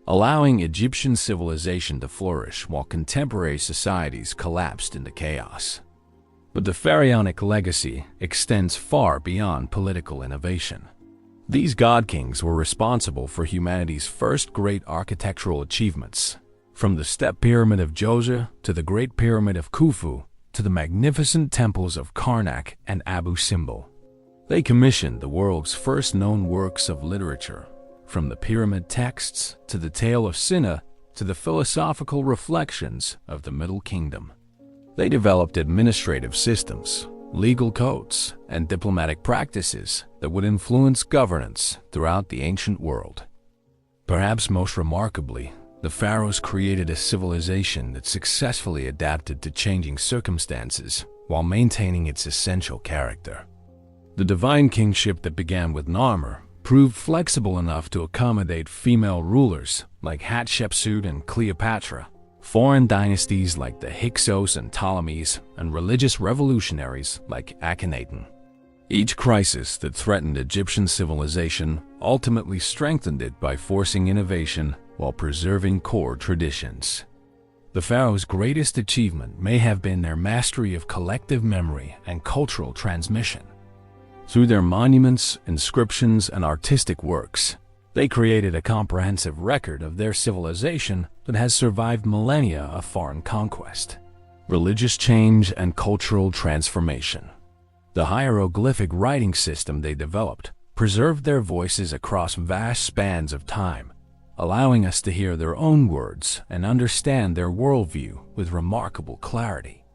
allowing Egyptian civilization to flourish while contemporary societies collapsed into chaos. But the pharaonic legacy extends far beyond political innovation. These god-kings were responsible for humanity's first great architectural achievements, from the step pyramid of Djoser to the Great Pyramid of Khufu to the magnificent temples of Karnak and Abu Simbel. They commissioned the world's first known works of literature, from the pyramid texts to the Tale of Sinna to the philosophical reflections of the Middle Kingdom. They developed administrative systems, legal codes, and diplomatic practices that would influence governance throughout the ancient world. Perhaps most remarkably, the pharaohs created a civilization that successfully adapted to changing circumstances while maintaining its essential character. The divine kingship that began with Narmer proved flexible enough to accommodate female rulers like Hatshepsut and Cleopatra, foreign dynasties like the Hyksos and Ptolemies, and religious revolutionaries like Akhenaten. Each crisis that threatened Egyptian civilization ultimately strengthened it by forcing innovation while preserving core traditions. The pharaohs' greatest achievement may have been their mastery of collective memory and cultural transmission. Through their monuments, inscriptions, and artistic works, they created a comprehensive record of their civilization that has survived millennia of foreign conquest, religious change, and cultural transformation. The hieroglyphic writing system they developed preserved their voices across vast spans of time, allowing us to hear their own words and understand their worldview with remarkable clarity.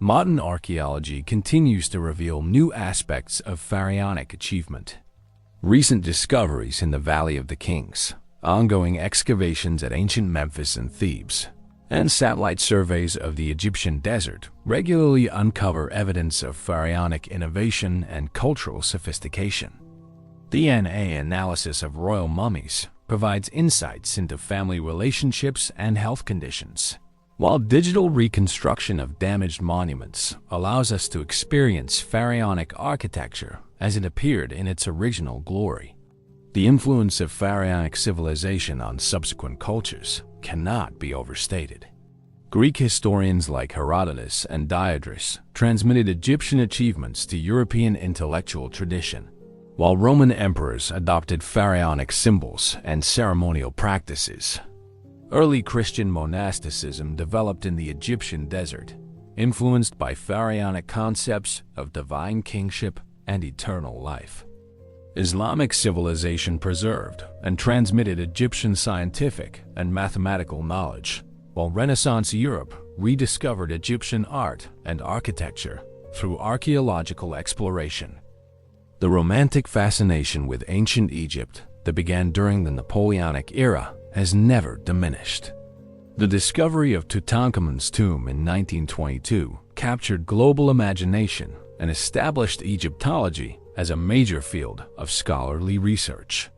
Modern archaeology continues to reveal new aspects of pharaonic achievement. Recent discoveries in the Valley of the Kings, ongoing excavations at ancient Memphis and Thebes, and satellite surveys of the Egyptian desert regularly uncover evidence of pharaonic innovation and cultural sophistication. DNA analysis of royal mummies provides insights into family relationships and health conditions, while digital reconstruction of damaged monuments allows us to experience pharaonic architecture as it appeared in its original glory. The influence of pharaonic civilization on subsequent cultures cannot be overstated. Greek historians like Herodotus and Diodorus transmitted Egyptian achievements to European intellectual tradition, while Roman emperors adopted pharaonic symbols and ceremonial practices. Early Christian monasticism developed in the Egyptian desert, influenced by pharaonic concepts of divine kingship and eternal life. Islamic civilization preserved and transmitted Egyptian scientific and mathematical knowledge, while Renaissance Europe rediscovered Egyptian art and architecture through archaeological exploration. The romantic fascination with ancient Egypt that began during the Napoleonic era has never diminished. The discovery of Tutankhamun's tomb in 1922 captured global imagination and established Egyptology as a major field of scholarly research.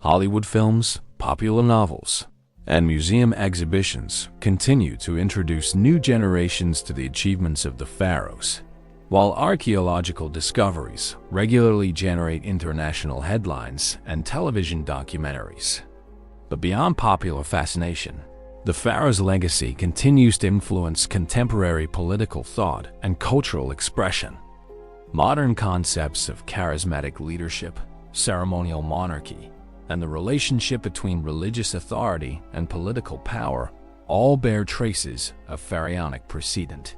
Hollywood films, popular novels, and museum exhibitions continue to introduce new generations to the achievements of the pharaohs, while archaeological discoveries regularly generate international headlines and television documentaries. But beyond popular fascination, the pharaoh's legacy continues to influence contemporary political thought and cultural expression. Modern concepts of charismatic leadership, ceremonial monarchy, and the relationship between religious authority and political power all bear traces of pharaonic precedent.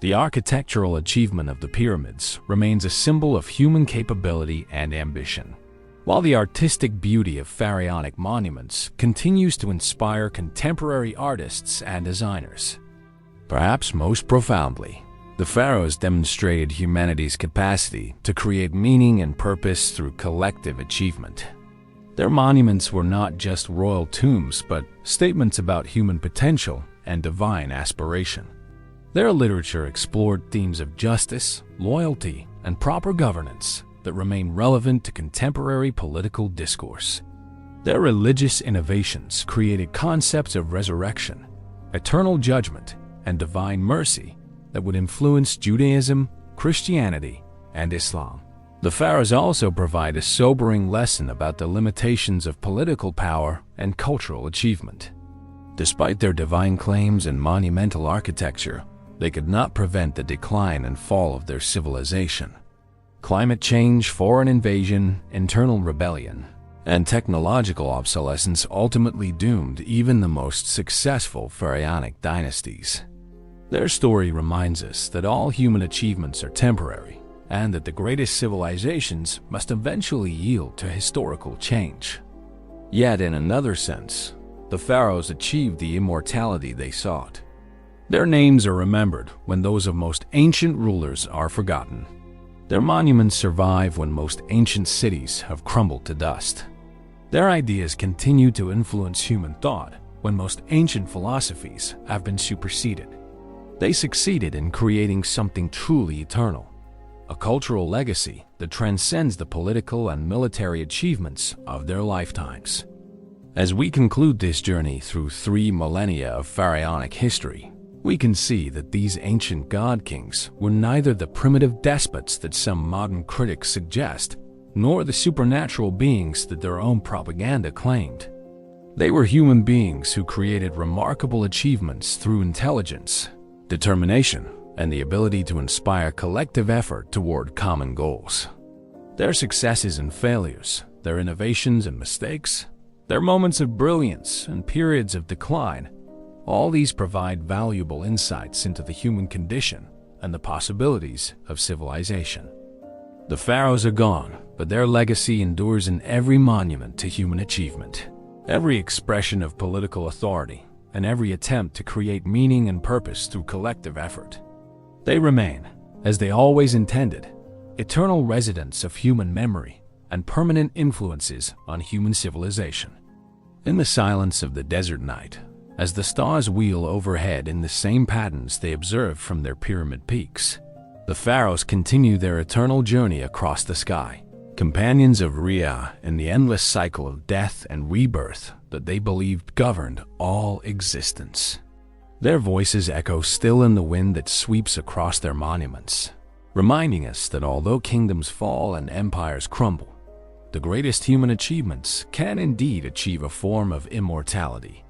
The architectural achievement of the pyramids remains a symbol of human capability and ambition, while the artistic beauty of pharaonic monuments continues to inspire contemporary artists and designers. Perhaps most profoundly, the pharaohs demonstrated humanity's capacity to create meaning and purpose through collective achievement. Their monuments were not just royal tombs, but statements about human potential and divine aspiration. Their literature explored themes of justice, loyalty, and proper governance that remain relevant to contemporary political discourse. Their religious innovations created concepts of resurrection, eternal judgment, and divine mercy that would influence Judaism, Christianity, and Islam. The pharaohs also provide a sobering lesson about the limitations of political power and cultural achievement. Despite their divine claims and monumental architecture, they could not prevent the decline and fall of their civilization. Climate change, foreign invasion, internal rebellion, and technological obsolescence ultimately doomed even the most successful pharaonic dynasties. Their story reminds us that all human achievements are temporary, and that the greatest civilizations must eventually yield to historical change. Yet, in another sense, the pharaohs achieved the immortality they sought. Their names are remembered when those of most ancient rulers are forgotten. Their monuments survive when most ancient cities have crumbled to dust. Their ideas continue to influence human thought when most ancient philosophies have been superseded. They succeeded in creating something truly eternal, a cultural legacy that transcends the political and military achievements of their lifetimes. As we conclude this journey through 3 millennia of pharaonic history, we can see that these ancient god-kings were neither the primitive despots that some modern critics suggest, nor the supernatural beings that their own propaganda claimed. They were human beings who created remarkable achievements through intelligence, determination, and the ability to inspire collective effort toward common goals. Their successes and failures, their innovations and mistakes, their moments of brilliance and periods of decline, all these provide valuable insights into the human condition and the possibilities of civilization. The pharaohs are gone, but their legacy endures in every monument to human achievement, every expression of political authority, and every attempt to create meaning and purpose through collective effort. They remain, as they always intended, eternal residents of human memory and permanent influences on human civilization. In the silence of the desert night, as the stars wheel overhead in the same patterns they observed from their pyramid peaks, the pharaohs continue their eternal journey across the sky, companions of Rhea in the endless cycle of death and rebirth that they believed governed all existence. Their voices echo still in the wind that sweeps across their monuments, reminding us that although kingdoms fall and empires crumble, the greatest human achievements can indeed achieve a form of immortality.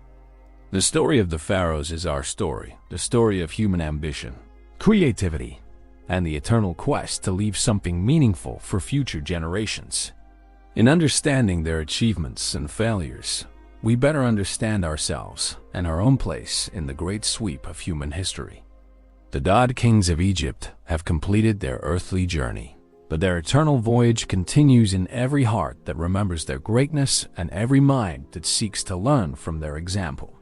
The story of the pharaohs is our story, the story of human ambition, creativity, and the eternal quest to leave something meaningful for future generations. In understanding their achievements and failures, we better understand ourselves and our own place in the great sweep of human history. The god kings of Egypt have completed their earthly journey, but their eternal voyage continues in every heart that remembers their greatness and every mind that seeks to learn from their example.